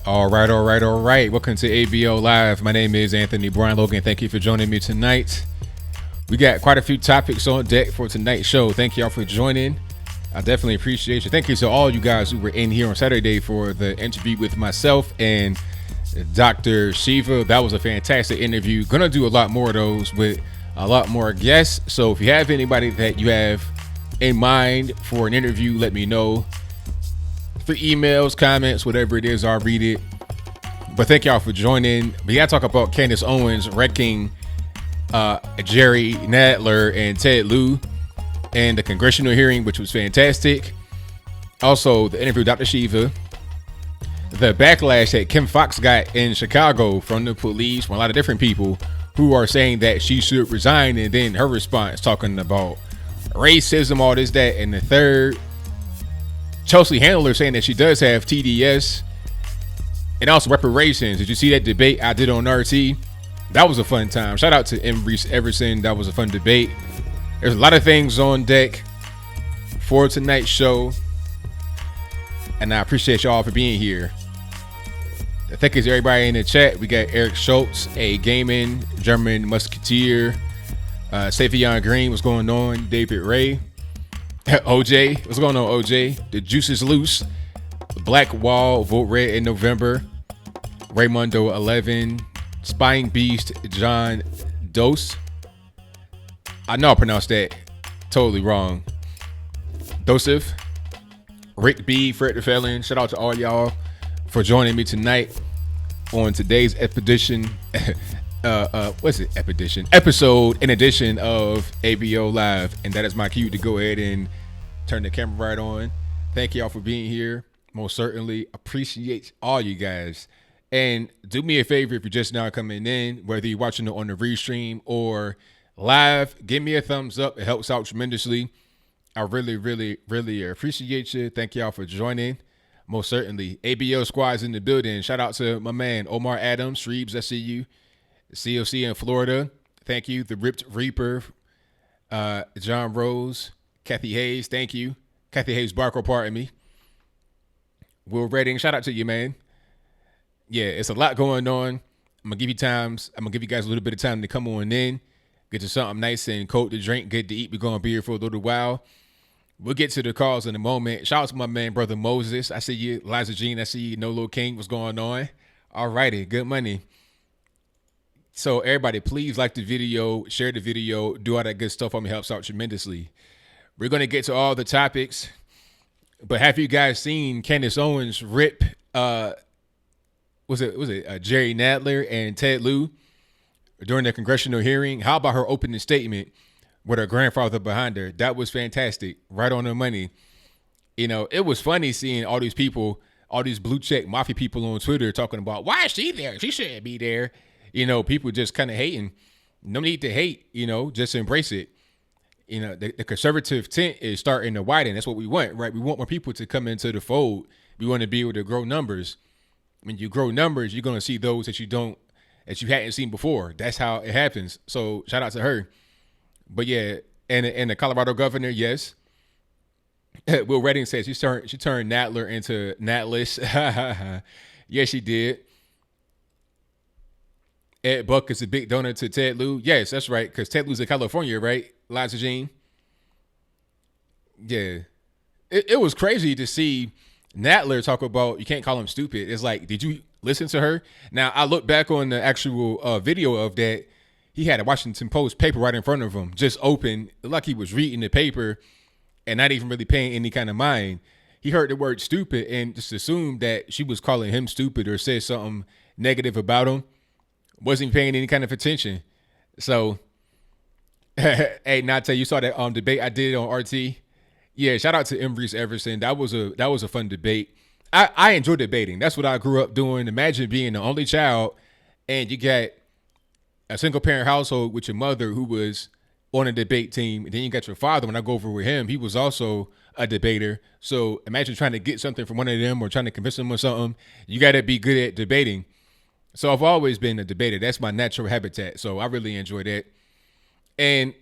All right. Welcome to ABL Live. My name is Anthony Brian Logan. Thank you for joining me tonight. We got quite a few topics on deck for tonight's show. Thank y'all for joining. I definitely appreciate you. Thank you to all you guys who were in here on Saturday for the interview with myself and Dr. Shiva. That was a fantastic interview. Gonna do a lot more of those with a lot more guests. So if you have anybody that you have in mind for an interview, let me know. For emails, comments, whatever it is, I'll read it. But thank y'all for joining. We gotta talk about Candace Owens wrecking Jerry Nadler and Ted Lieu and the congressional hearing, which was fantastic. Also, the interview with Dr. Shiva. The backlash that Kim Foxx got in Chicago from the police, from a lot of different people who are saying that she should resign, and then her response talking about racism, all this, that, and the third. Chelsea Handler saying that she does have TDS, and also reparations. Did you see that debate I did on RT? That was a fun time. Shout out to Reese Everson. That was a fun debate. There's a lot of things on deck for tonight's show, and I appreciate y'all for being here. Thank you to everybody in the chat. We got Eric Schultz, a gaming German musketeer. Savion Green, what's going on? David Ray. OJ, what's going on, OJ? The juice is loose. Black Wall, vote red in November. Raymundo 11. Spying Beast, John Dose. I know I pronounced that totally wrong. Dosif. Rick B, Fred the Felon. Shout out to all y'all for joining me tonight on today's expedition. Episode in edition of ABO Live, and that is my cue to go ahead and turn the camera right on. Thank y'all for being here. Most certainly appreciate all you guys. And do me a favor, if you're just now coming in, whether you're watching it on the restream or live, give me a thumbs up. It helps out tremendously. I really appreciate you. Thank y'all for joining. Most certainly. ABO squad's in the building. Shout out to my man Omar Adams, Shreebs, I see you. COC in Florida, thank you. The Ripped Reaper, John Rose, Kathy Hayes, thank you. Kathy Hayes Barker, pardon me. Will Redding, shout out to you, man. Yeah, it's a lot going on. I'm gonna give you guys a little bit of time to come on in, get you something nice and cold to drink, good to eat. We're gonna be here for a little while. We'll get to the calls in a moment. Shout out to my man, brother Moses. I see you, Liza Jean. I see you, No Little King. What's going on? All righty, good money. So everybody, please like the video, share the video, do all that good stuff. It helps out tremendously. We're going to get to all the topics, but have you guys seen Candace Owens rip, was it Jerry Nadler and Ted Lieu during the congressional hearing? How about her opening statement with her grandfather behind her? That was fantastic. Right on the money. You know, it was funny seeing all these people, all these blue check mafia people on Twitter talking about, why is she there? She shouldn't be there. You know, people just kind of hating. No need to hate, you know, just embrace it. You know, the conservative tent is starting to widen. That's what we want, right? We want more people to come into the fold. We want to be able to grow numbers. When you grow numbers, you're going to see those that you hadn't seen before. That's how it happens. So shout out to her. But yeah, and the Colorado governor, yes. Will Redding says she turned Nadler into Natless. Yes, she did. Ed Buck is a big donor to Ted Lieu. Yes, that's right, because Ted Lieu's in California, right, Liza Jean? Yeah. It was crazy to see Nadler talk about, you can't call him stupid. It's like, did you listen to her? Now, I look back on the actual video of that. He had a Washington Post paper right in front of him, just open, like he was reading the paper and not even really paying any kind of mind. He heard the word stupid and just assumed that she was calling him stupid or said something negative about him. Wasn't paying any kind of attention. So, hey, Nate, you saw that debate I did on RT? Yeah, shout out to Reese Everson. That was a fun debate. I enjoy debating. That's what I grew up doing. Imagine being the only child and you got a single parent household with your mother who was on a debate team. And then you got your father. When I go over with him, he was also a debater. So imagine trying to get something from one of them or trying to convince them of something. You got to be good at debating. So I've always been a debater. That's my natural habitat. So I really enjoy that. And,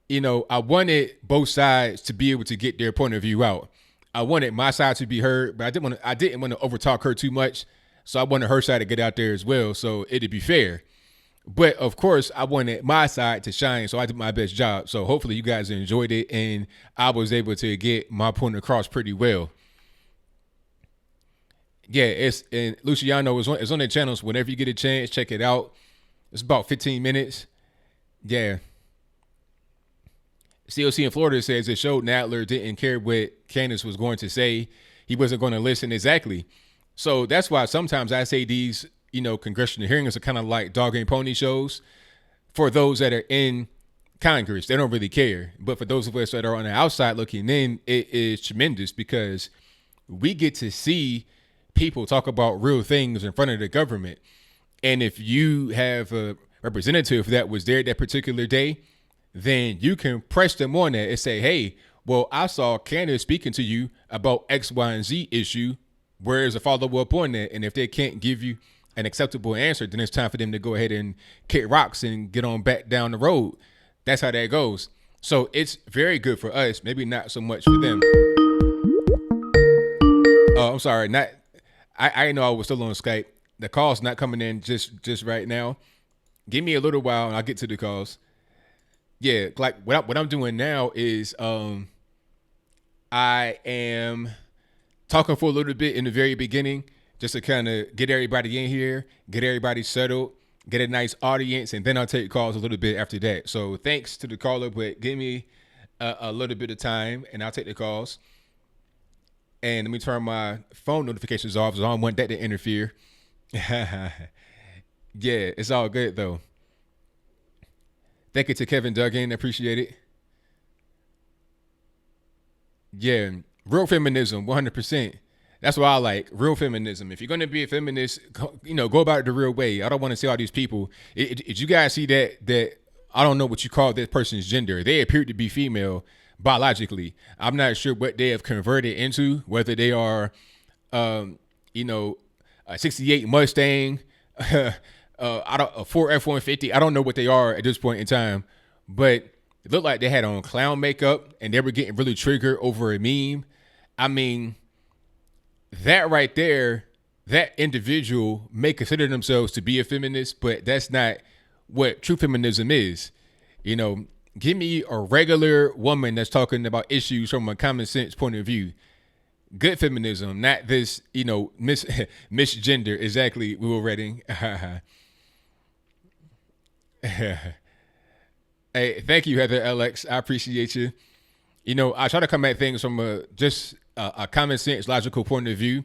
you know, I wanted both sides to be able to get their point of view out. I wanted my side to be heard, but I didn't want to overtalk her too much. So I wanted her side to get out there as well, so it'd be fair. But of course, I wanted my side to shine, so I did my best job. So hopefully you guys enjoyed it, and I was able to get my point across pretty well. Yeah, and Luciano is on their channels. Whenever you get a chance, check it out. It's about 15 minutes. Yeah. COC in Florida says it showed Nadler didn't care what Candace was going to say. He wasn't going to listen. Exactly. So that's why sometimes I say these, congressional hearings are kind of like dog and pony shows for those that are in Congress. They don't really care. But for those of us that are on the outside looking in, it is tremendous because we get to see people talk about real things in front of the government. And if you have a representative that was there that particular day, then you can press them on that and say, hey, well, I saw Candace speaking to you about X, Y, and Z issue. Where's a follow-up on that? And if they can't give you an acceptable answer, then it's time for them to go ahead and kick rocks and get on back down the road. That's how that goes. So it's very good for us, maybe not so much for them. Oh, I'm sorry. I didn't know I was still on Skype. The call's not coming in just right now. Give me a little while and I'll get to the calls. Yeah, like what I'm doing now is I am talking for a little bit in the very beginning just to kind of get everybody in here, get everybody settled, get a nice audience, and then I'll take calls a little bit after that. So thanks to the caller, but give me a little bit of time and I'll take the calls. And let me turn my phone notifications off so I don't want that to interfere. Yeah, it's all good though. Thank you to Kevin Duggan. Appreciate it. Yeah, real feminism, 100%. That's what I like, real feminism. If you're going to be a feminist, go about it the real way. I don't want to see all these people. Did you guys see that I don't know what you call this person's gender. They appear to be female biologically. I'm not sure what they have converted into, whether they are, a 68 Mustang, a Ford F-150. I don't know what they are at this point in time, but it looked like they had on clown makeup and they were getting really triggered over a meme. I mean, that right there, that individual may consider themselves to be a feminist, but that's not what true feminism is. Give me a regular woman that's talking about issues from a common sense point of view. Good feminism, not this, misgender. Exactly, Will Redding. Hey, thank you, Heather LX. I appreciate you. I try to come at things from a common sense, logical point of view.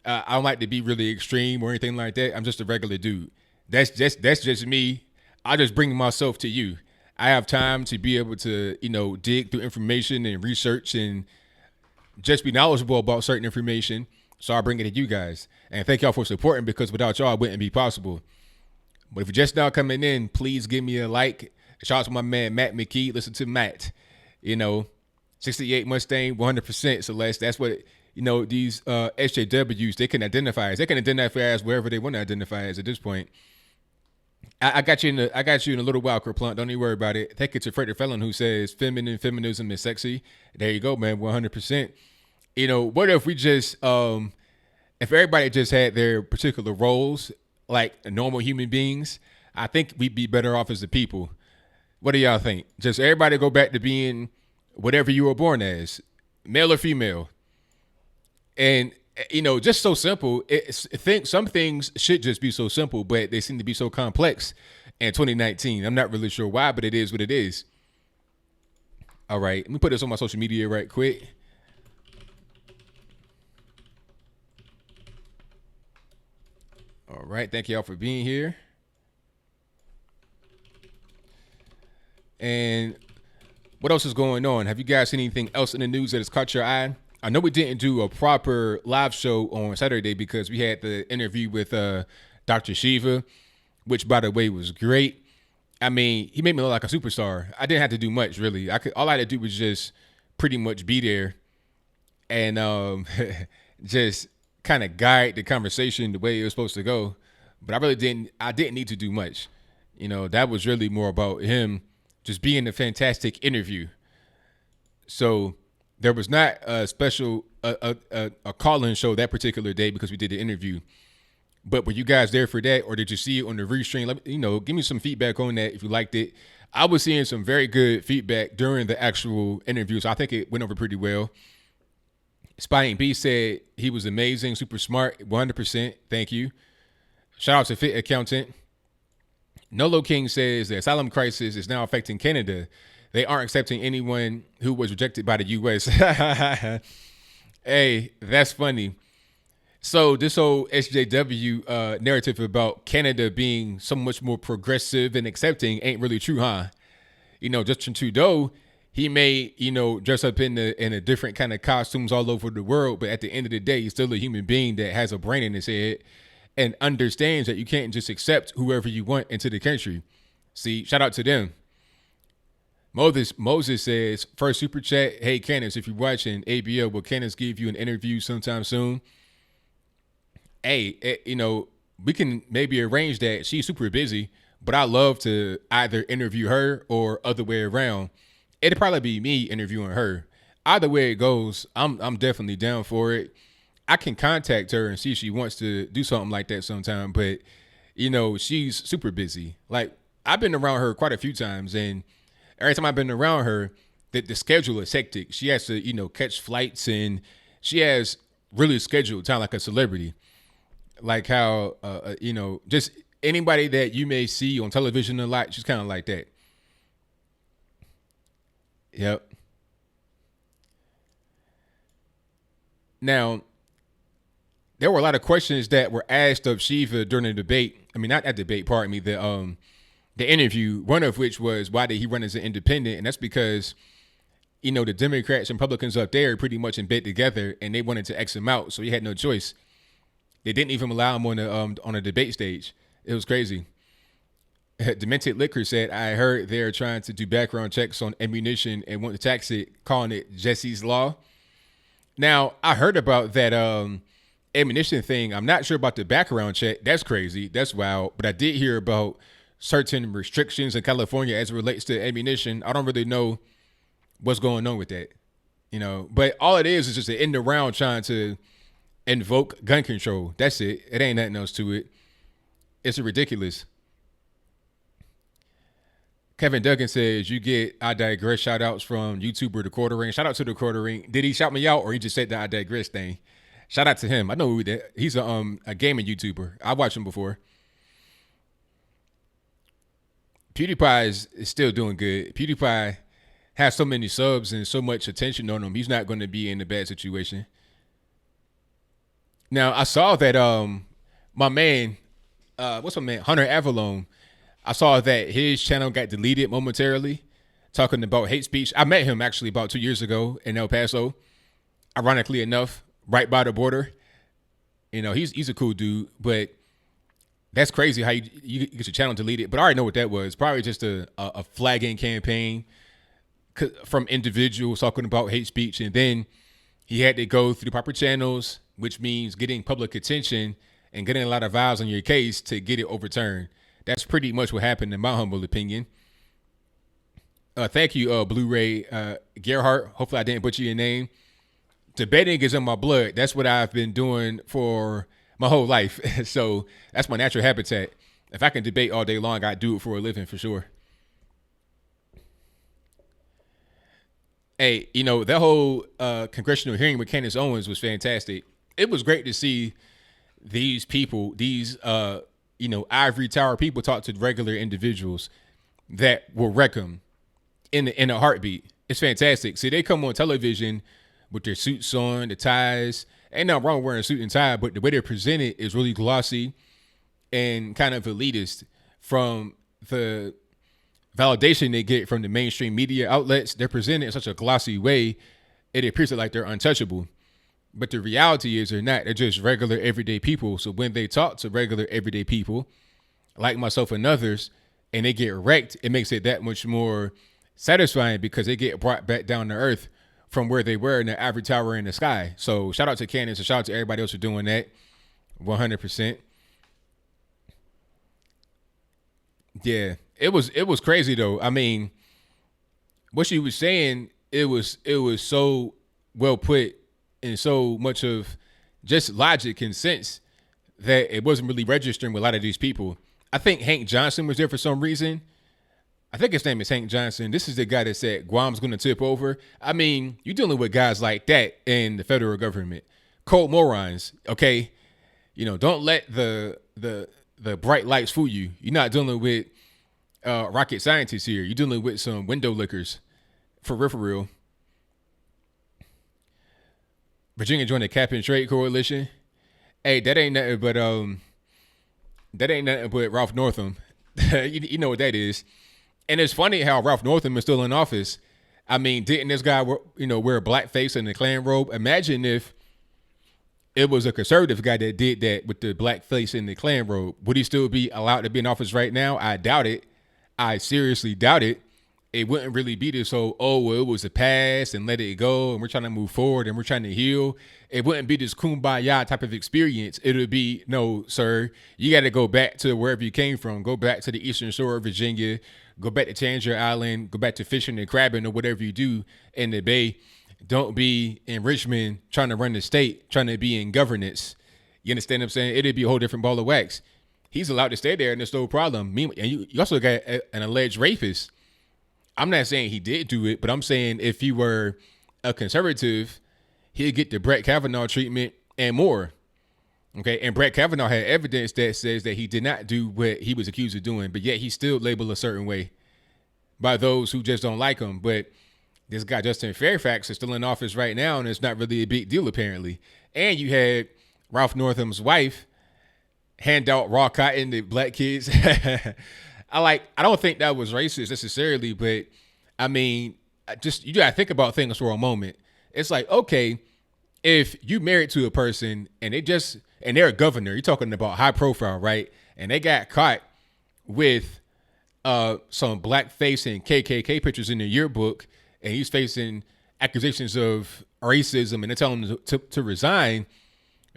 I don't like to be really extreme or anything like that. I'm just a regular dude. That's just me. I just bring myself to you. I have time to be able to, dig through information and research and just be knowledgeable about certain information. So I bring it to you guys. And thank y'all for supporting, because without y'all, it wouldn't be possible. But if you're just now coming in, please give me a like. Shout out to my man, Matt McKee. Listen to Matt. 68 Mustang, 100%. Celeste. That's what, these SJWs, they can identify as. They can identify as wherever they want to identify as at this point. I got you in a little while, Kerplunk. Don't even worry about it. Thank you to Frederick Fellon, who says feminism is sexy. There you go, man. 100%. What if we just, if everybody just had their particular roles like normal human beings, I think we'd be better off as the people. What do y'all think? Just everybody go back to being whatever you were born as, male or female. And just so simple. Some things should just be so simple, but they seem to be so complex in 2019. I'm not really sure why, but it is what it is. All right, let me put this on my social media right quick. All right, thank y'all for being here. And what else is going on? Have you guys seen anything else in the news that has caught your eye? I know we didn't do a proper live show on Saturday because we had the interview with Dr. Shiva, which, by the way, was great. I mean, he made me look like a superstar. I didn't have to do much, really. All I had to do was just pretty much be there and just kind of guide the conversation the way it was supposed to go. But I didn't need to do much. That was really more about him just being a fantastic interview. So there was not a special a call-in show that particular day because we did the interview. But were you guys there for that, or did you see it on the restream? Let me, give me some feedback on that if you liked it. I was seeing some very good feedback during the actual interview, so I think it went over pretty well. Spying B said he was amazing, super smart, 100%. Thank you. Shout out to Fit Accountant. Nolo King says the asylum crisis is now affecting Canada. They aren't accepting anyone who was rejected by the U.S. Hey, that's funny. So this whole SJW narrative about Canada being so much more progressive and accepting ain't really true, huh? Justin Trudeau, he may, dress up in a different kind of costumes all over the world, but at the end of the day, he's still a human being that has a brain in his head and understands that you can't just accept whoever you want into the country. See, shout out to them. Moses says, first super chat, hey, Candace, if you're watching ABL, will Candace give you an interview sometime soon? Hey, we can maybe arrange that. She's super busy, but I'd love to either interview her or other way around. It'd probably be me interviewing her. Either way it goes, I'm definitely down for it. I can contact her and see if she wants to do something like that sometime, but she's super busy. Like, I've been around her quite a few times, and every time I've been around her, the schedule is hectic. She has to, catch flights, and she has really scheduled time like a celebrity. Like how, just anybody that you may see on television a lot, she's kind of like that. Yep. Now, there were a lot of questions that were asked of Shiva during the debate. I mean, not that debate, pardon me, the interview, one of which was, why did he run as an independent? And that's because, the Democrats and Republicans up there are pretty much in bed together, and they wanted to X him out, so he had no choice. They didn't even allow him on a debate stage. It was crazy. Demented Liquor said, I heard they're trying to do background checks on ammunition and want to tax it, calling it Jesse's Law. Now, I heard about that ammunition thing. I'm not sure about the background check. That's crazy. That's wild. But I did hear about certain restrictions in California as it relates to ammunition. I don't really know what's going on with that. But all it is just an end around trying to invoke gun control. That's it. It ain't nothing else to it. It's ridiculous. Kevin Duggan says, you get I Digress shout outs from YouTuber The Quartering. Shout out to The Quartering. Did he shout me out, or he just said the I Digress thing? Shout out to him. I know who that. He's a gaming YouTuber. I watched him before. PewDiePie is still doing good. PewDiePie has so many subs and so much attention on him. He's not going to be in a bad situation. Now, I saw that my man, what's my man, Hunter Avalone, I saw that his channel got deleted momentarily, talking about hate speech. I met him actually about 2 years ago in El Paso, ironically enough, right by the border. He's a cool dude, but that's crazy how you get your channel deleted. But I already know what that was. Probably just a flagging campaign from individuals talking about hate speech. And then he had to go through the proper channels, which means getting public attention and getting a lot of eyes on your case to get it overturned. That's pretty much what happened in my humble opinion. Thank you, Blu-ray Gerhardt. Hopefully I didn't butcher your name. Debating is in my blood. That's what I've been doing for my whole life. So that's my natural habitat. If I can debate all day long, I do it for a living for sure. Hey, that whole congressional hearing with Candace Owens was fantastic. It was great to see these people, these ivory tower people talk to regular individuals that will wreck them in a heartbeat. It's fantastic. See, they come on television with their suits on, the ties. Ain't nothing wrong with wearing a suit and tie, but the way they're presented is really glossy and kind of elitist from the validation they get from the mainstream media outlets. They're presented in such a glossy way, it appears like they're untouchable. But the reality is they're not. They're just regular, everyday people. So when they talk to regular, everyday people, like myself and others, and they get wrecked, it makes it that much more satisfying because they get brought back down to earth from where they were in the ivory tower in the sky. So shout out to Candace and shout out to everybody else for doing that. 100%. Yeah, it was crazy though. I mean, what she was saying, it was so well put, and so much of just logic and sense that it wasn't really registering with a lot of these people. I think Hank Johnson was there for some reason. I think his name is Hank Johnson. This is the guy that said Guam's going to tip over. I mean, you're dealing with guys like that in the federal government. Cold morons, okay? Don't let the bright lights fool you. You're not dealing with rocket scientists here. You're dealing with some window lickers. For real. Virginia joined the Cap and Trade Coalition. Hey, that ain't nothing but Ralph Northam. you know what that is. And it's funny how Ralph Northam is still in office. I mean, didn't this guy, wear a blackface and a Klan robe? Imagine if it was a conservative guy that did that with the blackface and the Klan robe. Would he still be allowed to be in office right now? I doubt it. I seriously doubt it. It wouldn't really be this whole, well, it was a past and let it go and we're trying to move forward and we're trying to heal. It wouldn't be this kumbaya type of experience. It would be, no, sir, you got to go back to wherever you came from. Go back to the eastern shore of Virginia. Go back to Tangier Island. Go back to fishing and crabbing or whatever you do in the Bay. Don't be in Richmond trying to run the state, trying to be in governance. You understand what I'm saying? It'd be a whole different ball of wax. He's allowed to stay there and there's no problem. And you also got an alleged rapist. I'm not saying he did do it, but I'm saying if he were a conservative, he'd get the Brett Kavanaugh treatment and more. Okay, and Brett Kavanaugh had evidence that says that he did not do what he was accused of doing, but yet he's still labeled a certain way by those who just don't like him. But this guy, Justin Fairfax, is still in office right now, and it's not really a big deal, apparently. And you had Ralph Northam's wife hand out raw cotton to black kids. I don't think that was racist necessarily, but I mean, you gotta think about things for a moment. It's like, okay, if you married to a person and they're a governor, you're talking about high profile, right? And they got caught with some blackface and KKK pictures in the yearbook, and he's facing accusations of racism, and they're telling him to resign.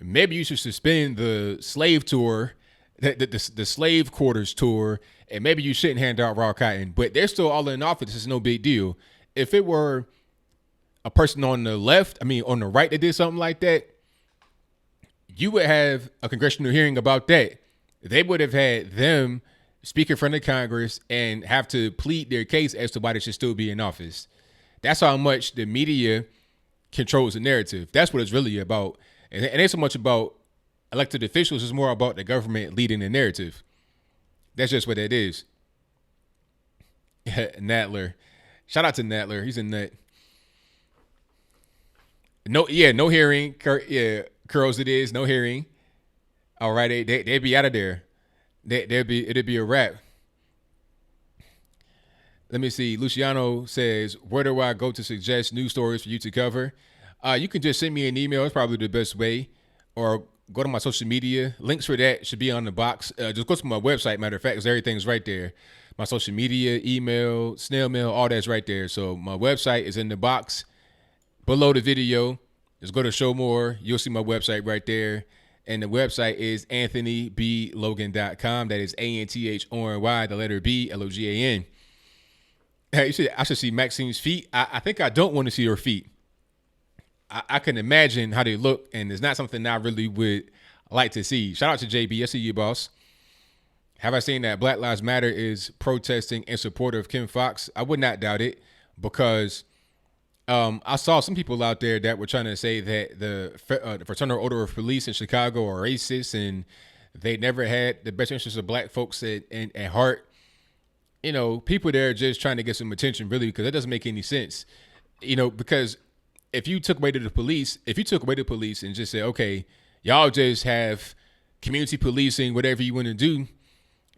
Maybe you should suspend the slave tour, the slave quarters tour, and maybe you shouldn't hand out raw cotton. But they're still all in office. It's no big deal. If it were a person on the on the right that did something like that, you would have a congressional hearing about that. They would have had them speak in front of Congress and have to plead their case as to why they should still be in office. That's how much the media controls the narrative. That's what it's really about. And it ain't so much about elected officials. It's more about the government leading the narrative. That's just what it is. Nadler. Shout out to Nadler. He's a nut. No hearing. Curls it is. No hearing. All right, they'd be out of there. It'd be a wrap. Let me see. Luciano says, where do I go to suggest news stories for you to cover? You can just send me an email. It's probably the best way. Or go to my social media. Links for that should be on the box. Just go to my website, matter of fact, because everything's right there. My social media, email, snail mail, all that's right there. So my website is in the box below the video. Just go to show more. You'll see my website right there. And the website is anthonyblogan.com. That is ANTHONY, the letter B, LOGAN. Hey, I should see Maxine's feet. I think I don't want to see her feet. I can imagine how they look, and it's not something I really would like to see. Shout out to JB. I see you, boss. Have I seen that Black Lives Matter is protesting in support of Kim Foxx? I would not doubt it, because I saw some people out there that were trying to say that the Fraternal Order of Police in Chicago are racist, and they never had the best interests of black folks at heart. You know, people there are just trying to get some attention, really, because that doesn't make any sense. You know, because if you took away the police and just said, okay, y'all just have community policing, whatever you want to do,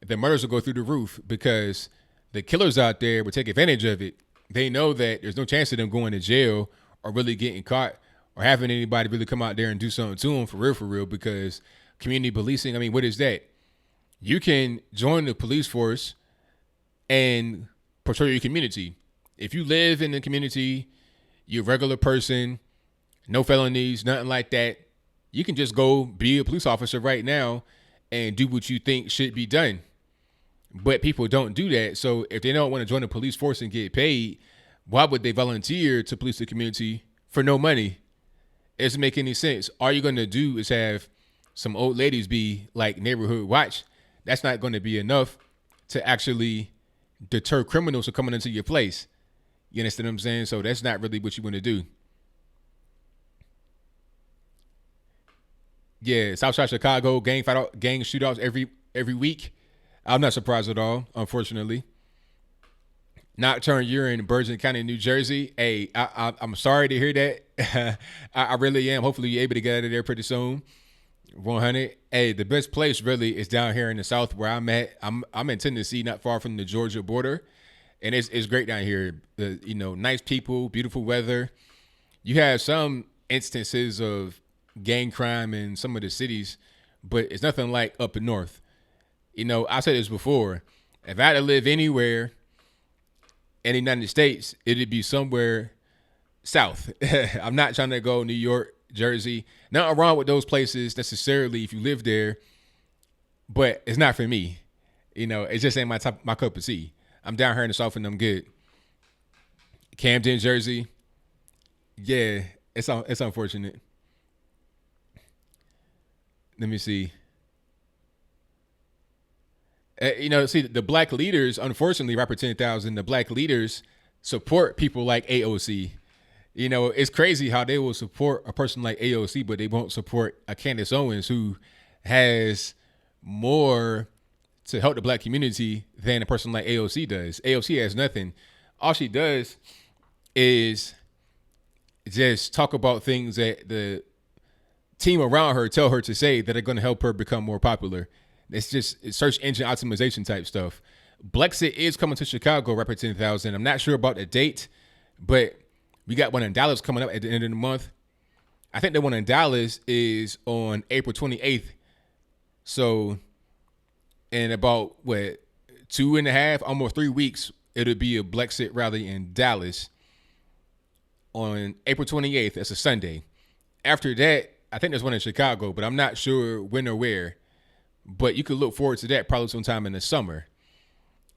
the murders will go through the roof, because the killers out there would take advantage of it. They know that there's no chance of them going to jail or really getting caught or having anybody really come out there and do something to them for real, because community policing, I mean, what is that? You can join the police force and patrol your community. If you live in the community, you're a regular person, no felonies, nothing like that, you can just go be a police officer right now and do what you think should be done. But people don't do that. So if they don't want to join the police force and get paid, why would they volunteer to police the community for no money? It doesn't make any sense. All you're going to do is have some old ladies be like neighborhood watch, that's not going to be enough to actually deter criminals from coming into your place. You understand what I'm saying? So that's not really what you want to do. Yeah, Southside Chicago, gang shootouts every week. I'm not surprised at all, unfortunately. Nocturne urine in Bergen County, New Jersey. Hey, I'm sorry to hear that. I really am. Hopefully you're able to get out of there pretty soon. 100. Hey, the best place really is down here in the South where I'm at. I'm in Tennessee, not far from the Georgia border, and it's great down here. Nice people, beautiful weather. You have some instances of gang crime in some of the cities, but it's nothing like up north. I said this before. If I had to live anywhere in the United States, it'd be somewhere south. I'm not trying to go New York, Jersey. Nothing wrong with those places necessarily if you live there, but it's not for me. It just ain't my cup of tea. I'm down here in the South and I'm good. Camden, Jersey. Yeah, it's unfortunate. Let me see. See, the black leaders, unfortunately, Rapper 10,000, the black leaders support people like AOC. It's crazy how they will support a person like AOC, but they won't support a Candace Owens who has more to help the black community than a person like AOC does. AOC has nothing. All she does is just talk about things that the team around her tell her to say that are going to help her become more popular. It's just search engine optimization type stuff. Blexit is coming to Chicago, Rapper 10,000. I'm not sure about the date, but we got one in Dallas coming up at the end of the month. I think the one in Dallas is on April 28th. So in about, 2.5, almost 3 weeks, it'll be a Blexit rally in Dallas on April 28th. That's a Sunday. After that, I think there's one in Chicago, but I'm not sure when or where. But you could look forward to that probably sometime in the summer.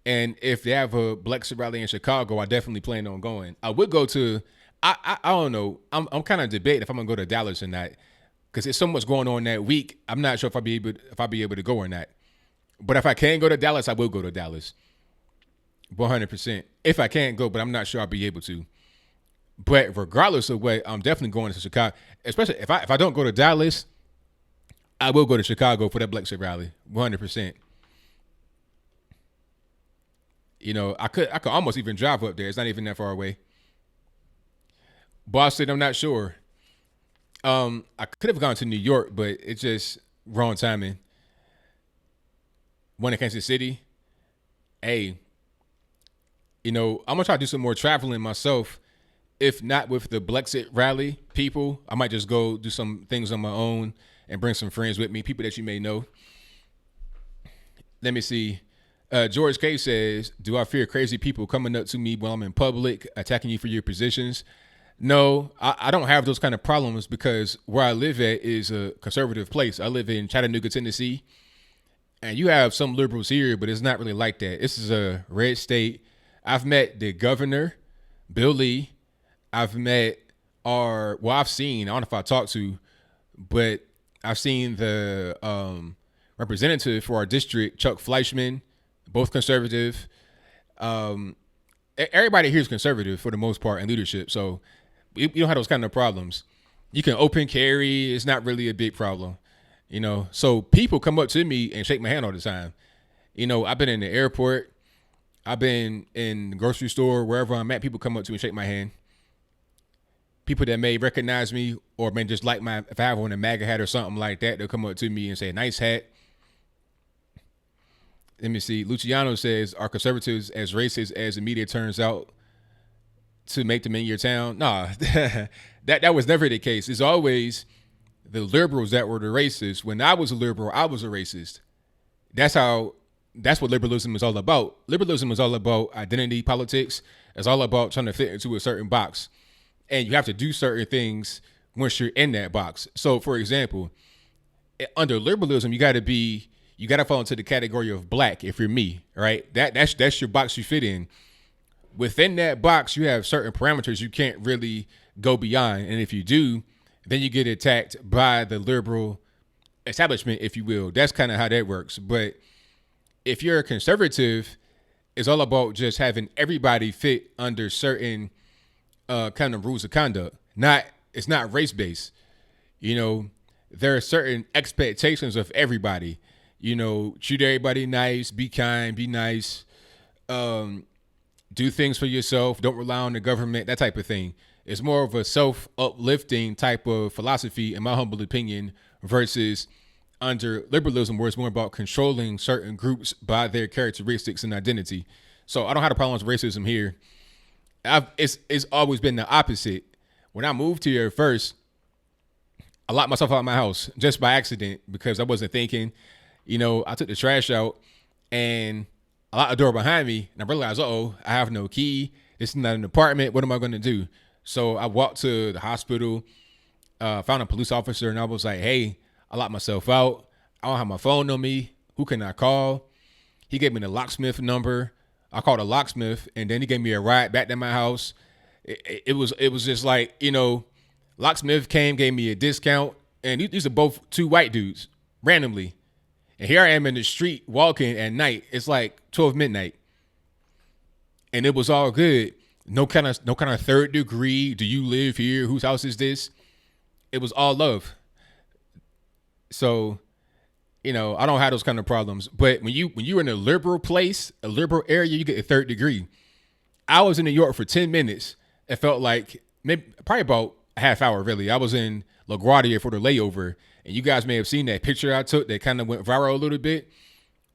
And if they have a Blexit rally in Chicago, I definitely plan on going. I would go to, I don't know. I'm kind of debating if I'm gonna go to Dallas or not, because there's so much going on that week. I'm not sure if I'll be able to go or not. But if I can go to Dallas, I will go to Dallas. 100%. If I can't go, but I'm not sure I'll be able to. But regardless of what, I'm definitely going to Chicago. Especially if I don't go to Dallas, I will go to Chicago for that Blexit rally, 100%. I could almost even drive up there. It's not even that far away. Boston, I'm not sure. I could have gone to New York, but it's just wrong timing. One in Kansas City. Hey, I'm gonna try to do some more traveling myself. If not with the Blexit rally people, I might just go do some things on my own and bring some friends with me, people that you may know. Let me see. George K says, do I fear crazy people coming up to me while I'm in public, attacking you for your positions? No, I don't have those kind of problems because where I live at is a conservative place. I live in Chattanooga, Tennessee, and you have some liberals here, but it's not really like that. This is a red state. I've met the governor, Bill Lee. I've met I've seen, I don't know if I talked to, but I've seen the representative for our district, Chuck Fleischman, both conservative. Everybody here is conservative for the most part in leadership. So you don't have those kind of problems. You can open carry. It's not really a big problem, So people come up to me and shake my hand all the time. I've been in the airport. I've been in the grocery store, wherever I'm at. People come up to me and shake my hand. People that may recognize me or may just like if I have on a MAGA hat or something like that, they'll come up to me and say, nice hat. Let me see. Luciano says, are conservatives as racist as the media turns out to make them in your town? Nah, that was never the case. It's always the liberals that were the racists. When I was a liberal, I was a racist. That's what liberalism is all about. Liberalism is all about identity politics. It's all about trying to fit into a certain box. And you have to do certain things once you're in that box. So, for example, under liberalism, you got to fall into the category of black if you're me, right? That's your box you fit in. Within that box, you have certain parameters you can't really go beyond. And if you do, then you get attacked by the liberal establishment, if you will. That's kind of how that works. But if you're a conservative, it's all about just having everybody fit under certain kind of rules of conduct. It's not race based. There are certain expectations of everybody. Treat everybody nice, be kind, be nice, do things for yourself, don't rely on the government, that type of thing. It's more of a self-uplifting type of philosophy, in my humble opinion, versus under liberalism, where it's more about controlling certain groups by their characteristics and identity. So I don't have a problem with racism here. It's always been the opposite. When I moved here first, I locked myself out of my house just by accident because I wasn't thinking. I took the trash out and I locked the door behind me, and I realized, I have no key. This is not an apartment. What am I going to do? So I walked to the hospital, found a police officer, and I was like, hey, I locked myself out. I don't have my phone on me. Who can I call? He gave me the locksmith number. I called a locksmith, and then he gave me a ride back to my house. It was just like, locksmith came, gave me a discount, and these are both two white dudes, randomly. And here I am in the street walking at night. It's like 12 midnight. And it was all good. No kind of third degree. Do you live here? Whose house is this? It was all love. So, I don't have those kind of problems. But when you're in a liberal place, a liberal area, you get a third degree. I was in New York for 10 minutes. It felt like probably about a half hour, really. I was in LaGuardia for the layover. And you guys may have seen that picture I took that kind of went viral a little bit,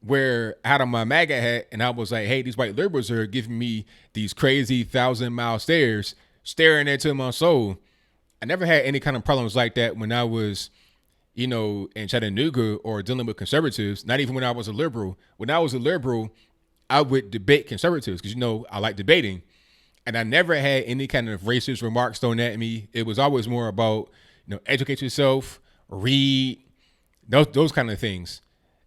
where I had on my MAGA hat and I was like, hey, these white liberals are giving me these crazy 1,000-mile stares, staring into my soul. I never had any kind of problems like that when I was, in Chattanooga or dealing with conservatives, not even when I was a liberal. When I was a liberal, I would debate conservatives because, I like debating. And I never had any kind of racist remarks thrown at me. It was always more about, educate yourself, read, those kind of things.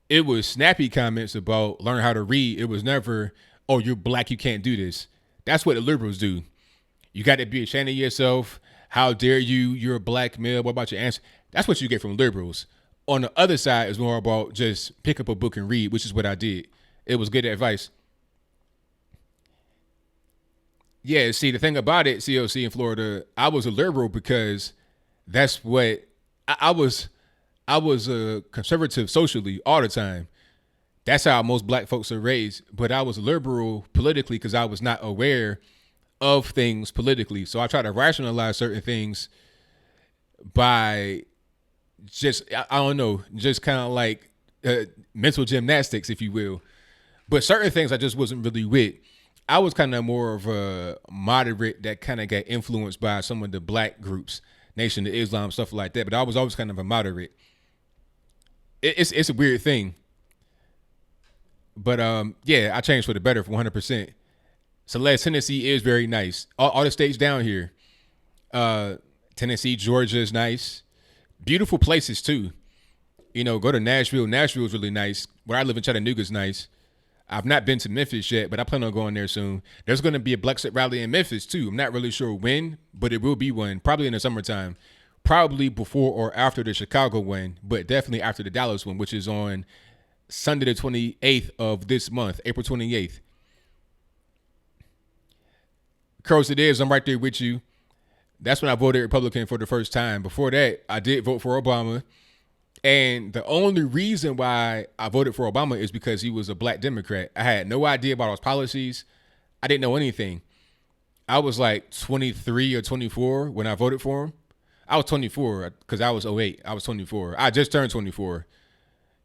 It was snappy comments about learn how to read. It was never, oh, you're black, you can't do this. That's what the liberals do. You got to be ashamed of yourself. How dare you? You're a black male. What about your answer? That's what you get from liberals. On the other side, it's more about just pick up a book and read, which is what I did. It was good advice. Yeah, see, the thing about it, COC in Florida, I was a liberal because that's what I was a conservative socially all the time. That's how most black folks are raised. But I was liberal politically because I was not aware of things politically. So I try to rationalize certain things by just, I don't know, just kind of like mental gymnastics, if you will. But certain things I just wasn't really with. I was kind of more of a moderate that kind of got influenced by some of the black groups, Nation of Islam, stuff like that. But I was always kind of a moderate. It's a weird thing. But yeah, I changed for the better for 100%. Celeste, Tennessee is very nice. All the states down here. Tennessee, Georgia is nice. Beautiful places too. Go to Nashville. Nashville is really nice. Where I live in Chattanooga is nice. I've not been to Memphis yet, but I plan on going there soon. There's going to be a Brexit rally in Memphis too. I'm not really sure when, but it will be one, probably in the summertime. Probably before or after the Chicago one, but definitely after the Dallas one, which is on Sunday the 28th of this month, April 28th. Curls, it is. I'm right there with you. That's when I voted Republican for the first time. Before that, I did vote for Obama. And the only reason why I voted for Obama is because he was a black Democrat. I had no idea about his policies. I didn't know anything. I was like 23 or 24 when I voted for him. I was 24 because I was 08. I was 24. I just turned 24.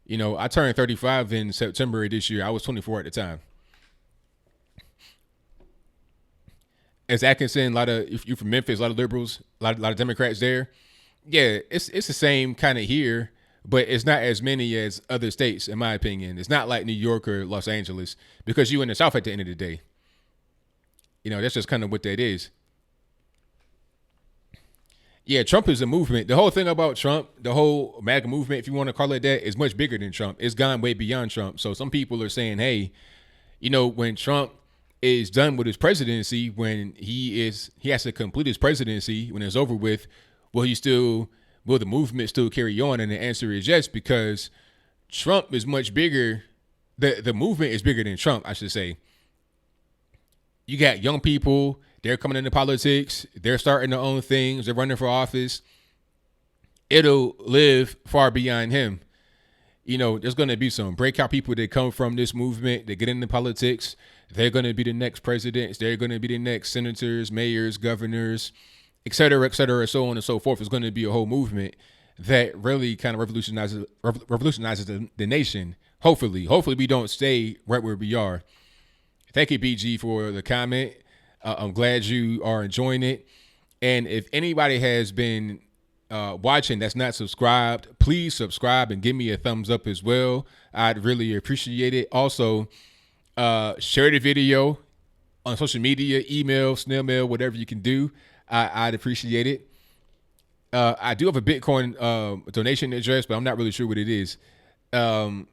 I turned 35 in September of this year. I was 24 at the time. As Atkinson, if you're from Memphis, a lot of liberals, a lot of Democrats there. Yeah, it's the same kind of here, but it's not as many as other states, in my opinion. It's not like New York or Los Angeles because you're in the South at the end of the day. That's just kind of what that is. Yeah, Trump is a movement. The whole thing about Trump, the whole MAGA movement, if you want to call it that, is much bigger than Trump. It's gone way beyond Trump. So some people are saying, hey, when Trump is done with his presidency, when he has to complete his presidency, when it's over with, will he still will the movement still carry on? And the answer is yes, because Trump is much bigger. The movement is bigger than Trump, I should say. You got young people, they're coming into politics, they're starting their own things, they're running for office. It'll live far beyond him. You know, there's going to be some breakout people that come from this movement, that get into politics. They're going to be the next presidents. They're going to be the next senators, mayors, governors, et cetera, so on and so forth. It's going to be a whole movement that really kind of revolutionizes the nation. Hopefully we don't stay right where we are. Thank you, BG, for the comment. I'm glad you are enjoying it. And if anybody has been watching that's not subscribed, please subscribe and give me a thumbs up as well. I'd really appreciate it. Also, share the video on social media, email, snail mail, whatever you can do. I'd appreciate it. I do have a Bitcoin donation address, but I'm not really sure what it is. I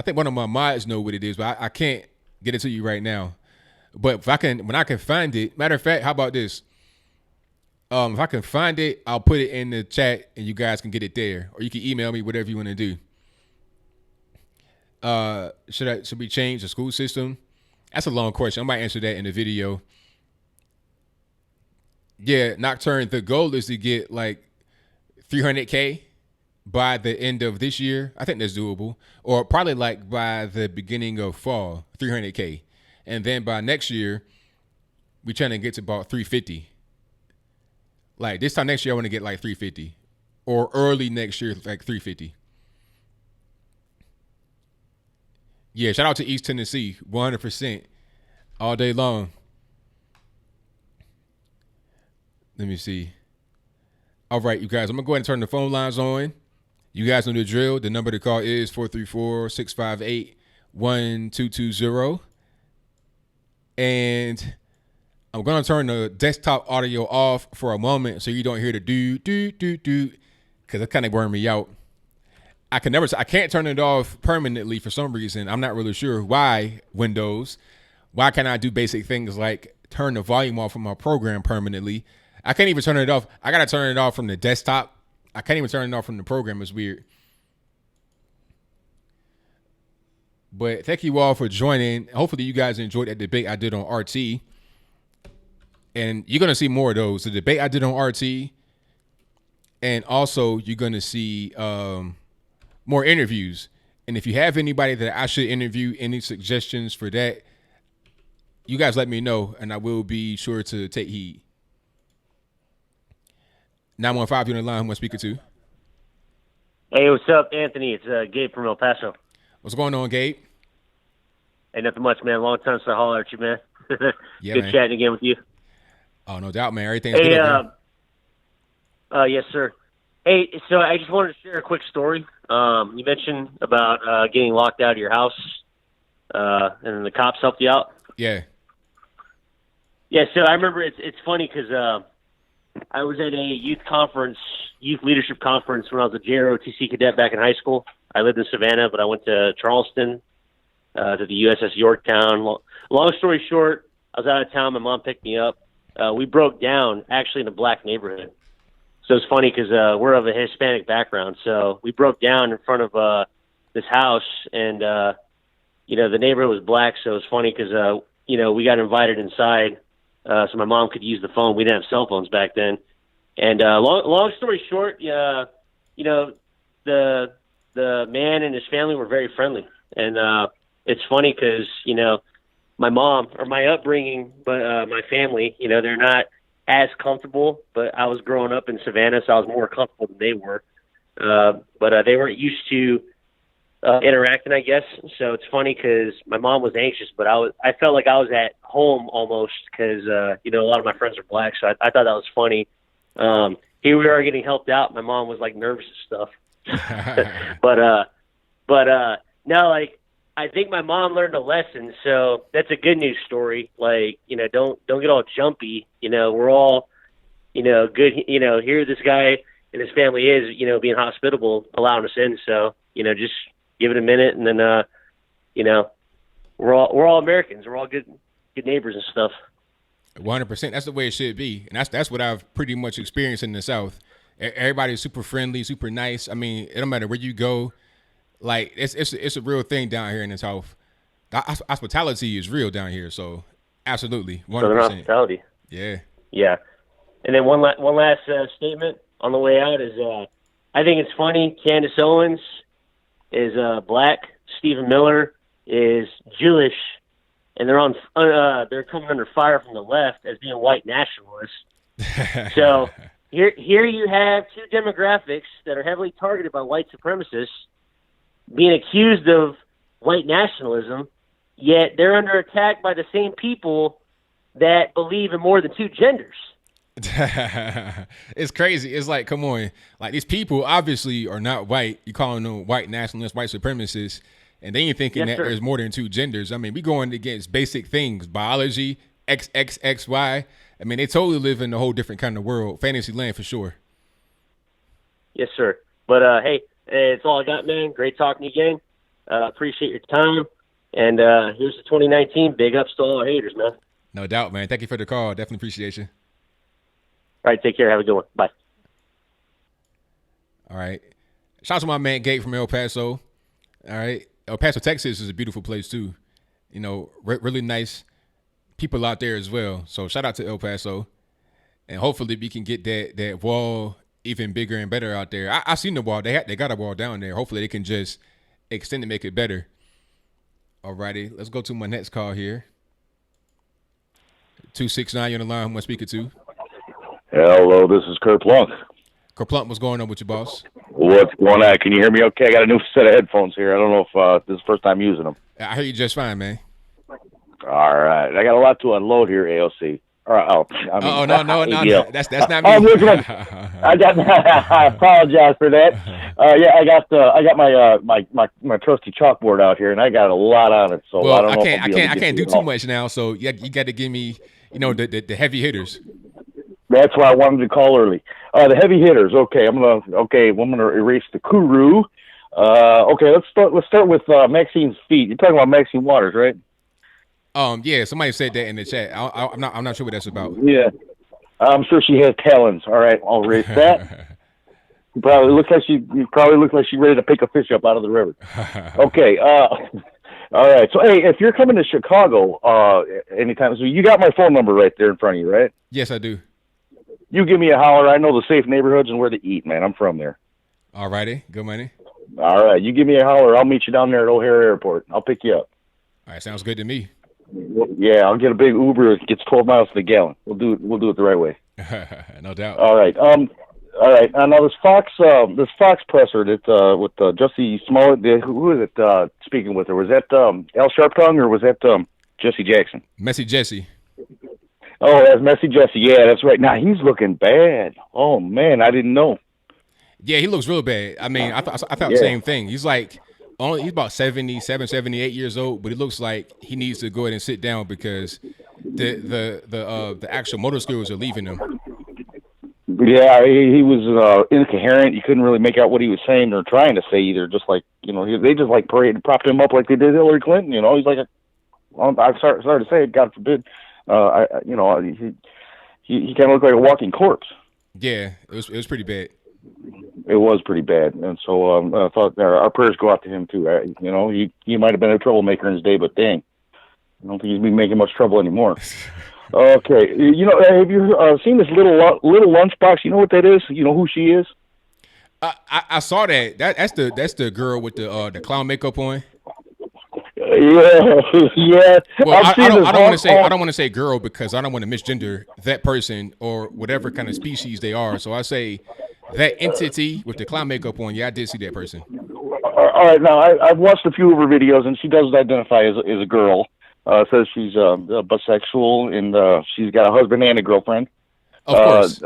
think one of my mods know what it is, but I can't get it to you right now. But when I can find it, matter of fact, how about this? If I can find it, I'll put it in the chat and you guys can get it there. Or you can email me, whatever you want to do. Should we change the school system? That's a long question. I might answer that in the video. Yeah, Nocturne, the goal is to get like 300K by the end of this year. I think that's doable. Or probably like by the beginning of fall, 300K. And then by next year, we're trying to get to about 350. Like this time next year, I want to get like 350, or early next year, like 350. Yeah, shout out to East Tennessee, 100%, all day long. Let me see. All right, you guys, I'm going to go ahead and turn the phone lines on. You guys know the drill. The number to call is 434-658-1220. And I'm going to turn the desktop audio off for a moment so you don't hear the do, because it kind of burned me out. I can't turn it off permanently for some reason. I'm not really sure why, Windows. Why can't I do basic things like turn the volume off from my program permanently? I can't even turn it off. I got to turn it off from the desktop. I can't even turn it off from the program. It's weird. But thank you all for joining. Hopefully you guys enjoyed that debate I did on RT. And you're going to see more of those. The debate I did on RT. And also you're going to see more interviews. And if you have anybody that I should interview, any suggestions for that, you guys let me know. And I will be sure to take heed. 915, you're on the line. Who am I speaking to? Hey, what's up, Anthony? It's Gabe from El Paso. What's going on, Gabe? Hey, nothing much, man. Long time since I holler at you, man. Yeah, Good man. chatting again with you. Oh, no doubt, man. Everything's good over there. Yes, sir. Hey, so I just wanted to share a quick story. You mentioned about getting locked out of your house, and then the cops helped you out. Yeah. Yeah, so I remember it's funny because I was at a youth leadership conference when I was a JROTC cadet back in high school. I lived in Savannah, but I went to Charleston, to the USS Yorktown. Long story short, I was out of town. My mom picked me up. We broke down actually in a black neighborhood. So it's funny because we're of a Hispanic background. So we broke down in front of this house, and the neighborhood was black. So it's funny because we got invited inside, so my mom could use the phone. We didn't have cell phones back then. And long story short, the man and his family were very friendly. And it's funny because my mom, or my upbringing, but my family, they're not as comfortable, but I was growing up in Savannah, so I was more comfortable than they were. But they weren't used to interacting, I guess. So it's funny because my mom was anxious, but I felt like I was at home almost because, a lot of my friends are black, so I thought that was funny. Here we are getting helped out. My mom was like nervous and stuff. but no, like, I think my mom learned a lesson, so that's a good news story. Like, don't get all jumpy. We're all, good. Here this guy and his family is, being hospitable, allowing us in. So, just give it a minute, and then, we're all Americans. We're all good neighbors and stuff. 100%. That's the way it should be, and that's what I've pretty much experienced in the South. Everybody's super friendly, super nice. I mean, it don't matter where you go. Like it's a real thing down here in the South. Hospitality is real down here. So absolutely, 100%. Southern hospitality. Yeah. Yeah. And then one last statement on the way out is I think it's funny. Candace Owens is black. Stephen Miller is Jewish, and they're coming under fire from the left as being white nationalists. So here you have two demographics that are heavily targeted by white supremacists being accused of white nationalism, yet they're under attack by the same people that believe in more than two genders. It's crazy. It's like, come on, like these people obviously are not white. You calling them white nationalists, white supremacists, and then you're thinking that there's more than two genders. I mean, we going against basic things, biology, XXXY. I mean, they totally live in a whole different kind of world, fantasy land for sure. Yes, sir. But hey, it's all I got, man. Great talking to you again. Appreciate your time. And here's the 2019. Big ups to all our haters, man. No doubt, man. Thank you for the call. Definitely appreciate you. All right, take care. Have a good one. Bye. All right. Shout out to my man Gabe from El Paso. All right. El Paso, Texas is a beautiful place too. You know, really nice people out there as well. So shout out to El Paso. And hopefully we can get that wall even bigger and better out there. I seen the wall. They got a wall down there. Hopefully they can just extend and make it better. All righty. Let's go to my next call here. 269, you're on the line. Who am I speaking to? Hello, this is Kurt Plunk. Kurt Plunk, what's going on with you, boss? What's going on? Can you hear me okay? I got a new set of headphones here. I don't know if this is the first time using them. I hear you just fine, man. All right. I got a lot to unload here, AOC. No. That's not me. I apologize for that. I got my trusty chalkboard out here, and I got a lot on it. So well, I can't do too much now. So you got to give me, the heavy hitters. That's why I wanted to call early. The heavy hitters. Okay, I'm gonna erase the Kuru. Okay, let's start with Maxine's feet. You're talking about Maxine Waters, right? Yeah, somebody said that in the chat. I'm not sure what that's about. Yeah, I'm sure she has talons. All right, I'll erase that. Probably looks like she's ready to pick a fish up out of the river. Okay. All right. So, hey, if you're coming to Chicago anytime, so you got my phone number right there in front of you, right? Yes, I do. You give me a holler. I know the safe neighborhoods and where to eat, man. I'm from there. All righty. Good money. All right. You give me a holler. I'll meet you down there at O'Hare Airport. I'll pick you up. All right. Sounds good to me. Yeah, I'll get a big Uber. It gets 12 miles to the gallon. We'll do it the right way. No doubt. All right. All right. Now this Foxx presser that with Jussie Smollett. Who is it speaking with her? Was that Al Sharptongue or was that Jesse Jackson? Messy Jesse. Oh, that's Messy Jesse. Yeah, that's right. Now he's looking bad. Oh man, I didn't know. Yeah, he looks real bad. I mean, I thought the same thing. He's about 77, 78 years old, but it looks like he needs to go ahead and sit down because the actual motor skills are leaving him. Yeah, he was incoherent. You couldn't really make out what he was saying or trying to say either. Just like they just like propped him up like they did Hillary Clinton. He's like I'm sorry to say it, God forbid. He kind of looked like a walking corpse. Yeah, it was pretty bad. It was pretty bad, and so I thought our prayers go out to him too. He might have been a troublemaker in his day, but dang, I don't think he's been making much trouble anymore. Okay, have you seen this little lunchbox? You know what that is? You know who she is? I saw that. That's the girl with the clown makeup on. Yeah. Well, I don't want to say girl because I don't want to misgender that person or whatever kind of species they are. So I say that entity with the clown makeup on. Yeah, I did see that person. All right. Now I've watched a few of her videos, and she does identify as a girl. Says she's bisexual and she's got a husband and a girlfriend. Of course.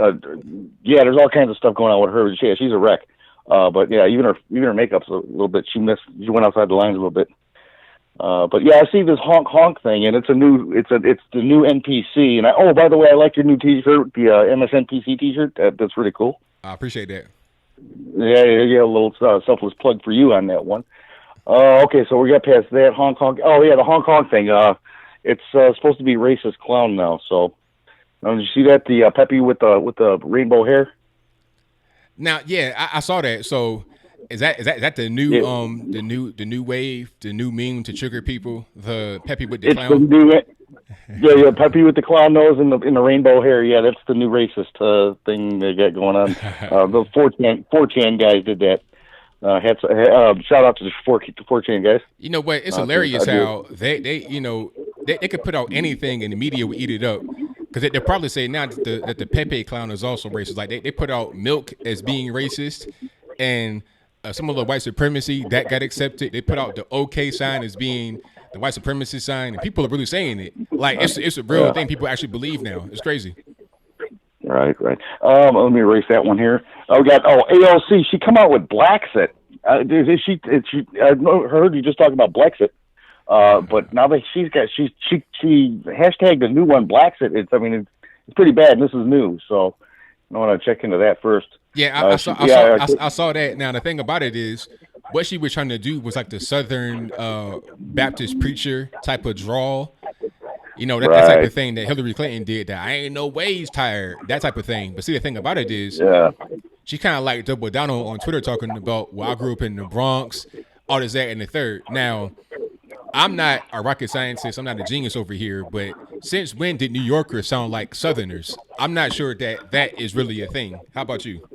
Yeah, there's all kinds of stuff going on with her. Yeah, she's a wreck. But yeah, even her makeup's a little bit. She went outside the lines a little bit. But yeah, I see this honk thing, and it's the new NPC. And by the way, I like your new T-shirt, the MSNPC T-shirt. That's really cool. I appreciate that. Yeah, a little selfless plug for you on that one. Okay, so we got past that honk. Oh yeah, the honk thing. It's supposed to be racist clown now. So, did you see that the Peppy with the rainbow hair? Now, yeah, I saw that. So is that the new the new wave, the new meme to trigger people, the Peppy with the It's the clown? new, yeah, Peppy with the clown nose and the rainbow hair. Yeah, that's the new racist thing they got going on. The 4chan guys did that. Shout out to the 4chan guys. You know what? It's hilarious how they you know they could put out anything and the media would eat it up. Because they'll probably say now that the Pepe clown is also racist. Like they put out milk as being racist, and some of the white supremacy that got accepted. They put out the OK sign as being the white supremacy sign, and people are really saying it. Like it's a real thing. People actually believe now. It's crazy. Right. Let me erase that one here. We got AOC. She come out with Blacksit. I heard you just talking about Blacksit. But now that she hashtagged the new one Blacksit. It's pretty bad. And this is new, so I want to check into that first. Yeah, I saw that. Now the thing about it is, what she was trying to do was like the Southern Baptist preacher type of drawl. You know, that type of thing that Hillary Clinton did. That I ain't no ways tired. That type of thing. But see, the thing about it is, she kind of like doubled down on Twitter talking about, well, I grew up in the Bronx, all this, that, and the third. Now, I'm not a rocket scientist. I'm not a genius over here. But since when did New Yorkers sound like Southerners? I'm not sure that is really a thing. How about you?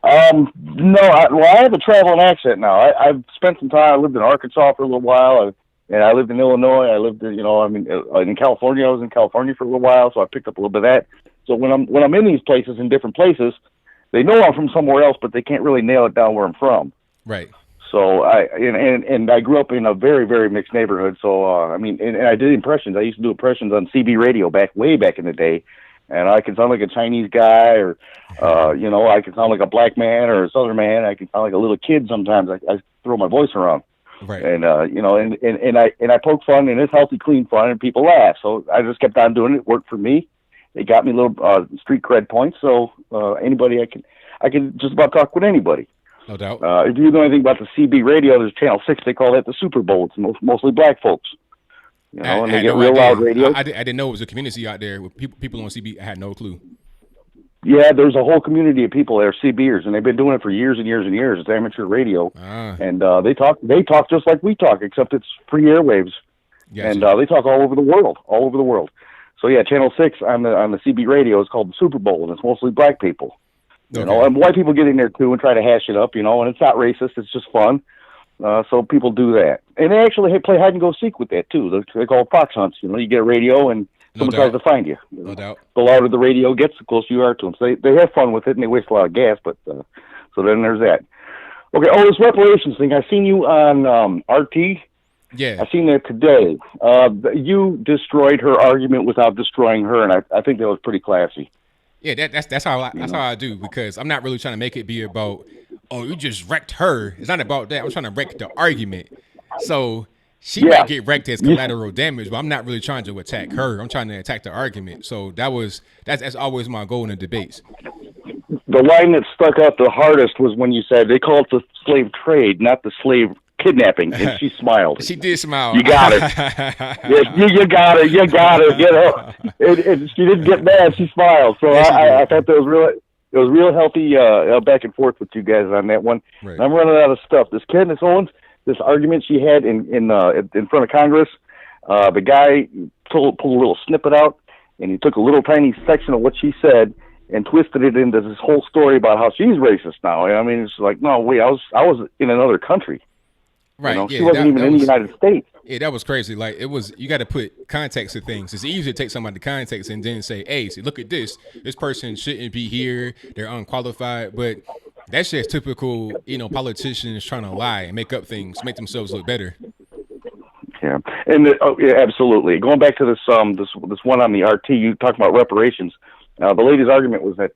No, I have a traveling accent now. I've spent some time. I lived in Arkansas for a little while, and I lived in Illinois. I lived, in California. I was in California for a little while, so I picked up a little bit of that. So when I'm in these places, in different places, they know I'm from somewhere else, but they can't really nail it down where I'm from. Right. So I grew up in a very, very mixed neighborhood. So and I did impressions. I used to do impressions on CB radio way back in the day, and I can sound like a Chinese guy, or I can sound like a black man or a Southern man. I can sound like a little kid sometimes. I throw my voice around, right? And I poke fun, and it's healthy, clean fun, and people laugh. So I just kept on doing it. It worked for me. It got me little street cred points. So anybody, I can just about talk with anybody. No doubt. If you know anything about the CB radio, there's Channel 6. They call that the Super Bowl. It's mostly black folks. And they get real loud radio. I didn't know it was a community out there with people on CB. I had no clue. Yeah, there's a whole community of people that are CBers, and they've been doing it for years and years and years. It's amateur radio, and they talk just like we talk, except it's free airwaves, Gotcha. And they talk all over the world. So yeah, Channel 6 on the CB radio is called the Super Bowl, and it's mostly black people. Okay. And white people get in there too and try to hash it up, and it's not racist. It's just fun. So people do that. And they actually play hide and go seek with that too. They call it fox hunts. You get a radio and someone tries to find you. No doubt. The louder the radio gets, the closer you are to them. So they have fun with it, and they waste a lot of gas, but so then there's that. Okay, this reparations thing. I seen you on RT. Yeah. I seen that today. You destroyed her argument without destroying her, and I think that was pretty classy. Yeah, that's how I do, because I'm not really trying to make it be about, oh, you just wrecked her. It's not about that. I'm trying to wreck the argument. So she might get wrecked as collateral damage, but I'm not really trying to attack her. I'm trying to attack the argument. So that's always my goal in the debates. The line that stuck out the hardest was when you said they call it the slave trade, not the slave kidnapping, and she smiled. She did smile. You got it. you got it. Get up. She didn't get mad. She smiled. So I thought that was real. It was real healthy back and forth with you guys on that one. Right. I'm running out of stuff. This Candace Owens, this argument she had in front of Congress, the guy pulled a little snippet out, and he took a little tiny section of what she said and twisted it into this whole story about how she's racist now. I mean, it's like, no, wait, I was in another country. Right. She wasn't even in the United States. Yeah, that was crazy. Like, it was, you got to put context to things. It's easy to take somebody to context and then say, hey, see, look at this. This person shouldn't be here. They're unqualified. But that's just typical, politicians trying to lie and make up things, make themselves look better. Yeah, and absolutely. Going back to this one on the RT, you talked about reparations. The lady's argument was that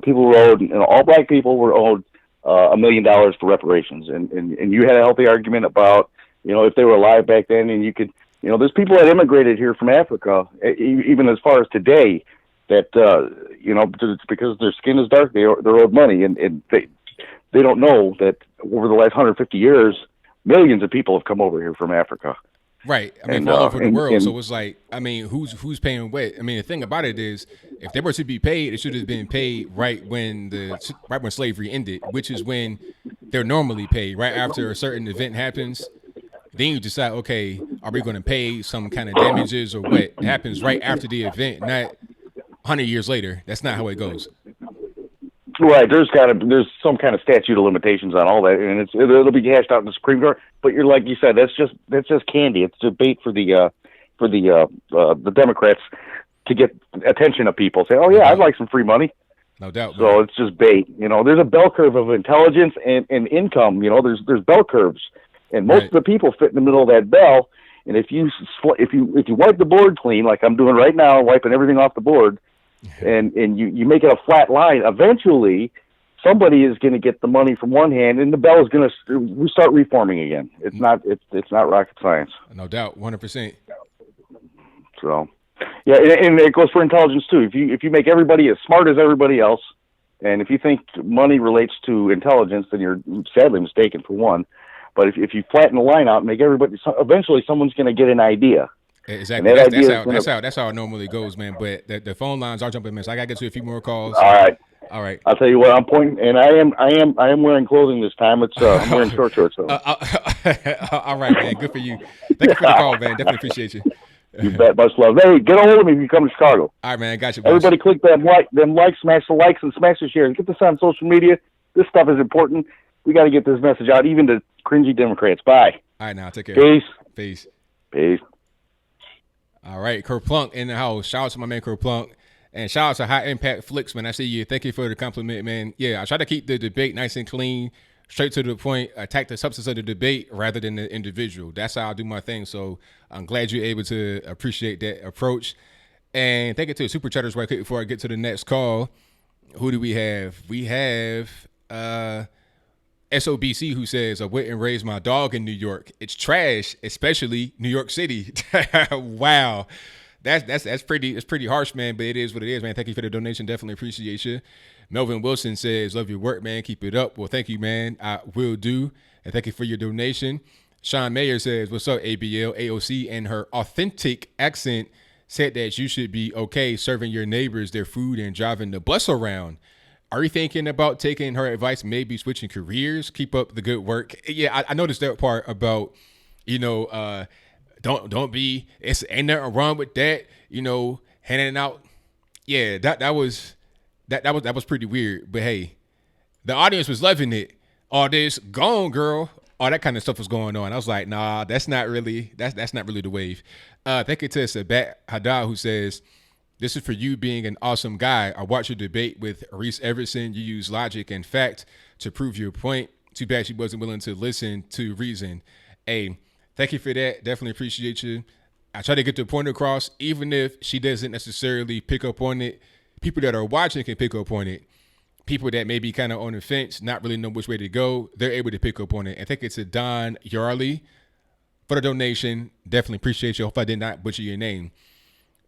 people were owed, all black people were owed $1 million for reparations, and you had a healthy argument about if they were alive back then, and you could there's people that immigrated here from Africa, even as far as today, that because their skin is dark, they're owed money, and they don't know that over the last 150 years, millions of people have come over here from Africa. Right. I mean, all over the world. So it's like, I mean, who's paying what? I mean, the thing about it is, if they were to be paid, it should have been paid right when slavery ended, which is when they're normally paid. Right after a certain event happens, then you decide, okay, are we going to pay some kind of damages or what? It happens right after the event, not 100 years later. That's not how it goes. Right, there's some kind of statute of limitations on all that, and it'll be hashed out in the Supreme Court. But you're like you said, that's just candy. It's debate for the Democrats to get attention of people. Say, oh yeah, I'd like some free money. No doubt. So man. It's just bait. There's a bell curve of intelligence and income. There's bell curves, and most of the people fit in the middle of that bell. And if you wipe the board clean, like I'm doing right now, wiping everything off the board. And you make it a flat line. Eventually, somebody is going to get the money from one hand, and the bell is going to start reforming again. It's not rocket science. No doubt, 100%. So, yeah, and it goes for intelligence too. If you make everybody as smart as everybody else, and if you think money relates to intelligence, then you're sadly mistaken for one. But if you flatten the line out and make everybody, eventually someone's going to get an idea. Exactly. That's how it normally goes, man. But the phone lines are jumping, man. So I gotta get to a few more calls. All right. I'll tell you what. I'm pointing, and I am wearing clothing this time. I'm wearing short shorts. So. All right, man. Good for you. Thank you for the call, man. Definitely appreciate you. You bet. Much love. Hey, get a hold of me if you come to Chicago. All right, man. Got you. Boss. Everybody, click them likes, smash the likes, and smash the shares. Get this on social media. This stuff is important. We got to get this message out, even to cringy Democrats. Bye. All right, now take care. Peace. All right, Kerplunk in the house. Shout out to my man Kerplunk. And shout out to High Impact Flicks, man. I see you. Thank you for the compliment, man. Yeah, I try to keep the debate nice and clean, straight to the point, attack the substance of the debate rather than the individual. That's how I do my thing. So I'm glad you're able to appreciate that approach. And thank you to the Super Chatters right quick before I get to the next call. Who do we have? We have SOBC, who says, I went and raised my dog in New York. It's trash, especially New York City. Wow. That's pretty harsh, man, but it is what it is, man. Thank you for the donation. Definitely appreciate you. Melvin Wilson says, love your work, man. Keep it up. Well, thank you, man. I will do. And thank you for your donation. Sean Mayer says, what's up, ABL? AOC and her authentic accent said that you should be okay serving your neighbors their food and driving the bus around. Are you thinking about taking her advice, maybe switching careers? Keep up the good work. Yeah, I noticed that part about, don't be, ain't nothing wrong with that, handing out. Yeah, that was pretty weird. But hey, the audience was loving it. All this gone, girl. All that kind of stuff was going on. I was like, nah, that's not really the wave. Thank you to Sabat Haddad, who says, this is for you being an awesome guy. I watched your debate with Reese Everson. You use logic and fact to prove your point. Too bad she wasn't willing to listen to reason. Hey, thank you for that. Definitely appreciate you. I try to get the point across, even if she doesn't necessarily pick up on it. People that are watching can pick up on it. People that may be kind of on the fence, not really know which way to go, they're able to pick up on it. I think it's a Don Yarley for the donation. Definitely appreciate you. Hope I did not butcher your name.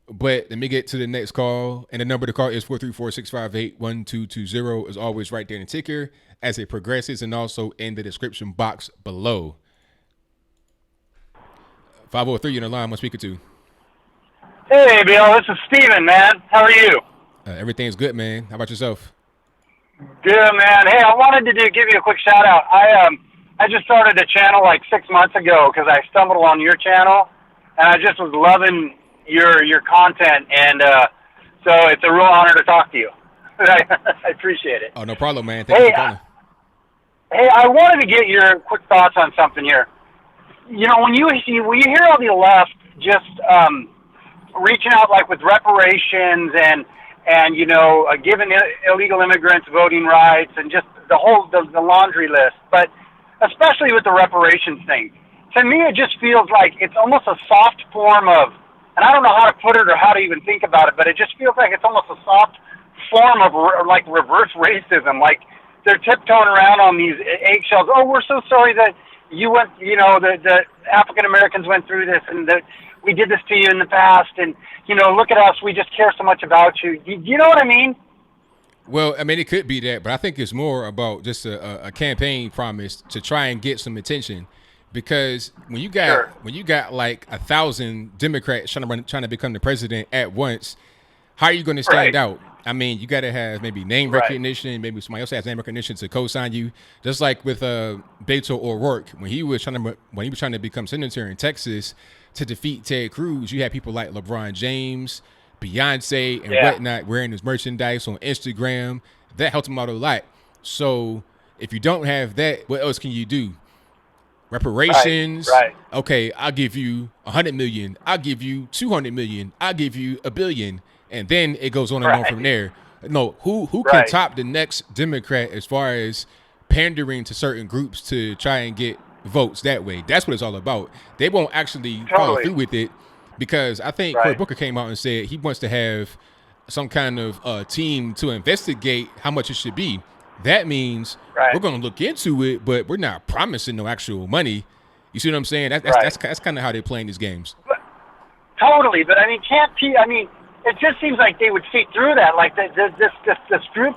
But let me get to the next call. And the number to call is 434-658-1220. Is always right there in the ticker as it progresses and also in the description box below. 503 in the line. I'm speaking to. Hey, Bill. This is Steven, man. How are you? Everything's good, man. How about yourself? Good, man. Hey, I wanted to give you a quick shout out. I just started a channel like 6 months ago because I stumbled on your channel, and I just was loving your content, and so it's a real honor to talk to you. I appreciate it. Oh, no problem, man. Thank you for calling. Hey, I wanted to get your quick thoughts on something here. When you hear all the left just reaching out like with reparations and giving illegal immigrants voting rights and just the laundry list, but especially with the reparations thing, to me it just feels like it's almost a soft form of, and I don't know how to put it or how to even think about it, but it just feels like it's almost a soft form of like reverse racism. Like they're tiptoeing around on these eggshells. Oh, we're so sorry that you went, the African Americans went through this and that we did this to you in the past. And, look at us. We just care so much about you. Do you know what I mean? Well, I mean, it could be that, but I think it's more about just a campaign promise to try and get some attention. because when you got like 1,000 Democrats trying to become the president at once, how are you going to stand out? I mean, you got to have maybe name recognition. Maybe somebody else has name recognition to co-sign you. Just like with Beto O'Rourke, when he was trying to become senator in Texas to defeat Ted Cruz, you had people like LeBron James, Beyonce, and whatnot wearing his merchandise on Instagram. That helped him out a lot. So if you don't have that, what else can you do? Reparations. Right. Okay, I'll give you $100 million. I'll give you $200 million. I'll give you $1 billion. And then it goes on and on from there. No, who can top the next Democrat as far as pandering to certain groups to try and get votes that way? That's what it's all about. They won't actually follow through with it, because I think Cory Booker came out and said he wants to have some kind of team to investigate how much it should be. That means we're going to look into it, but we're not promising no actual money. You see what I'm saying? That's kind of how they're playing these games. Totally, but I mean, it just seems like they would see through that. Like this group,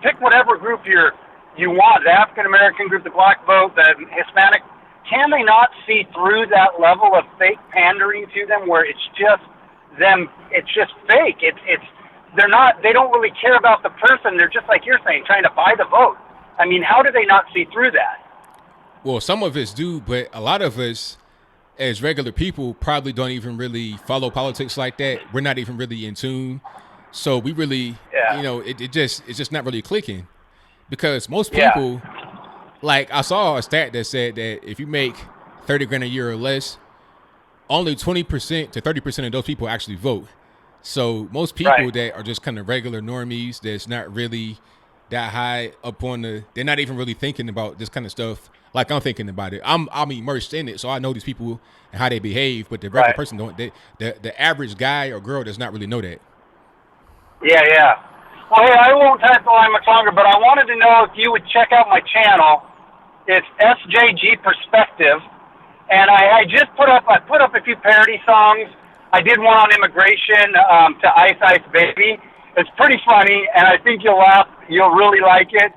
pick whatever group you want, the African American group, the black vote, the Hispanic. Can they not see through that level of fake pandering to them, where it's just them? It's just fake. They don't really care about the person. They're just, like you're saying, trying to buy the vote. I mean, how do they not see through that? Well, some of us do, but a lot of us, as regular people, probably don't even really follow politics like that. We're not even really in tune. So we really, it's just not really clicking, because most people, like I saw a stat that said that if you make $30,000 a year or less, only 20% to 30% of those people actually vote. So most people that are just kind of regular normies, that's not really that high up on they're not even really thinking about this kind of stuff like I'm thinking about it. I'm immersed in it, so I know these people and how they behave, but the regular person don't. The average guy or girl does not really know that. Yeah. Well, hey, I won't type the line much longer, but I wanted to know if you would check out my channel. It's SJG Perspective, and I just put up a few parody songs. I did one on immigration to Ice Ice Baby. It's pretty funny, and I think you'll laugh. You'll really like it.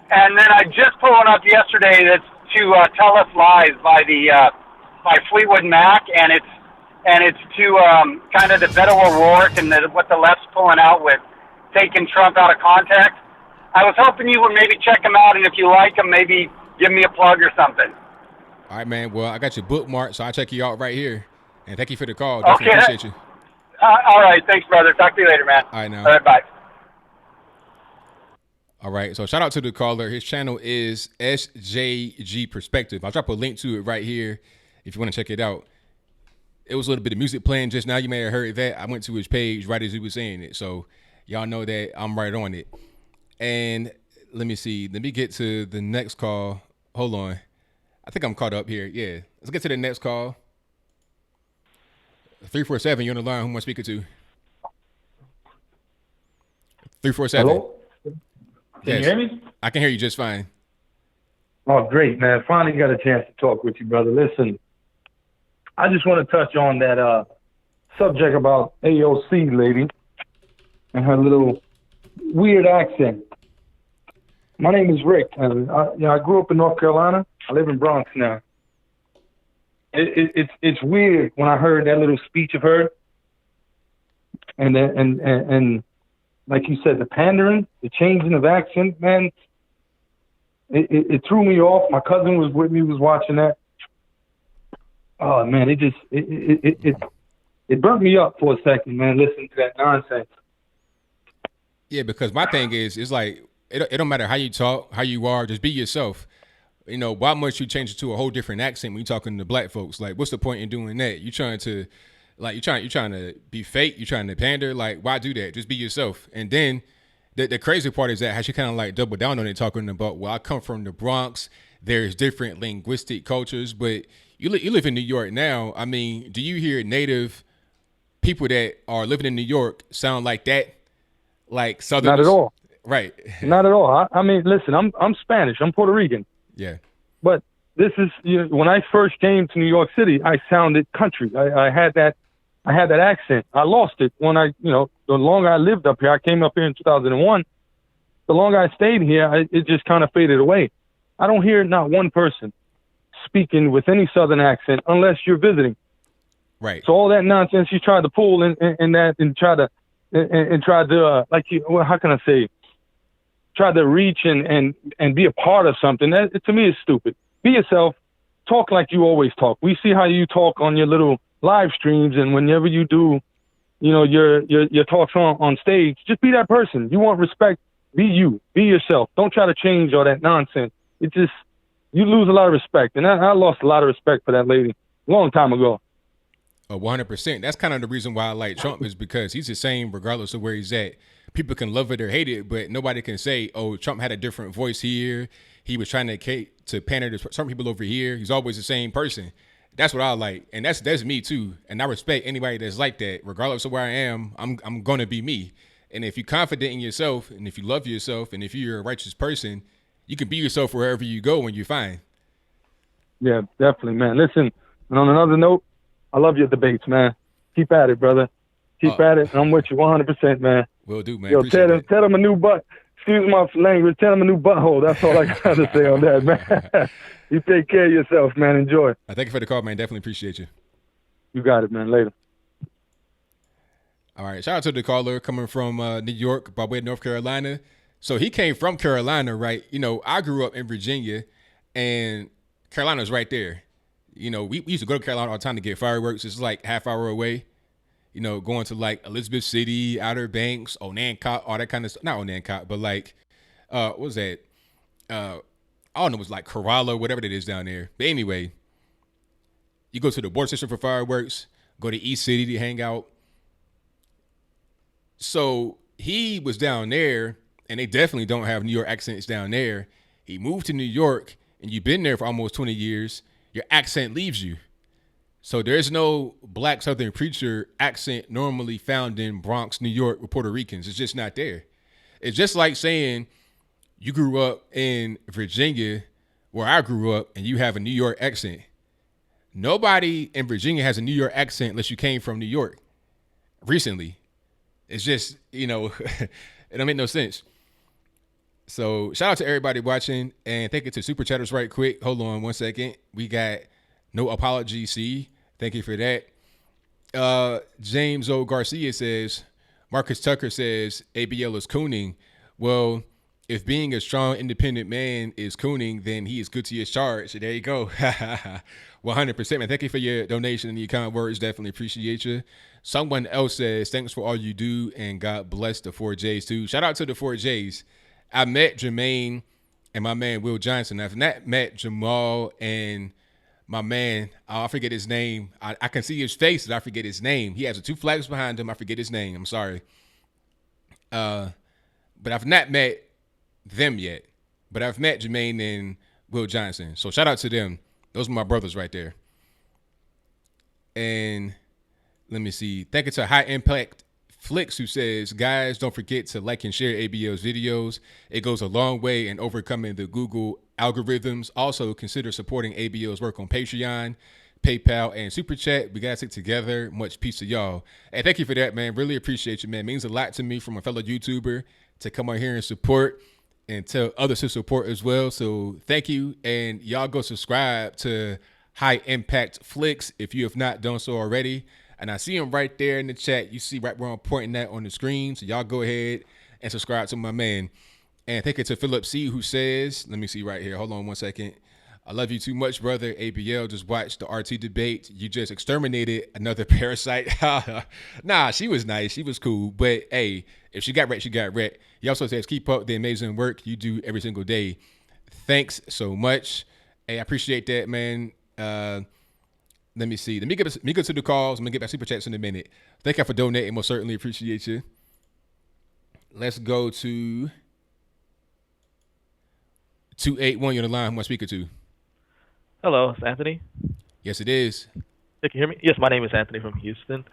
And then I just put one up yesterday that's to Tell Us Lies by Fleetwood Mac, and it's to kind of the Beto O'Rourke and what the left's pulling out with taking Trump out of context. I was hoping you would maybe check them out, and if you like them, maybe give me a plug or something. All right, man. Well, I got your bookmark, so I'll check you out right here. And thank you for the call. Definitely appreciate you. All right. Thanks, brother. Talk to you later, man. All right, now. All right, bye. All right. So shout out to the caller. His channel is SJG Perspective. I'll drop a link to it right here if you want to check it out. It was a little bit of music playing just now. You may have heard that. I went to his page right as he was saying it. So y'all know that I'm right on it. And let me see. Let me get to the next call. Hold on. I think I'm caught up here. Yeah. Let's get to the next call. 347, you're on the line. Who am I speaking to? 347. Hello? Can you hear me? I can hear you just fine. Oh, great, man. Finally got a chance to talk with you, brother. Listen, I just want to touch on that subject about AOC lady and her little weird accent. My name is Rick. And I grew up in North Carolina. I live in Bronx now. It's weird when I heard that little speech of her, and like you said, the pandering, the changing of accent, man, it threw me off. My cousin was with me, was watching that. Oh man, it burnt me up for a second, man. Listening to that nonsense. Yeah, because my thing is, it's like it don't matter how you talk, how you are, just be yourself. You know, why must you change it to a whole different accent when you're talking to black folks? Like, what's the point in doing that? You're trying to be fake. You're trying to pander. Like, why do that? Just be yourself. And then the crazy part is that how she kind of like doubled down on it, talking about, well, I come from the Bronx. There's different linguistic cultures, but you live in New York now. I mean, do you hear native people that are living in New York sound like that? Like Southerners? Not at all. Right. Not at all. I mean, listen, I'm Spanish. I'm Puerto Rican. Yeah. But this is, when I first came to New York City, I sounded country. I had that accent. I lost it when the longer I lived up here. I came up here in 2001. The longer I stayed here, it just kind of faded away. I don't hear not one person speaking with any Southern accent unless you're visiting. Right. So all that nonsense you tried to pull in that and try to how can I say, try to reach and be a part of something. That to me is stupid. Be yourself. Talk like you always talk. We see how you talk on your little live streams, and whenever you do, your talks on stage, just be that person. You want respect, be you. Be yourself. Don't try to change all that nonsense. It just, you lose a lot of respect. And I lost a lot of respect for that lady a long time ago. 100%. That's kind of the reason why I like Trump, is because he's the same regardless of where he's at. People can love it or hate it, but nobody can say, oh, Trump had a different voice here. He was trying to pander to some people over here. He's always the same person. That's what I like. And that's me too. And I respect anybody that's like that. Regardless of where I am, I'm going to be me. And if you're confident in yourself, and if you love yourself, and if you're a righteous person, you can be yourself wherever you go when you're fine. Yeah, definitely, man. Listen, and on another note, I love your debates, man. Keep at it, brother. Keep at it. I'm with you 100%, man. Will do, man. Yo, tell them a new butt. Excuse my language. Tell them a new butthole. That's all I got to say on that, man. You take care of yourself, man. Enjoy. Thank you for the call, man. Definitely appreciate you. You got it, man. Later. All right. Shout out to the caller coming from New York by way of North Carolina. So he came from Carolina, right? I grew up in Virginia, and Carolina's right there. We used to go to Carolina all the time to get fireworks. It's like half hour away. Going to like Elizabeth City, Outer Banks, Onancock, all that kind of stuff. Not Onancock, but like, what was that? I don't know, it was like Corolla, whatever it is down there. But anyway, you go to the border station for fireworks, go to East City to hang out. So he was down there, and they definitely don't have New York accents down there. He moved to New York, and you've been there for almost 20 years. Your accent leaves you. So there's no black Southern preacher accent normally found in Bronx, New York with Puerto Ricans. It's just not there. It's just like saying you grew up in Virginia where I grew up and you have a New York accent. Nobody in Virginia has a New York accent unless you came from New York recently. It's just, it don't make no sense. So shout out to everybody watching, and thank you to Super Chatters right quick. Hold on one second. We got No Apology C. Thank you for that. James O. Garcia says, Marcus Tucker says ABL is cooning. Well, if being a strong, independent man is cooning, then he is good to his charge. So there you go. 100%, man. Thank you for your donation and your kind words. Definitely appreciate you. Someone else says, thanks for all you do, and God bless the 4Js too. Shout out to the 4Js. I met Jermaine and my man Will Johnson. I've not met Jamal and my man, I forget his name. I can see his face, but I forget his name. He has 2 flags behind him. I forget his name. I'm sorry. But I've not met them yet. But I've met Jermaine and Will Johnson. So shout out to them. Those are my brothers right there. And let me see. Thank you to High Impact Flicks, who says, guys, don't forget to like and share ABL's videos. It goes a long way in overcoming the Google algorithms. Also, consider supporting ABL's work on Patreon, PayPal, and Super Chat. We got to stick together. Much peace to y'all. And thank you for that, man. Really appreciate you, man. It means a lot to me from a fellow YouTuber to come on here and support and tell others to support as well. So thank you. And y'all go subscribe to High Impact Flicks if you have not done so already. And I see him right there in the chat. You see right where I'm pointing at on the screen. So y'all go ahead and subscribe to my man. And thank you to Philip C, who says, let me see right here. Hold on one second. I love you too much, brother. ABL, just watched the RT debate. You just exterminated another parasite. Nah, she was nice. She was cool. But, hey, if she got wrecked, she got wrecked. He also says, keep up the amazing work you do every single day. Thanks so much. Hey, I appreciate that, man. Let me see. Let me go to the calls. I'm going to get back Super Chats in a minute. Thank you for donating. Most certainly appreciate you. Let's go to 281. You're on the line. Who am I speaking to? Hello, it's Anthony. Yes, it is. You can hear me? Yes, my name is Anthony from Houston.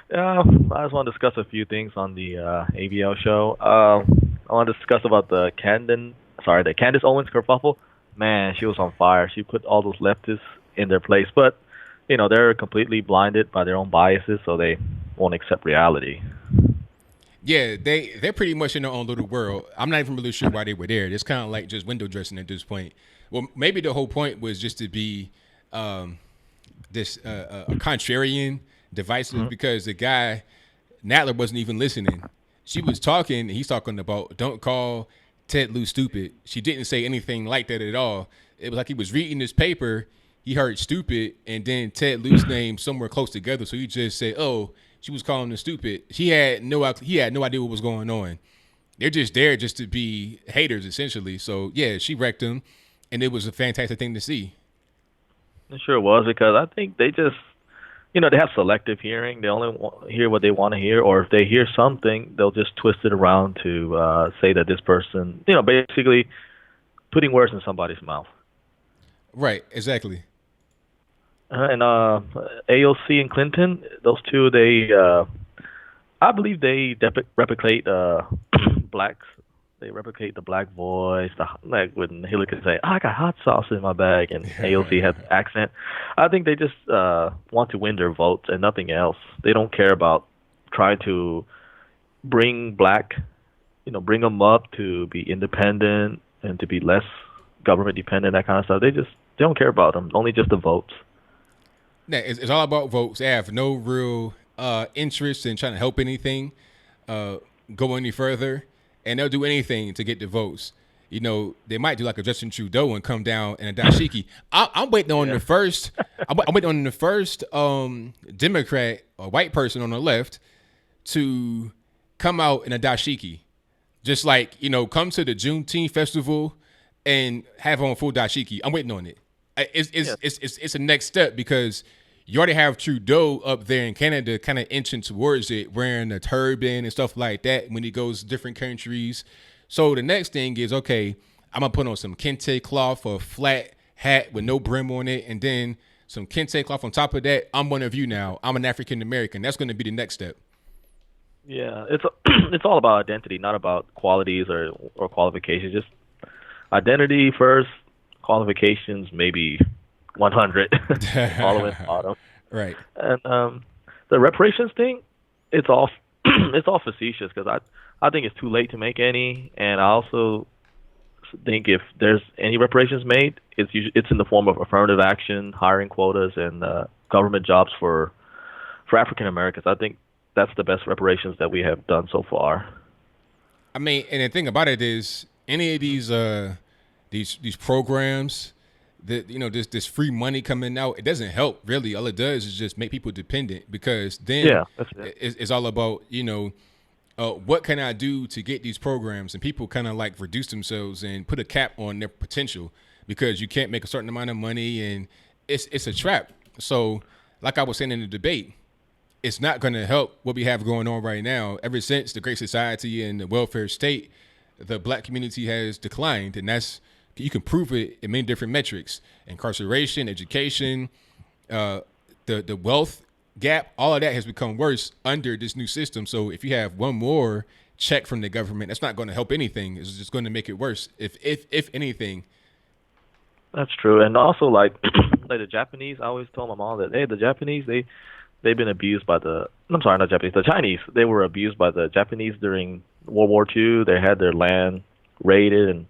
I just want to discuss a few things on the ABL show. I want to discuss about the Candace Owens kerfuffle. Man, she was on fire. She put all those leftists in their place, but they're completely blinded by their own biases, so they won't accept reality. Yeah, they're pretty much in their own little world. I'm not even really sure why they were there. It's kind of like just window dressing at this point. Well, maybe the whole point was just to be this a contrarian, divisive, because the guy Nadler wasn't even listening. She was talking, and he's talking about don't call Ted Lieu stupid. She didn't say anything like that at all. It was like he was reading this paper. He heard stupid, and then Ted Lieu's name somewhere close together. So he just said, "Oh, she was calling him stupid." He had no idea what was going on. They're just there just to be haters, essentially. So yeah, she wrecked him, and it was a fantastic thing to see. It sure was, because I think they just, they have selective hearing. They only hear what they want to hear, or if they hear something, they'll just twist it around to say that this person, basically putting words in somebody's mouth. Right, exactly. And AOC and Clinton, those two, I believe they replicate blacks. They replicate the black voice, like when Hillary could say, "I got hot sauce in my bag," and AOC has the accent. I think they just want to win their votes and nothing else. They don't care about trying to bring bring them up to be independent and to be less government dependent, that kind of stuff. They don't care about them, only just the votes. Yeah, it's all about votes. They have no real interest in trying to help anything go any further, and they'll do anything to get the votes. They might do like a Justin Trudeau and come down in a dashiki. I'm waiting on the first. I'm waiting on the first Democrat or white person on the left to come out in a dashiki, just like come to the Juneteenth festival and have on full dashiki. I'm waiting on it. It's a next step, because you already have Trudeau up there in Canada kind of inching towards it, wearing a turban and stuff like that when he goes to different countries. So the next thing is, okay, I'm going to put on some kente cloth or a flat hat with no brim on it, and then some kente cloth on top of that. I'm one of you now. I'm an African American. That's going to be the next step. Yeah, it's all about identity, not about qualities or qualifications. Just identity first, qualifications maybe 100 all the way to the bottom. Right. And the reparations thing, it's all facetious, because I think it's too late to make any, and I also think if there's any reparations made, it's in the form of affirmative action, hiring quotas, and government jobs for African Americans. I think that's the best reparations that we have done so far. I mean, and the thing about it is, any of these programs that this free money coming out, it doesn't help really. All it does is just make people dependent, because then it's all about what can I do to get these programs, and people kind of like reduce themselves and put a cap on their potential, because you can't make a certain amount of money, and it's a trap. So like I was saying in the debate, it's not going to help what we have going on right now. Ever since the Great Society and the welfare state, the black community has declined, and you can prove it in many different metrics: incarceration, education, the wealth gap. All of that has become worse under this new system. So if you have one more check from the government, that's not going to help anything. It's just going to make it worse, if anything. That's true. And also, like the Japanese, I always told my mom that, hey, the Japanese, they've been abused by the Chinese. They were abused by the Japanese during World War II. They had their land raided and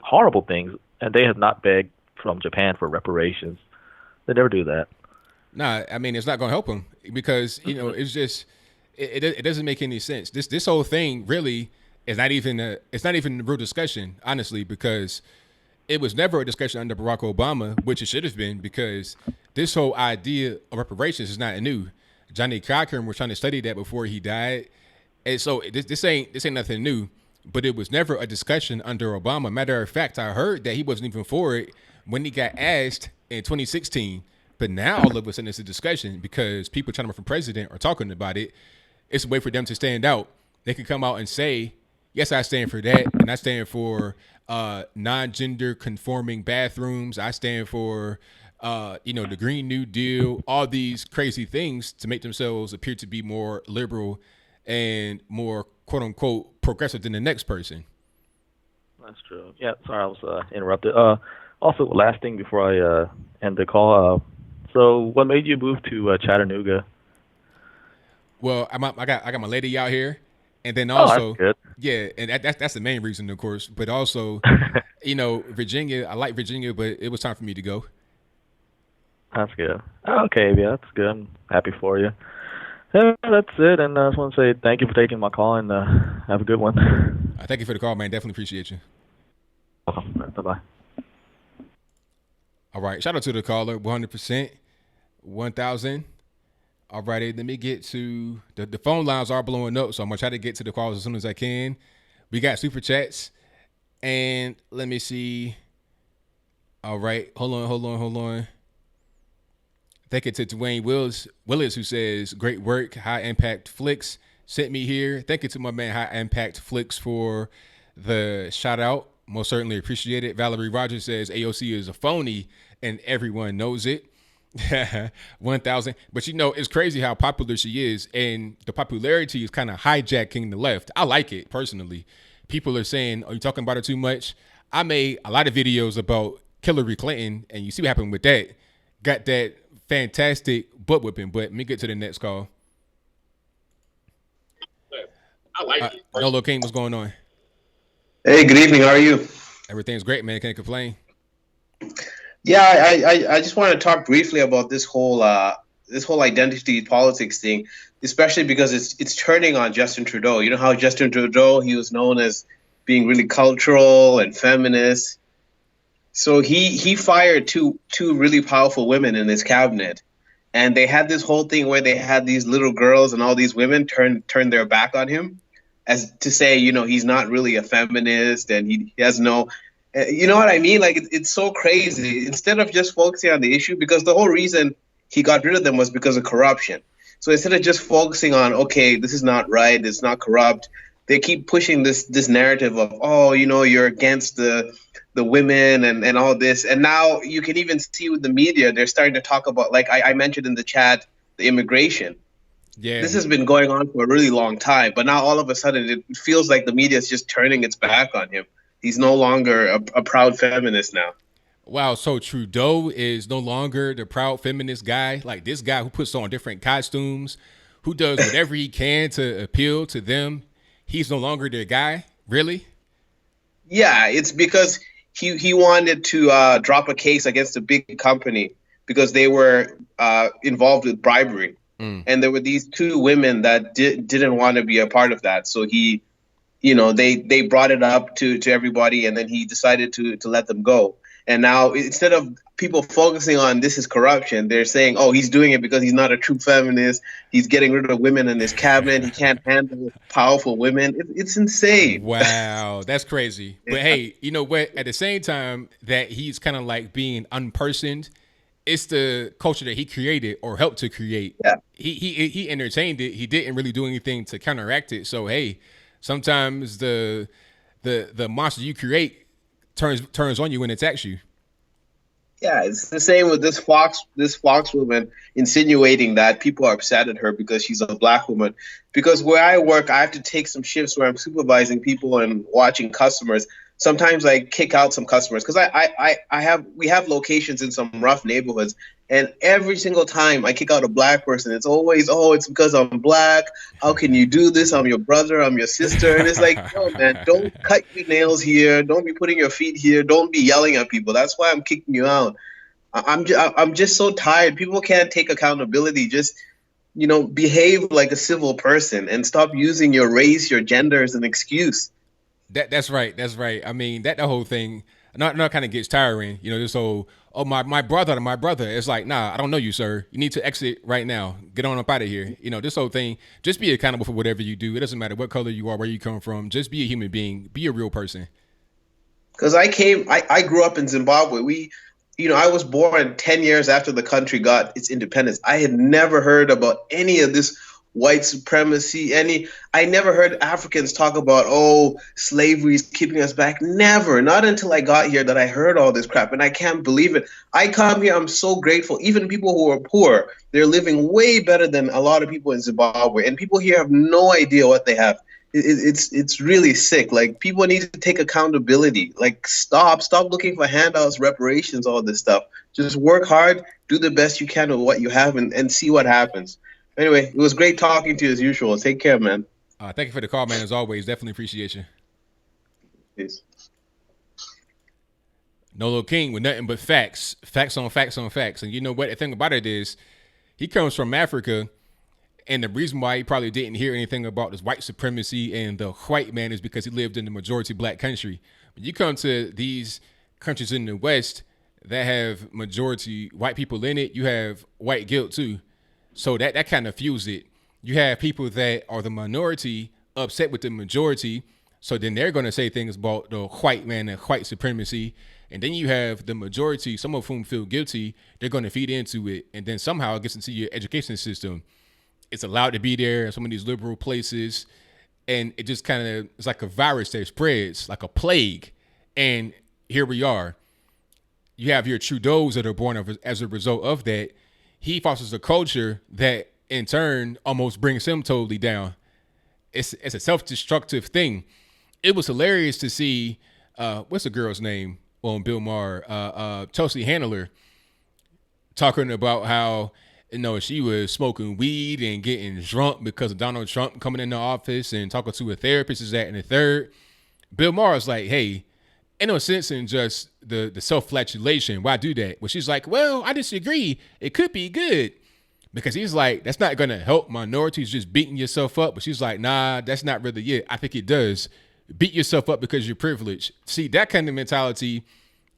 horrible things, and they have not begged from Japan for reparations. They never do that. Nah, I mean, it's not going to help them, because it's just it doesn't make any sense. This whole thing really is not even a real discussion, honestly, because it was never a discussion under Barack Obama, which it should have been, because this whole idea of reparations is not new. Johnny Cochran was trying to study that before he died, and so this ain't nothing new. But it was never a discussion under Obama. Matter of fact, I heard that he wasn't even for it when he got asked in 2016. But now all of a sudden it's a discussion, because people trying to run for president are talking about it. It's a way for them to stand out. They can come out and say, yes, I stand for that, and I stand for non-gender conforming bathrooms. I stand for the Green New Deal, all these crazy things to make themselves appear to be more liberal and more quote unquote progressive than the next person. That's true. Yeah, sorry, I was interrupted. Also, last thing before I end the call. So what made you move to Chattanooga? Well, I got my lady out here, and then also that's good. Yeah, and that's the main reason, of course. But also, Virginia, I like Virginia, but it was time for me to go. That's good. Okay, yeah, that's good. I'm happy for you. Yeah, that's it. And I just want to say thank you for taking my call, and have a good one. Thank you for the call, man. Definitely appreciate you. Bye-bye. All right. Shout out to the caller, 100%, 1,000. All righty. Let me get to the phone lines are blowing up, so I'm going to try to get to the calls as soon as I can. We got super chats. And let me see. All right. Hold on. Thank you to Dwayne Willis, who says, great work, high impact flicks sent me here. Thank you to my man, High Impact Flicks, for the shout out. Most certainly appreciate it. Valerie Rogers says AOC is a phony and everyone knows it. 1,000. But it's crazy how popular she is, and the popularity is kind of hijacking the left. I like it personally. People are saying, are you talking about it too much? I made a lot of videos about Hillary Clinton, and you see what happened with that. Got that fantastic butt whipping, but let me get to the next call. I like it. Nolo King, what's going on? Hey, good evening. How are you? Everything's great, man. Can't complain. Yeah, I just want to talk briefly about this whole identity politics thing, especially because it's turning on Justin Trudeau. You know how Justin Trudeau, he was known as being really cultural and feminist. So he fired two really powerful women in his cabinet, and they had this whole thing where they had these little girls and all these women turn their back on him, as to say, he's not really a feminist and he has no, you know what I mean? Like, it's so crazy. Instead of just focusing on the issue, because the whole reason he got rid of them was because of corruption. So instead of just focusing on, okay, this is not right, it's not corrupt, they keep pushing this narrative of, you're against the women and all this. And now you can even see with the media, they're starting to talk about, like I mentioned in the chat, the immigration. Yeah. This has been going on for a really long time, but now all of a sudden it feels like the media is just turning its back on him. He's no longer a proud feminist now. Wow, so Trudeau is no longer the proud feminist guy, like this guy who puts on different costumes, who does whatever he can to appeal to them. He's no longer their guy, really? Yeah, it's because he wanted to drop a case against a big company because they were involved with bribery. And there were these two women that didn't want to be a part of that. So he, they brought it up to everybody, and then he decided to let them go. And now instead of people focusing on this is corruption, they're saying, oh, he's doing it because he's not a true feminist. He's getting rid of women in his cabinet. He can't handle powerful women. It's insane. Wow, that's crazy. But hey, you know what? At the same time that he's kind of like being unpersoned, it's the culture that he created or helped to create. Yeah. He entertained it. He didn't really do anything to counteract it. So hey, sometimes the monster you create turns on you and attacks you. Yeah, it's the same with this Foxx woman insinuating that people are upset at her because she's a black woman. Because where I work, I have to take some shifts where I'm supervising people and watching customers. Sometimes I kick out some customers because we have locations in some rough neighborhoods, and every single time I kick out a black person, it's always, it's because I'm black. How can you do this? I'm your brother. I'm your sister. And it's like, no, man, don't cut your nails here. Don't be putting your feet here. Don't be yelling at people. That's why I'm kicking you out. I'm just so tired. People can't take accountability. Just, behave like a civil person and stop using your race, your gender as an excuse. That's right. That's right. I mean, the whole thing not kind of gets tiring. This whole, my brother. It's like, nah, I don't know you, sir. You need to exit right now. Get on up out of here. This whole thing, just be accountable for whatever you do. It doesn't matter what color you are, where you come from. Just be a human being. Be a real person. Because I grew up in Zimbabwe. I was born 10 years after the country got its independence. I had never heard about any of this white supremacy. I never heard Africans talk about, slavery is keeping us back. Never. Not until I got here that I heard all this crap, and I can't believe it. I come here, I'm so grateful. Even people who are poor, they're living way better than a lot of people in Zimbabwe, and people here have no idea what they have. It's really sick. Like, people need to take accountability. Like, stop looking for handouts, reparations, all this stuff. Just work hard, do the best you can with what you have, and see what happens. Anyway, it was great talking to you as usual. Take care, man. Thank you for the call, man. As always, definitely appreciate you. Peace. Nolo King with nothing but facts on facts on facts. And you know what? The thing about it is, he comes from Africa, and the reason why he probably didn't hear anything about this white supremacy and the white man is because he lived in the majority black country. When you come to these countries in the West that have majority white people in it, you have white guilt too. So that kind of fuels it. You have people that are the minority upset with the majority, so then they're going to say things about the white man and white supremacy. And then you have the majority, some of whom feel guilty, they're going to feed into it. And then somehow it gets into your education system. It's allowed to be there in some of these liberal places. And it just kind of, it's like a virus that spreads, like a plague. And here we are. You have your Trudeaus that are born as a result of that. He fosters a culture that in turn almost brings him totally down. It's a self-destructive thing. It was hilarious to see, what's the girl's name on Bill Maher? Chelsea Handler, talking about how, she was smoking weed and getting drunk because of Donald Trump coming in the office and talking to a therapist, is that and the third. Bill Maher is like, hey, ain't no sense in just the self-flatulation. Why do that? Well, she's like, well, I disagree. It could be good. Because he's like, that's not going to help minorities, just beating yourself up. But she's like, nah, that's not really it. I think it does. Beat yourself up because you're privileged. See, that kind of mentality,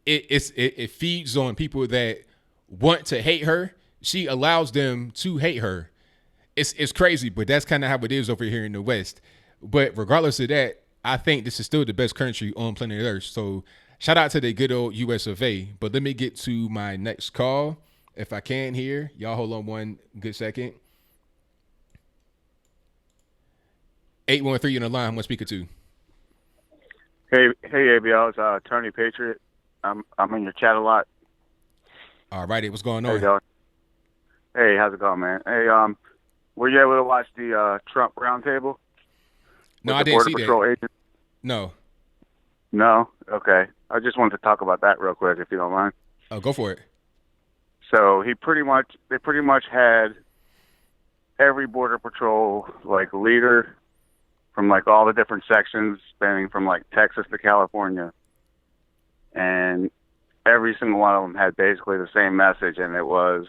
it feeds on people that want to hate her. She allows them to hate her. It's crazy, but that's kind of how it is over here in the West. But regardless of that, I think this is still the best country on planet Earth. So shout out to the good old US of A. But let me get to my next call. If I can here, y'all hold on one good second. 813 on the line, who am I speaking to? Hey, ABL, it's Tony Patriot. I'm in your chat a lot. All righty, what's going on? Hey, how's it going, man? Hey, were you able to watch the Trump roundtable? No, I didn't see that. Agent? No. No? Okay. I just wanted to talk about that real quick, if you don't mind. Oh, go for it. So they pretty much had every Border Patrol leader from all the different sections spanning from Texas to California. And every single one of them had basically the same message, and it was,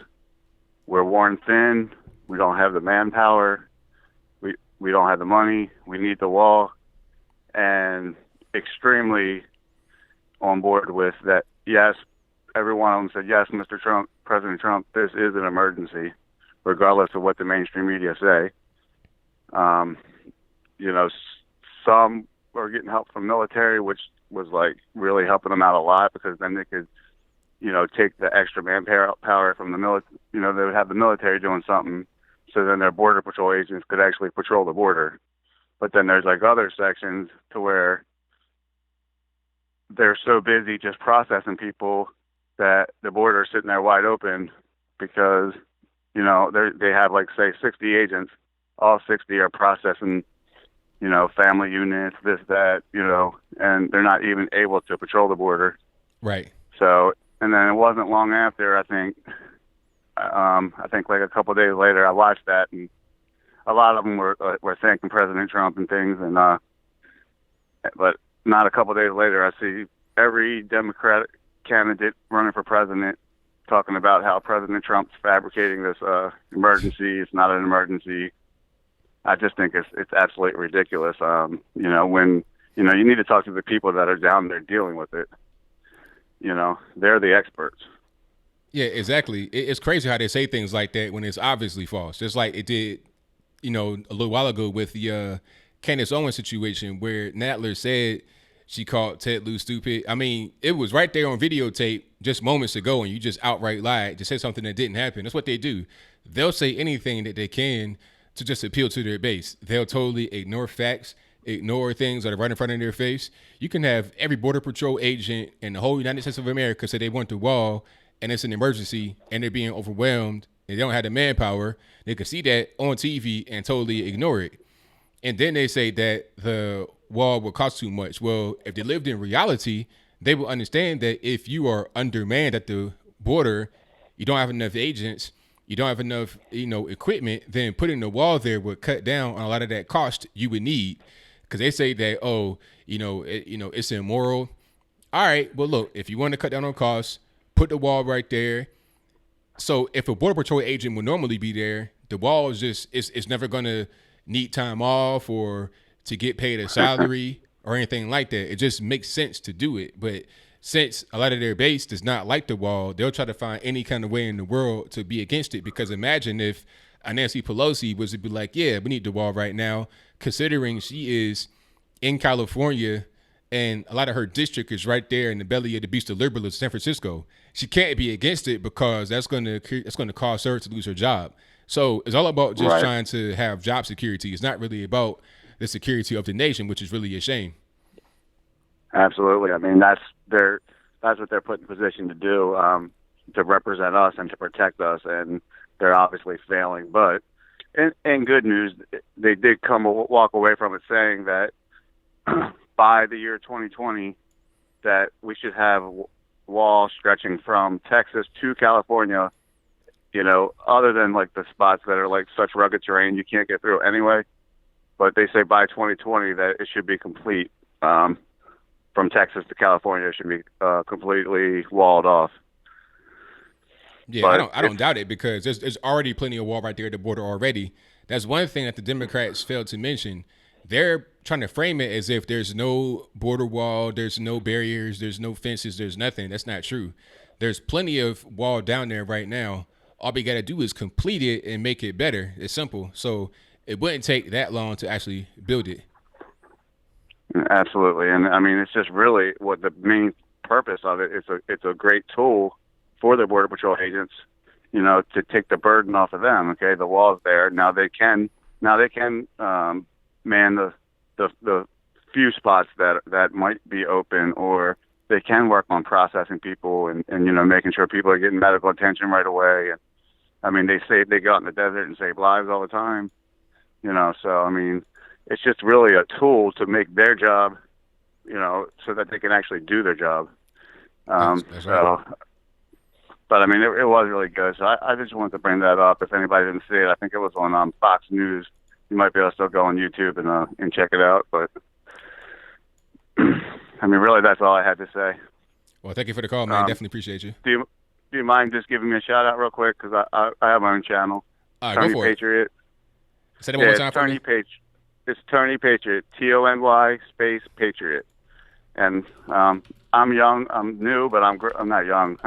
we're worn thin, we don't have the manpower, we don't have the money, we need the wall, and extremely on board with that, yes, every one of them said, yes, Mr. Trump, President Trump, this is an emergency, regardless of what the mainstream media say. Some are getting help from military, which was really helping them out a lot, because then they could, take the extra manpower from the military. They would have the military doing something, so then their Border Patrol agents could actually patrol the border. But then there's other sections to where they're so busy just processing people that the border is sitting there wide open, because, they have say 60 agents, all 60 are processing, family units, this, that, and they're not even able to patrol the border. Right. So, and then it wasn't long after, I think a couple of days later, I watched that, and a lot of them were thanking President Trump and things, and but not a couple of days later, I see every Democratic candidate running for president talking about how President Trump's fabricating this emergency. It's not an emergency. I just think it's absolutely ridiculous. When you need to talk to the people that are down there dealing with it. They're the experts. Yeah, exactly. It's crazy how they say things like that when it's obviously false. Just like it did, a little while ago with the Candace Owens situation, where Nadler said she called Ted Lieu stupid. I mean, it was right there on videotape just moments ago, and you just outright lied to say something that didn't happen. That's what they do. They'll say anything that they can to just appeal to their base. They'll totally ignore facts, ignore things that are right in front of their face. You can have every Border Patrol agent in the whole United States of America say they want the wall, and it's an emergency, and they're being overwhelmed, and they don't have the manpower. They can see that on TV and totally ignore it. And then they say that the wall will cost too much. Well, if they lived in reality, they will understand that if you are undermanned at the border, you don't have enough agents, you don't have enough, equipment, then putting the wall there would cut down on a lot of that cost you would need. Because they say that, it's immoral all right, well, look, if you want to cut down on costs, put the wall right there. So if a Border Patrol agent would normally be there, the wall is just, it's never going to need time off or to get paid a salary or anything like that. It just makes sense to do it. But since a lot of their base does not like the wall, they'll try to find any kind of way in the world to be against it. Because imagine if Nancy Pelosi was to be like, yeah, we need the wall right now, considering she is in California and a lot of her district is right there in the belly of the beast of liberalism, San Francisco. She can't be against it because that's going to cause her to lose her job. So it's all about just trying to have job security. It's not really about the security of the nation, which is really a shame. Absolutely. I mean, that's what they're put in position to do, to represent us and to protect us, and they're obviously failing. But in good news, they did walk away from it saying that by the year 2020, that we should have walls stretching from Texas to California, other than like the spots that are like such rugged terrain you can't get through anyway. But they say by 2020 that it should be complete. From Texas to California, it should be completely walled off. Yeah, but I don't doubt it, because there's already plenty of wall right there at the border already. That's one thing that the Democrats failed to mention. They're trying to frame it as if there's no border wall, there's no barriers, there's no fences, there's nothing. That's not true. There's plenty of wall down there right now. All we got to do is complete it and make it better. It's simple. So it wouldn't take that long to actually build it. Absolutely. And I mean, it's just really what the main purpose of it is. It's a great tool for the Border Patrol agents, to take the burden off of them. Okay. The wall's there. Now they can man the few spots that might be open, or they can work on processing people and making sure people are getting medical attention right away. And I mean, they go out in the desert and save lives all the time, so I mean, it's just really a tool to make their job, so that they can actually do their job. That's right. But I mean, it was really good. So I just wanted to bring that up. If anybody didn't see it, I think it was on Fox News. You might be able to still go on YouTube and check it out. But I mean, really, that's all I had to say. Well, thank you for the call, man. Definitely appreciate you. Do you mind just giving me a shout out real quick? Because I have my own channel. All right, go for Patriot. it. Say that one more time for me. It's Tony Patriot, Tony space Patriot, and I'm young. I'm new, but I'm not young.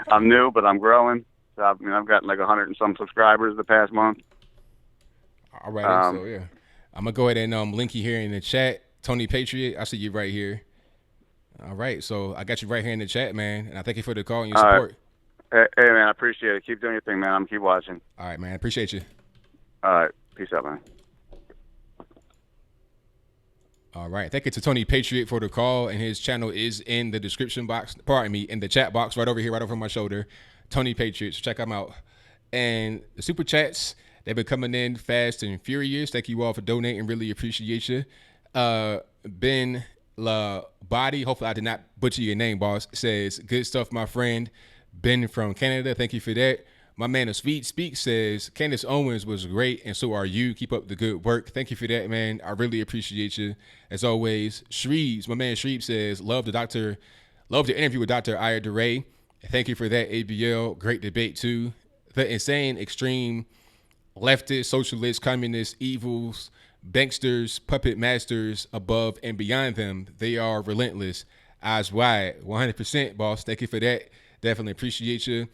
I'm new, but I'm growing. So I've gotten like 100 and some subscribers the past month. All right, so yeah, I'm gonna go ahead and link you here in the chat, Tony Patriot. I see you right here. All right, so I got you right here in the chat, man, and I thank you for the call and your support. Right. Hey, man, I appreciate it. Keep doing your thing, man. I'm keep watching. All right, man, appreciate you. All right, peace out, man. All right. Thank you to Tony Patriot for the call, and his channel is in the description box. Pardon me, in the chat box right over here, right over my shoulder. Tony Patriot. So check him out. And the super chats, they've been coming in fast and furious. Thank you all for donating. Really appreciate you. Ben La Body, hopefully I did not butcher your name, boss, says, good stuff, my friend. Ben from Canada, thank you for that. My man, A Sweet Speak, says, Candace Owens was great, and so are you. Keep up the good work. Thank you for that, man. I really appreciate you. As always, Shreves, my man Shreves says, love the interview with Dr. Ayyadurai. Thank you for that, ABL. Great debate, too. The insane, extreme, leftist, socialist, communist, evils, banksters, puppet masters, above and beyond them, they are relentless. Eyes wide. 100%, boss. Thank you for that. Definitely appreciate you.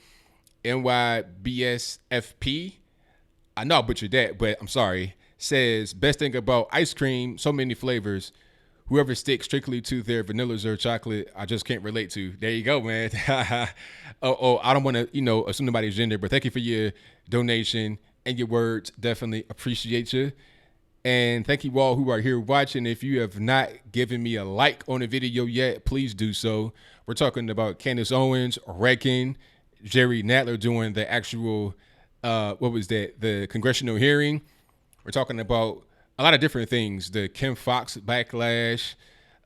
NYBSFP, I know I butchered that, but I'm sorry, says, best thing about ice cream, so many flavors. Whoever sticks strictly to their vanillas or chocolate, I just can't relate to. There you go, man. I don't want to, assume nobody's gender, but thank you for your donation and your words. Definitely appreciate you. And thank you all who are here watching. If you have not given me a like on the video yet, please do so. We're talking about Candace Owens, Reckon, Jerry Nadler doing the actual, the congressional hearing. We're talking about a lot of different things. The Foxx Backlash,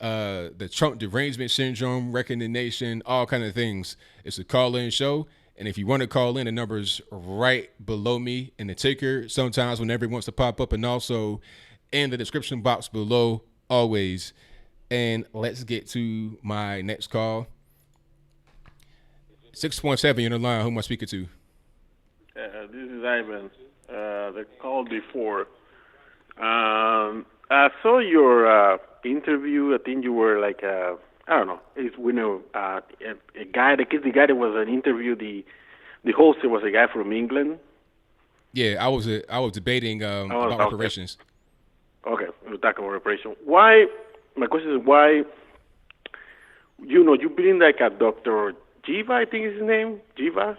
the Trump Derangement Syndrome, Wrecking the Nation, all kind of things. It's a call-in show. And if you want to call in, the number's right below me in the ticker. Sometimes whenever it wants to pop up, and also in the description box below, always. and let's get to my next call. 6.7, you're on the line. Who am I speaking to? This is Ivan. The call before. I saw your interview. I think you were like, I don't know. It's a guy. The guy that was an interview. The host was a guy from England. Yeah, I was debating about reparations. Okay, we're talking about reparations. Why? My question is why. You bring like a Dr. Jiva, I think is his name. Jiva.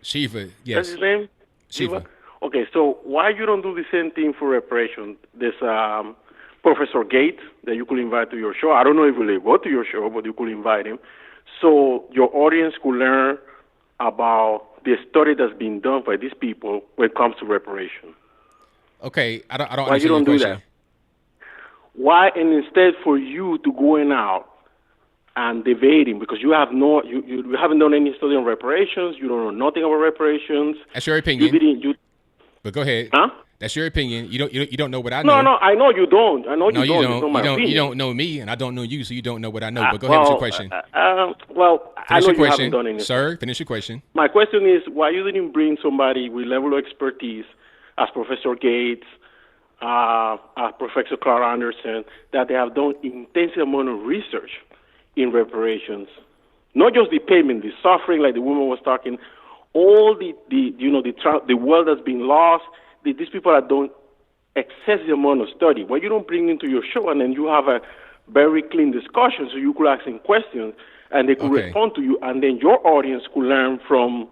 Shiva, yes. That's his name? Shiva. Okay, so why you don't do the same thing for reparation? There's Professor Gates that you could invite to your show. I don't know if he will go to your show, but you could invite him. So your audience could learn about the study that's been done by these people when it comes to reparation. Okay, I don't Why you don't do that? Why, and instead for you to going out and debating, because you haven't done any study on reparations, you don't know nothing about reparations. That's your opinion. But go ahead. Huh? That's your opinion. You don't know what I know. No, I know you don't. I know you don't. You don't know me, and I don't know you, so you don't know what I know. But go ahead with your question. I know you haven't done anything. Sir, finish your question. My question is why you didn't bring somebody with level of expertise as Professor Gates, Professor Clark Anderson, that they have done intensive amount of research in reparations, not just the payment, the suffering, like the woman was talking, all the wealth that's been lost. These people have done excessive amount of study. Why you don't bring into your show and then you have a very clean discussion so you could ask them questions and they could respond to you, and then your audience could learn from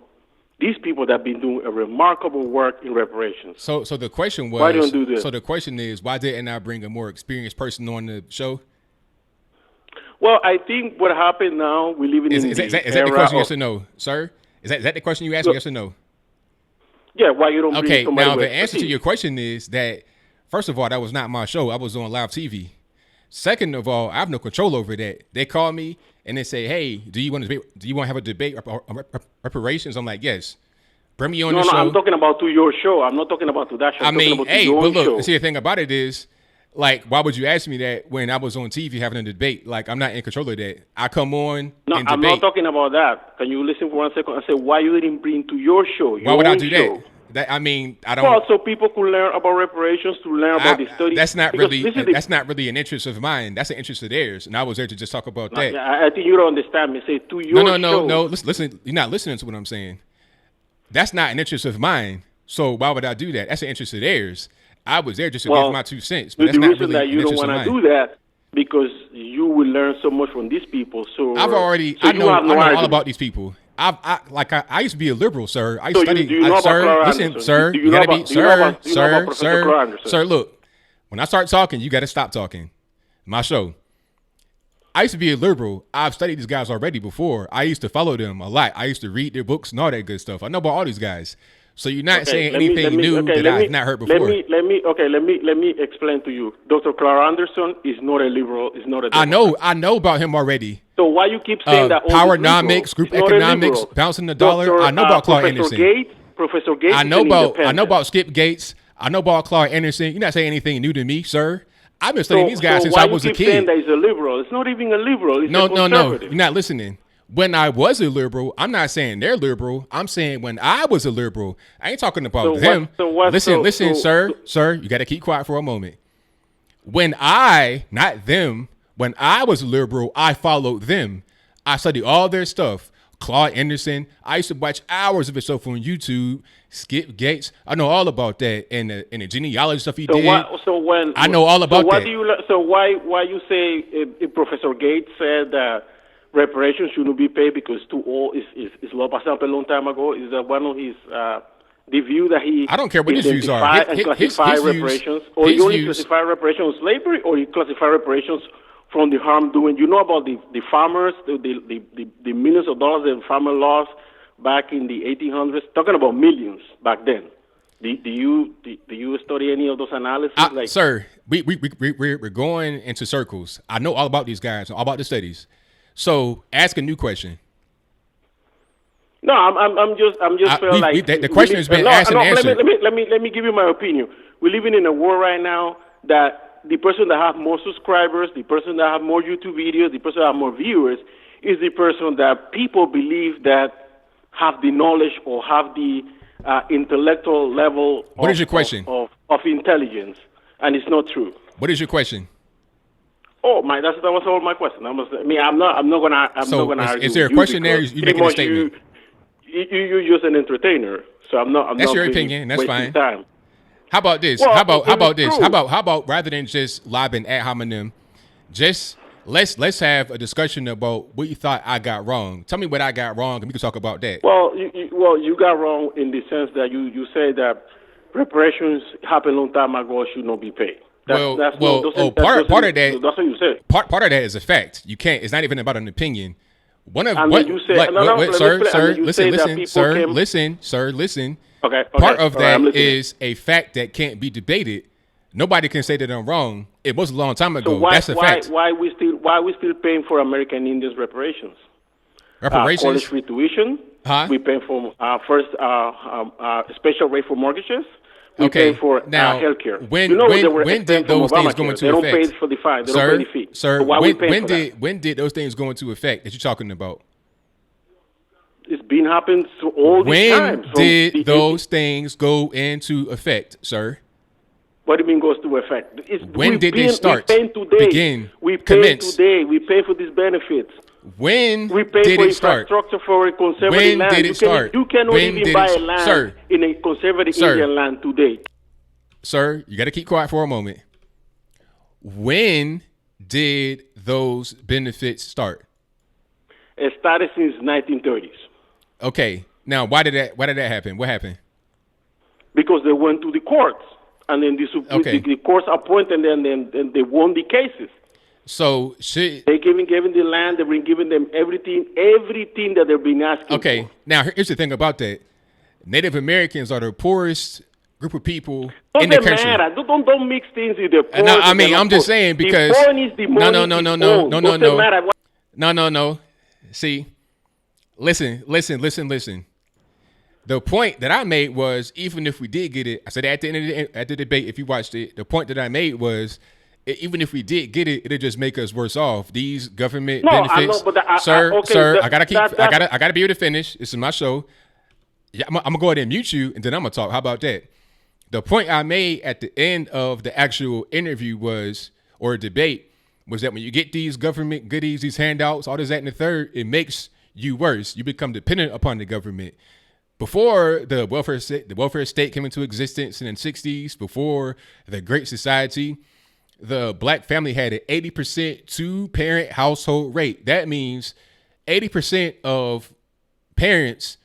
these people that have been doing a remarkable work in reparations. So the question was, why don't do this? So the question is, why didn't I bring a more experienced person on the show? Well, I think what happened now, we live in is that the question, yes or no, sir? Is that the question you asked me, yes or no? Yeah, why you don't bring somebody now with the answer to your question is that, first of all, that was not my show. I was on live TV. Second of all, I have no control over that. They call me and they say, hey, do you want to have a debate on reparations? I'm like, yes. Bring me on the show. No, I'm talking about to your show. I'm not talking about to that show. But look, see, the thing about it is, like, why would you ask me that when I was on TV having a debate? Like, I'm not in control of that. I come on and I'm debate. not talking about that. Can you listen for 1 second and say why you didn't bring to your show? Why would I do that? I don't. Well, so people could learn about reparations, to learn about the study. That's not really an interest of mine. That's an interest of theirs, and I was there to just talk about that. I think you don't understand me. Say to your show. No. Listen, you're not listening to what I'm saying. That's not an interest of mine. So why would I do that? That's an interest of theirs. I was there just to give my 2 cents, but that's not really an interest of mine. You don't want to do that because you will learn so much from these people. So I know all about these people. I used to be a liberal, sir. I used to study. Sir, look, when I start talking, you got to stop talking. My show. I used to be a liberal. I've studied these guys already before. I used to follow them a lot. I used to read their books and all that good stuff. I know about all these guys. So you're not saying anything new that I've not heard before. Let me explain to you. Dr. Clark Anderson is not a liberal. Is not a Democrat. I know about him already. So why you keep saying that? Powernomics, group economics, bouncing the dollar. I know about Clark Anderson. Professor Gates. I know about Skip Gates. I know about Clark Anderson. You're not saying anything new to me, sir. I've been studying these guys since I was a kid. Why you keep saying that he's a liberal? It's not even a liberal. It's a conservative. No. You're not listening. When I was a liberal, I'm not saying they're liberal. I'm saying when I was a liberal. I ain't talking about them. Listen, sir, you got to keep quiet for a moment. When not them, when I was a liberal, I followed them. I studied all their stuff. Claude Anderson. I used to watch hours of his stuff on YouTube. Skip Gates. I know all about that and the genealogy stuff he did. I know all about that. So why you say if Professor Gates said that reparations shouldn't be paid because too old is law passed up a long time ago? Is that one of his the view that he? I don't care what his views are. Classify reparations, or you only classify reparations of slavery, or you classify reparations from the harm doing. You know about the farmers, the millions of dollars that farmer lost back in the 1800s. Talking about millions back then. Do you study any of those analyses? Sir, we're going into circles. I know all about these guys, all about the studies. So ask a new question. No, I'm just feel like the question has been asked and answered. Let me give you my opinion. We're living in a world right now that the person that have more subscribers, the person that have more YouTube videos, the person that have more viewers, is the person that people believe that have the knowledge or have the intellectual level. What is your question? Of intelligence, and it's not true. What is your question? Oh, that was all my question. I'm not gonna argue. Is there a question there? You making a statement? You're just an entertainer, so I'm not. That's your opinion. That's fine. Time. How about this? Well, how about this? True. How about rather than just lobbing ad hominem, just let's have a discussion about what you thought I got wrong. Tell me what I got wrong, and we can talk about that. Well, you got wrong in the sense that you say that reparations happened a long time ago should not be paid. Part of that. That's what you said. Part of that is a fact. You can't. It's not even about an opinion. One of and what you say, sir, listen. Okay. Part of that is a fact that can't be debated. Nobody can say that I'm wrong. It was a long time ago. So That's a fact. Why we still paying for American Indians reparations? Reparations. College free tuition. Huh? We pay for first special rate for mortgages. We Okay. pay for now, healthcare. When did those things go into they don't effect? pay for the fine. They don't pay the fee. Sir, so why when did those things go into effect that you're talking about? It's been happening all this time. When did those things go into effect, sir? What do you mean goes to effect? When did they start? Begin. We pay Commence. today. We pay for these benefits. When we pay did for it start? Infrastructure for a conservative When land. did it start? You cannot When even did buy it- a land Sir. in a conservative Sir. Indian land today. Sir, you got to keep quiet for a moment. When did those benefits start? It started since 1930s. Okay. Now, why did that happen? What happened? Because they went to the courts, and then the courts appointed them, and then they won the cases. So they given the land, they've been giving them everything that they've been asking. Okay. For. Now, here's the thing about that: Native Americans are the poorest group of people in the country. Matter. Don't mix things with the poor. No, I mean, I'm just saying because the point is the money no. See, listen. The point that I made was, even if we did get it, I said at the end of at the debate, if you watched it, the point that I made was, even if we did get it, it'll just make us worse off. These government benefits, I gotta be able to finish. This is my show. Yeah, I'm gonna go ahead and mute you, and then I'm gonna talk. How about that? The point I made at the end of the actual interview or debate was that when you get these government goodies, these handouts, all this, that, and the third, it makes you worse. You become dependent upon the government. Before the welfare state came into existence in the 60s, before the Great Society, the black family had an 80% two-parent household rate. That means 80% of parents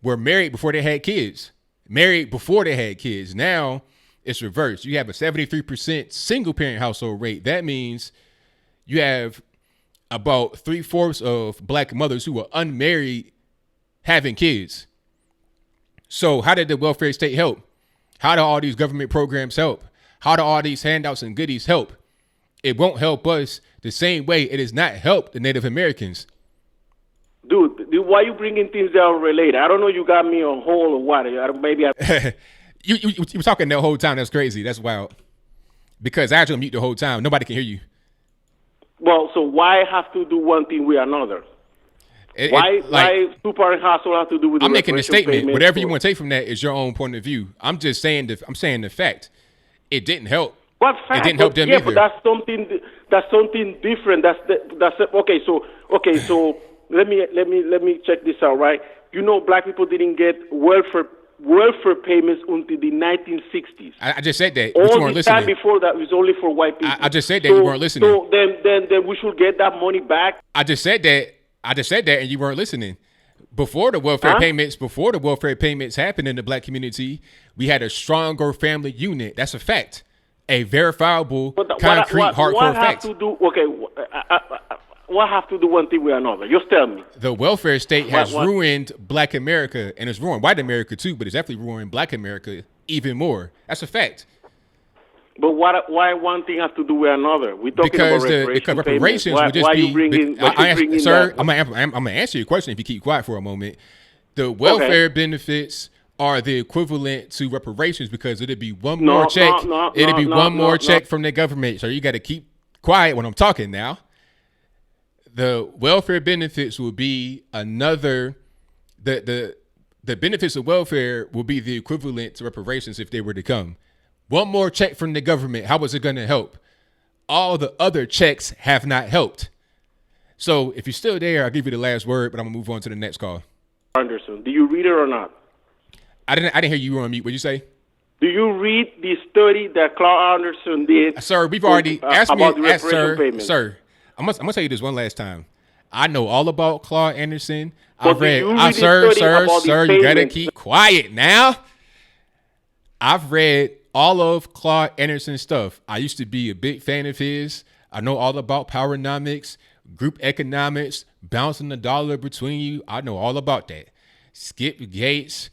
were married before they had kids. Now it's reversed. You have a 73% single-parent household rate. That means you have about 3/4 of black mothers who are unmarried having kids. So how did the welfare state help? How do all these government programs help? How do all these handouts and goodies help? It won't help us the same way it has not helped the Native Americans. Dude, why you bringing things that are related? I don't know. You got me on hold or what? Maybe I. you were talking the whole time. That's crazy. That's wild. Because I had to mute the whole time. Nobody can hear you. Well, so why have to do one thing with another? Why two-parent household have to do with? I'm making a statement. Whatever you want to take from that is your own point of view. I'm just saying I'm saying the fact. It didn't help. What fact? It didn't help them either. But that's something different. Okay. So let me check this out. Right? You know, black people didn't get welfare payments until the 1960s. I just said that. All you weren't the listening. time before that was only for white people. I just said that you weren't listening. So then we should get that money back. I just said that, and you weren't listening. Before the welfare payments happened in the black community, we had a stronger family unit. That's a fact, a verifiable, concrete, hardcore fact. What have to do one thing with another? Just tell me. The welfare state has ruined black America, and it's ruined white America too, but it's definitely ruined black America even more. That's a fact. But why one thing has to do with another? We're talking because about reparations would just be. Sir, I'm gonna answer your question if you keep quiet for a moment. The welfare benefits are the equivalent to reparations because it'd be one more check. It'd be one more check from the government. So you got to keep quiet when I'm talking now. The welfare benefits will be another. The benefits of welfare will be the equivalent to reparations if they were to come. One more check from the government. How is it going to help? All the other checks have not helped. So if you're still there, I'll give you the last word, but I'm gonna move on to the next call. Anderson, do you read it or not? I didn't hear you on mute. What'd you say? Do you read the study that Claude Anderson did? Sir, we've already asked about me. the reparation payment? Sir, I'm gonna tell you this one last time. I know all about Claude Anderson. But I've read. do you read the Sir, study about the you gotta payment? keep quiet now. I've read all of Claude Anderson's stuff. I used to be a big fan of his. I know all about powernomics, group economics, bouncing the dollar between you. I know all about that. Skip Gates.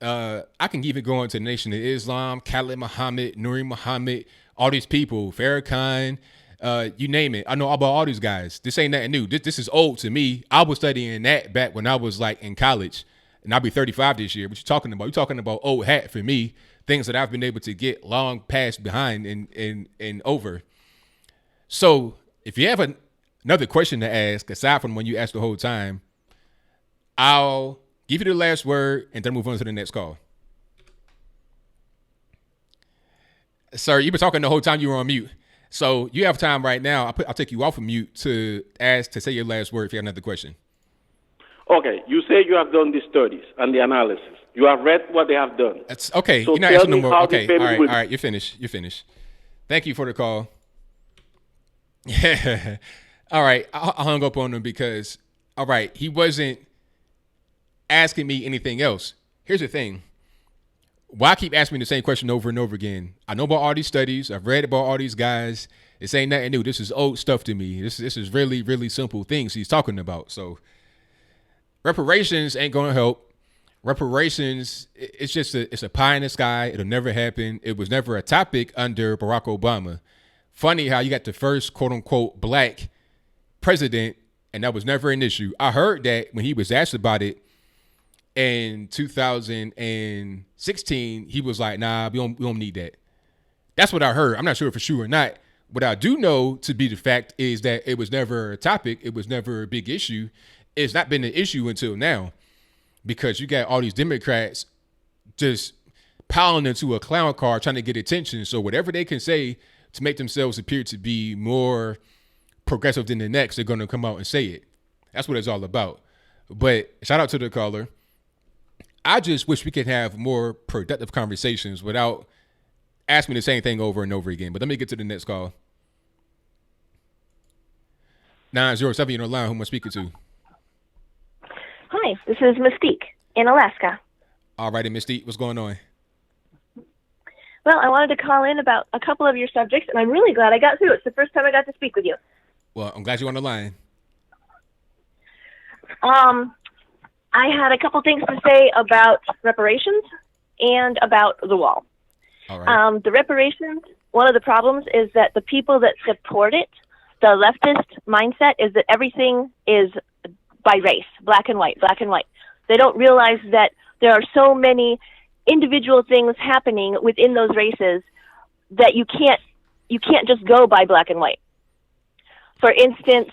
I can even go into the Nation of Islam, Khalid Muhammad, Nuri Muhammad, all these people, Farrakhan, you name it. I know about all these guys. This ain't nothing new. This is old to me. I was studying that back when I was like in college, and I'll be 35 this year. What you talking about? You're talking about old hat for me. Things that I've been able to get long past behind and over. So if you have another question to ask, aside from when you asked the whole time, I'll give you the last word and then move on to the next call. Sir, you've been talking the whole time you were on mute. So you have time right now. I'll take you off of mute to say your last word if you have another question. Okay, you say you have done the studies and the analysis. You have read what they have done. That's okay. So you're not tell asking no me more. how Okay, the all payment right, will- all right. You're finished. Thank you for the call. All right, I hung up on him because, all right, he wasn't asking me anything else. Here's the thing. Why keep asking me the same question over and over again? I know about all these studies. I've read about all these guys. This ain't nothing new. This is old stuff to me. This is really, really simple things he's talking about. So reparations ain't going to help. Reparations, it's a pie in the sky. It'll never happen. It was never a topic under Barack Obama. Funny how you got the first quote unquote black president and that was never an issue. I heard that when he was asked about it in 2016, he was like, nah, we don't need that. That's what I heard. I'm not sure for sure or not. What I do know to be the fact is that it was never a topic. It was never a big issue. It's not been an issue until now because you got all these Democrats just piling into a clown car trying to get attention. So whatever they can say to make themselves appear to be more progressive than the next, they're going to come out and say it. That's what it's all about. But shout out to the caller. I just wish we could have more productive conversations without asking me the same thing over and over again. But let me get to the next call. 907, you're on the line. Who am I speaking to? Hi, this is Mystique in Alaska. All righty, Mystique, what's going on? Well, I wanted to call in about a couple of your subjects, and I'm really glad I got through. It's the first time I got to speak with you. Well, I'm glad you're on the line. I had a couple things to say about reparations and about the wall. All right. The reparations, one of the problems is that the people that support it, the leftist mindset is that everything is by race, black and white, black and white. They don't realize that there are so many individual things happening within those races that you can't just go by black and white. For instance,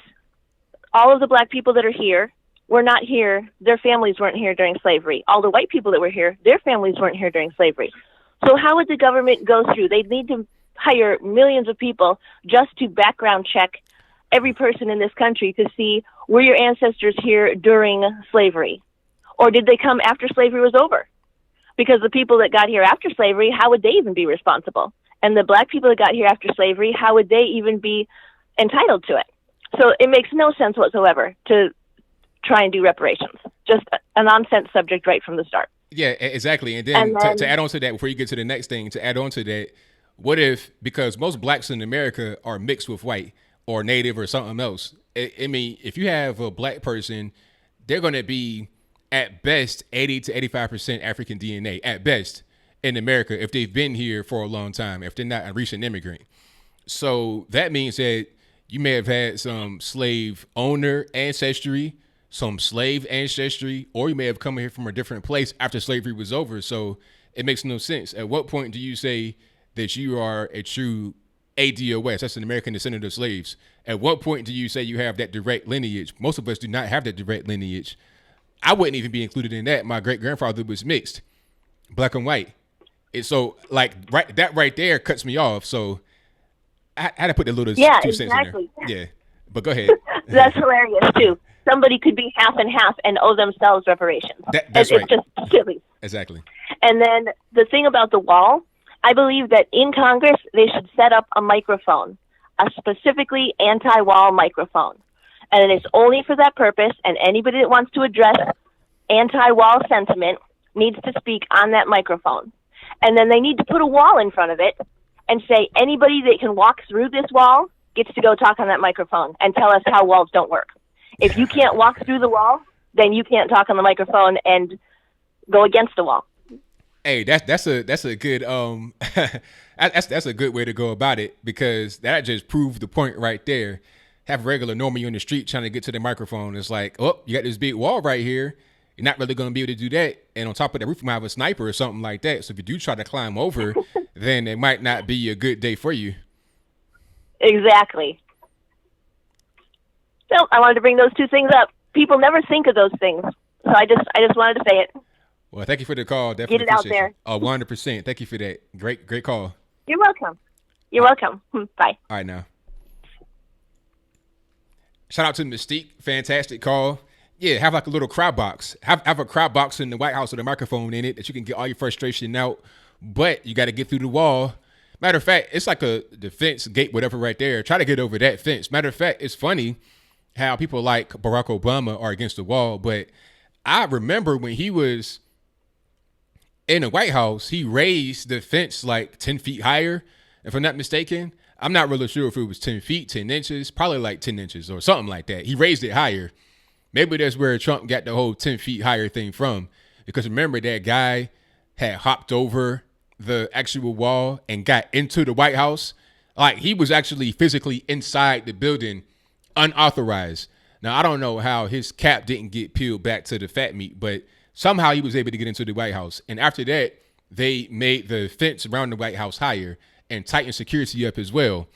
all of the black people that are here were not here. Their families weren't here during slavery. All the white people that were here, their families weren't here during slavery. So how would the government go through? They'd need to hire millions of people just to background check every person in this country to see, were your ancestors here during slavery? Or did they come after slavery was over? Because the people that got here after slavery, how would they even be responsible? And the black people that got here after slavery, how would they even be entitled to it? So it makes no sense whatsoever to try and do reparations. Just a nonsense subject right from the start. Yeah, exactly. And then to add on to that, before you get to the next thing, to add on to that, what if, because most blacks in America are mixed with white or native or something else. I mean, if you have a black person, they're going to be at best 80 to 85% African DNA at best in America if they've been here for a long time, if they're not a recent immigrant. So that means that you may have had some slave owner ancestry, some slave ancestry, or you may have come here from a different place after slavery was over. So it makes no sense. At what point do you say that you are a true ADOS? That's an American descendant of slaves. At what point do you say you have that direct lineage? Most of us do not have that direct lineage. I wouldn't even be included in that. My great grandfather was mixed, black and white. And so, like, that right there cuts me off. So I had to put a little 2 cents in there. Yeah, but go ahead. That's hilarious too. Somebody could be half and half and owe themselves reparations. That's right. It's just silly. Exactly. And then the thing about the wall, I believe that in Congress they should set up a microphone, a specifically anti-wall microphone, and it's only for that purpose. And anybody that wants to address anti-wall sentiment needs to speak on that microphone. And then they need to put a wall in front of it and say anybody that can walk through this wall gets to go talk on that microphone and tell us how walls don't work. If you can't walk through the wall, then you can't talk on the microphone and go against the wall. Hey, that's a good that's a good way to go about it, because that just proved the point right there. Have a regular normie on the street trying to get to the microphone. It's like, oh, you got this big wall right here. You're not really going to be able to do that. And on top of that roof, you might have a sniper or something like that. So if you do try to climb over, then it might not be a good day for you. Exactly. So I wanted to bring those two things up. People never think of those things. So I just wanted to say it. Well, thank you for the call. Definitely get it out there. Oh, 100%. Thank you for that. Great call. You're welcome. You're welcome. Bye. All right, now. Shout out to Mystique. Fantastic call. Yeah, have like a little crowd box. Have a crowd box in the White House with a microphone in it that you can get all your frustration out, but you got to get through the wall. Matter of fact, it's like a defense gate, whatever, right there. Try to get over that fence. Matter of fact, it's funny how people like Barack Obama are against the wall, but I remember when he was in the White House, he raised the fence like 10 feet higher, if I'm not mistaken. I'm not really sure if it was 10 feet, 10 inches, probably like 10 inches or something like that. He raised it higher. Maybe that's where Trump got the whole 10 feet higher thing from, because remember that guy had hopped over the actual wall and got into the White House. Like, he was actually physically inside the building unauthorized. Now, I don't know how his cap didn't get peeled back to the fat meat, but somehow he was able to get into the White House. And after that, they made the fence around the White House higher and tightened security up as well.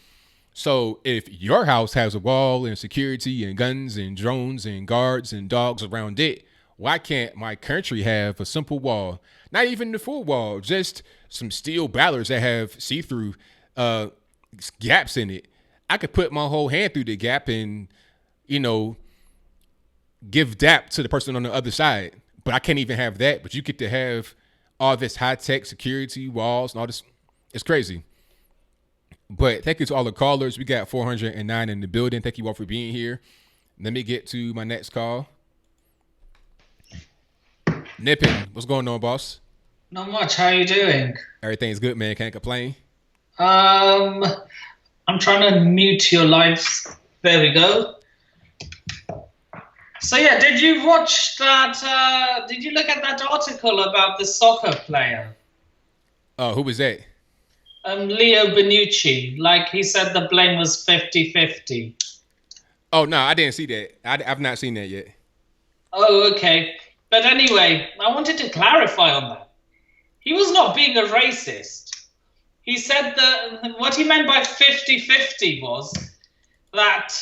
So if your house has a wall and security and guns and drones and guards and dogs around it, why can't my country have a simple wall? Not even the full wall, just some steel ballards that have see-through gaps in it. I could put my whole hand through the gap and, give dap to the person on the other side. But I can't even have that. But you get to have all this high-tech security walls and all this. It's crazy. But thank you to all the callers. We got 409 in the building. Thank you all for being here. Let me get to my next call. Nippin, what's going on, boss? Not much. How you doing? Everything's good, man. Can't complain. I'm trying to mute your lives. There we go. So yeah, did you watch that? Did you look at that article about the soccer player? Who was that? Leo Bonucci. Like, he said the blame was 50-50. Oh, no, I didn't see that. I've not seen that yet. Oh, okay. But anyway, I wanted to clarify on that. He was not being a racist. He said that what he meant by 50-50 was that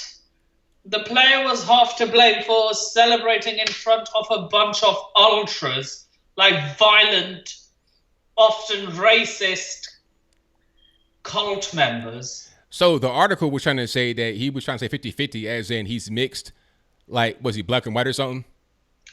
the player was half to blame for celebrating in front of a bunch of ultras, like violent, often racist cult members. So the article was trying to say that he was trying to say 50-50 as in he's mixed. Like, was he black and white or something?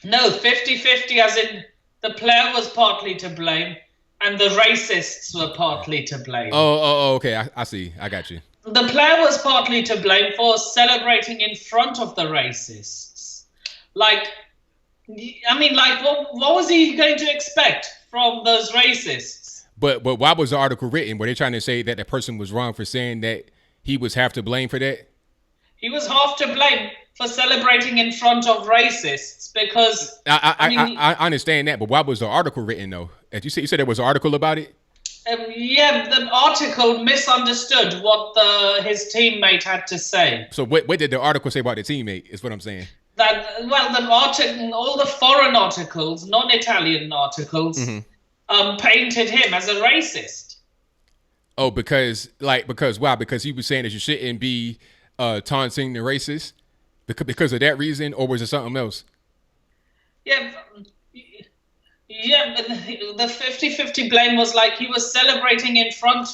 No, 50-50 as in the player was partly to blame and the racists were partly to blame. Oh, okay. I see. I got you. The player was partly to blame for celebrating in front of the racists. Like, I mean, like, what was he going to expect from those racists? But why was the article written? Were they trying to say that the person was wrong for saying that he was half to blame for that? He was half to blame for celebrating in front of racists because... I understand that, but why was the article written, though? As you said there was an article about it? Yeah, the article misunderstood what his teammate had to say. So what did the article say about the teammate is what I'm saying? that the article, all the foreign articles, non-Italian articles, painted him as a racist. Oh, because why? Because he was saying that you shouldn't be taunting the racist because of that reason, or was it something else? Yeah, but the 50-50 blame was like he was celebrating in front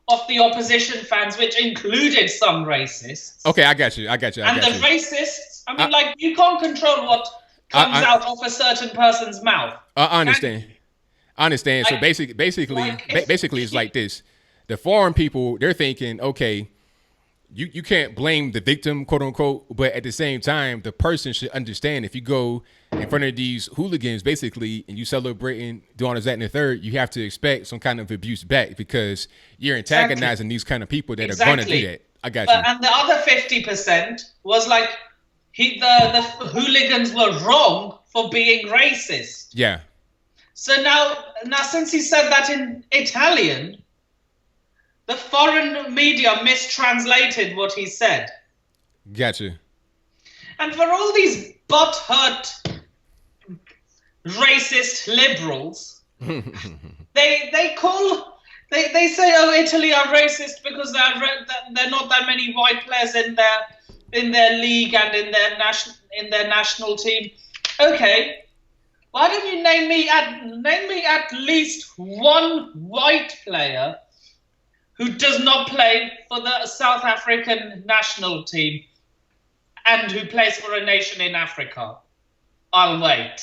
of the opposition fans, which included some racists. Okay, I got you. And the racists, I mean, you can't control what comes out of a certain person's mouth. I understand. So basically, it's like this. The foreign people, they're thinking, okay, you can't blame the victim, quote unquote, but at the same time, the person should understand if you go in front of these hooligans, basically, and you celebrating, doing this, that, and the third, you have to expect some kind of abuse back because you're antagonizing these kind of people that are going to do that. I got you. And the other 50% was like, the hooligans were wrong for being racist. Yeah. So now since he said that in Italian, the foreign media mistranslated what he said. Gotcha. And for all these butthurt racist liberals, they say, oh, Italy are racist because they're not that many white players in their league and in their national team. Okay. Why don't you name me at least one white player who does not play for the South African national team and who plays for a nation in Africa? I'll wait.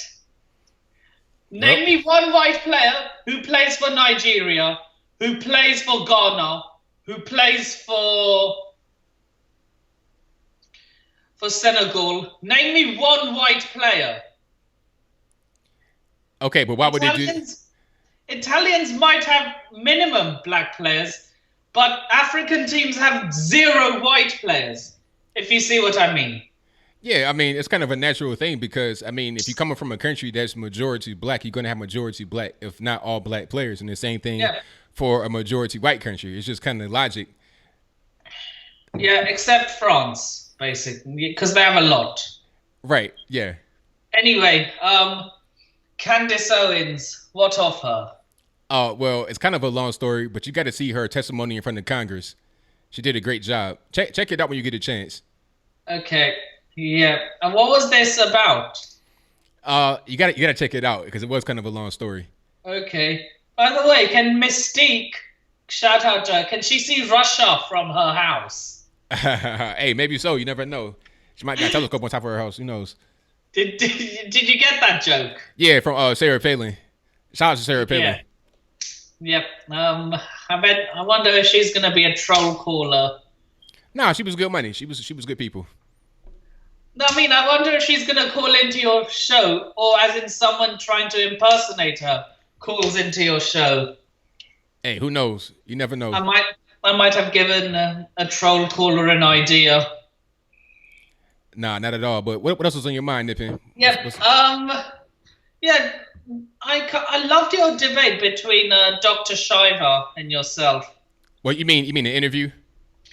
Name me one white player who plays for Nigeria, who plays for Ghana, who plays for Senegal. Name me one white player. Okay, but why would they do? Italians might have minimum black players, but African teams have 0 white players, if you see what I mean. Yeah, I mean, it's kind of a natural thing because, I mean, if you're coming from a country that's majority black, you're going to have majority black, if not all black players. And the same thing for a majority white country. It's just kind of logic. Yeah, except France, basically, because they have a lot. Right, yeah. Anyway, Candace Owens, what of her? Well, it's kind of a long story, but you got to see her testimony in front of Congress. She did a great job. Check it out when you get a chance. Okay, yeah. And what was this about? You gotta check it out because it was kind of a long story. Okay. By the way, can Mystique, shout out to her, can she see Russia from her house? Hey, maybe so. You never know. She might got a telescope on top of her house. Who knows? Did you get that joke? Yeah, from Sarah Palin. Shout out to Sarah Palin. Yeah. Yep. I wonder if she's gonna be a troll caller. Nah, she was good money. She was good people. No, I mean, I wonder if she's gonna call into your show, or as in someone trying to impersonate her calls into your show. Hey, who knows? You never know. I might have given a troll caller an idea. Nah, not at all. But what else was on your mind, Nippin? Yeah. Yeah. I loved your debate between Dr. Shiva and yourself. What you mean? You mean the interview?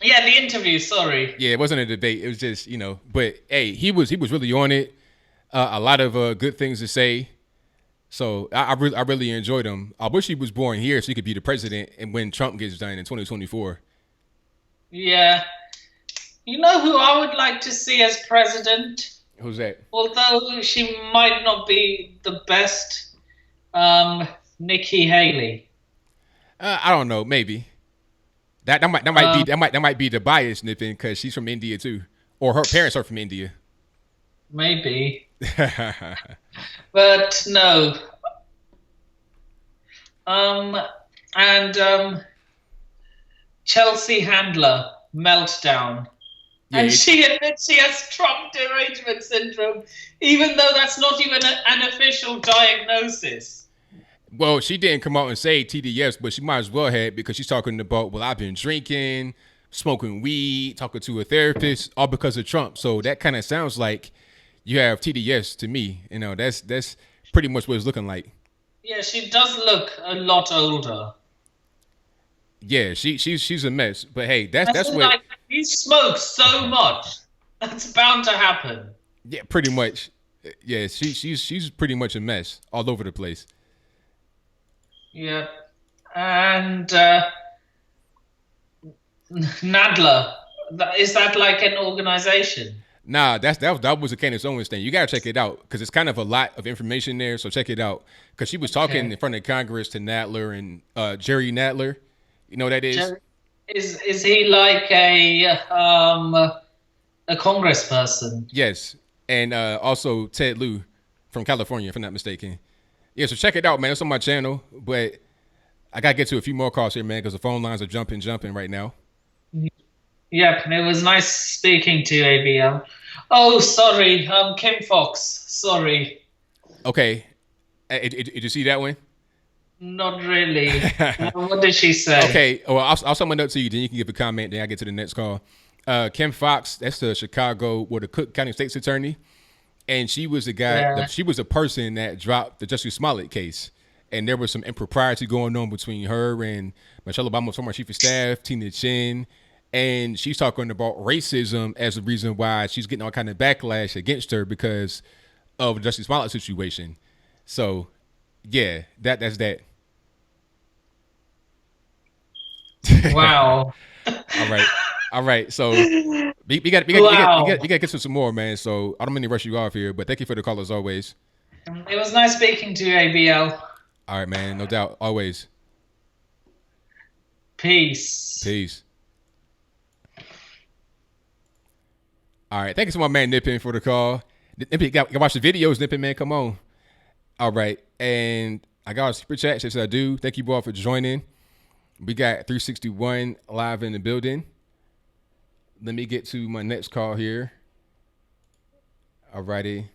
Yeah, the interview. Sorry. Yeah, it wasn't a debate. It was just But hey, he was really on it. A lot of good things to say. So I really enjoyed him. I wish he was born here so he could be the president and when Trump gets done in 2024. Yeah. You know who I would like to see as president? Who's that? Although she might not be the best, Nikki Haley. I don't know. Maybe that might be the bias, Nippin, because she's from India too, or her parents are from India. Maybe. But no. Chelsea Handler, Meltdown. Yeah, and she admits she has Trump Derangement Syndrome, even though that's not even an official diagnosis. Well, she didn't come out and say TDS, but she might as well have because she's talking about, well, I've been drinking, smoking weed, talking to a therapist, all because of Trump. So that kind of sounds like you have TDS to me. That's pretty much what it's looking like. Yeah, she does look a lot older. Yeah, she's a mess. But hey, that's what like, you smoke so much. That's bound to happen. Yeah, pretty much. Yeah, she's pretty much a mess all over the place. Yeah. And Nadler, is that like an organization? Nah, that was a Candace Owens thing. You gotta check it out because it's kind of a lot of information there. So check it out because she was talking in front of Congress to Nadler and Jerry Nadler. You know what that is? Is he like a congressperson? Yes, and also Ted Lieu from California, if I'm not mistaken. Yeah, so check it out, man. It's on my channel, but I gotta get to a few more calls here, man, because the phone lines are jumping right now. Yep, it was nice speaking to you, ABL. Oh, sorry, Kim Foxx. Sorry. Okay, did you see that one? Not really. What did she say? Okay, well, I'll sum it up to you, then you can give a comment, then I get to the next call. Kim Foxx, that's the Chicago, the Cook County State's attorney, and she was the guy. Yeah. She was the person that dropped the Jussie Smollett case, and there was some impropriety going on between her and Michelle Obama's former chief of staff, Tina Chin, and she's talking about racism as the reason why she's getting all kind of backlash against her because of the Jussie Smollett situation. So, yeah, that's that. Wow. All right. So we got to get to some more, man. So I don't mean to rush you off here, but thank you for the call as always. It was nice speaking to you, ABL. All right, man. No doubt. Always. Peace. All right. Thank you to my man Nippin for the call. Nippin, got watch the videos, Nippin, man. Come on. All right. And I got a super chat. Yes, I do. Thank you all for joining. We got 361 live in the building. Let me get to my next call here. All righty.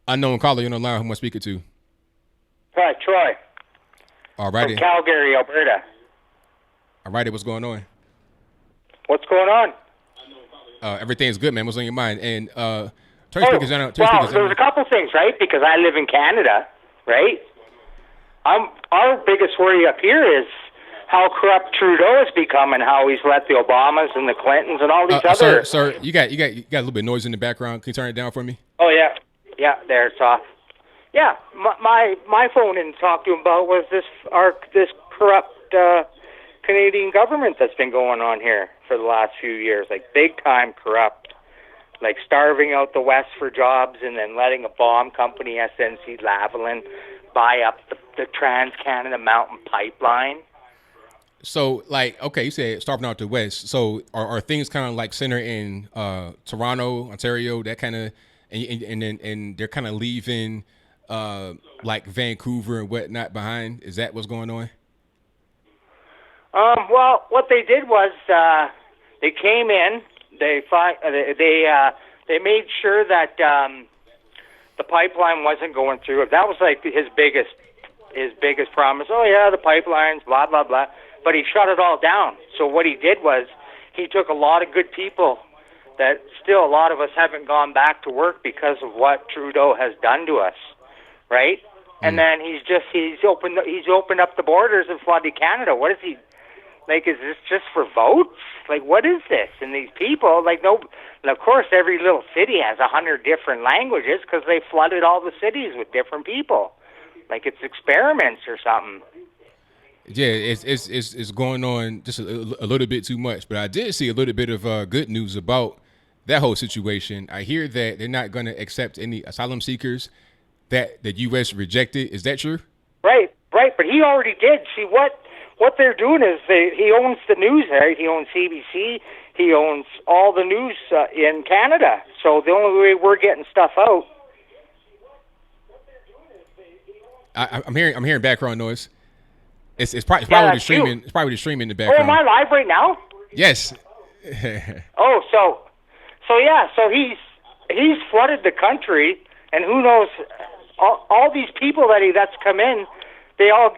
Unknown caller, you're on the line. Who am I speaking to? Hi, Troy. All righty. From Calgary, Alberta. All righty. What's going on? What's going on? Everything's good, man. What's on your mind? And there's a couple things, right? Because I live in Canada, right? Our biggest worry up here is how corrupt Trudeau has become and how he's let the Obamas and the Clintons and all these other. Sir, you got a little bit of noise in the background. Can you turn it down for me? Oh yeah, there it's off. Yeah, my phone didn't talk to him about was this corrupt Canadian government that's been going on here for the last few years, like big time corrupt, like starving out the West for jobs and then letting a bomb company, SNC Lavalin, buy up the Trans-Canada Mountain Pipeline. So, like, okay, you said starving out the West. So, are things kind of like centered in Toronto, Ontario, that kind of, and they're kind of leaving like Vancouver and whatnot behind? Is that what's going on? Well, what they did was they came in. They made sure that the pipeline wasn't going through. That was like his biggest promise. Oh yeah, the pipelines, blah blah blah. But he shut it all down. So what he did was he took a lot of good people that still a lot of us haven't gone back to work because of what Trudeau has done to us, right? And then he's opened up the borders and flooded Canada. What is he? Like, is this just for votes? Like, what is this? And these people, like, no, and of course, every little city has 100 different languages because they flooded all the cities with different people. Like, it's experiments or something. Yeah, it's going on just a little bit too much. But I did see a little bit of good news about that whole situation. I hear that they're not going to accept any asylum seekers that the U.S. rejected. Is that true? Right. But he already did. See, what they're doing is he owns the news there. He owns CBC. He owns all the news in Canada. So the only way we're getting stuff out. I'm hearing background noise. It's probably the streaming. It's probably the streaming in the background. Oh, am I live right now? Yes. So he's flooded the country, and who knows? All these people that's come in, they all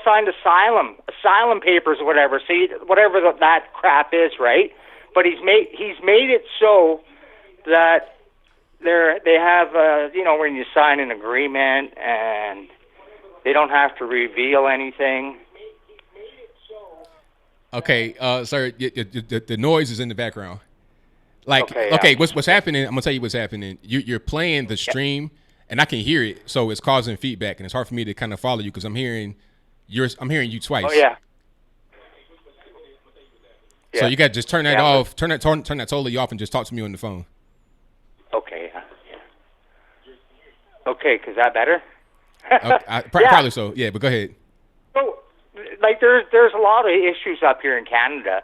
signed asylum papers or whatever. See, whatever that crap is, right? But he's made it so that they have when you sign an agreement and they don't have to reveal anything. Okay, sir, the noise is in the background. Like, okay, what's happening? I'm gonna tell you what's happening. You're playing the stream, and I can hear it, so it's causing feedback, and it's hard for me to kind of follow you because I'm hearing you twice. Oh yeah. So you got to just turn that off, turn that totally off, and just talk to me on the phone. Okay. Okay, is that better? Probably so. Yeah, but go ahead. So, like, there's a lot of issues up here in Canada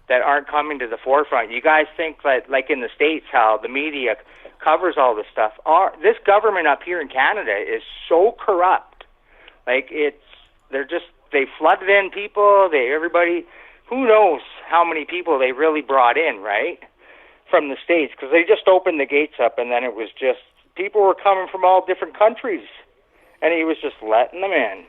that aren't coming to the forefront. You guys think that, like in the States, how the media covers all this stuff. This government up here in Canada is so corrupt. Like, they flooded in people. Everybody, who knows how many people they really brought in, right, from the States, because they just opened the gates up, and then it was just people were coming from all different countries, and he was just letting them in.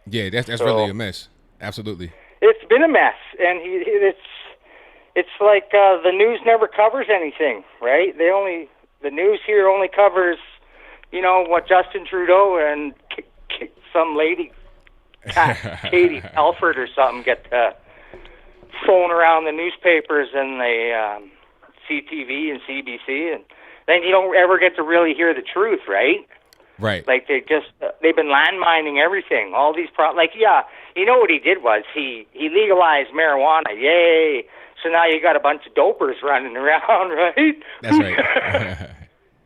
Yeah, that's really a mess. Absolutely. It's been a mess, and it's like the news never covers anything, right? The news here only covers, what Justin Trudeau and some lady, Katie Telford or something, get thrown around the newspapers and the CTV and CBC, and then you don't ever get to really hear the truth, right? Right. Like they've been landmining everything. All these you know what he did was he legalized marijuana. Yay! So now you got a bunch of dopers running around, right? That's right.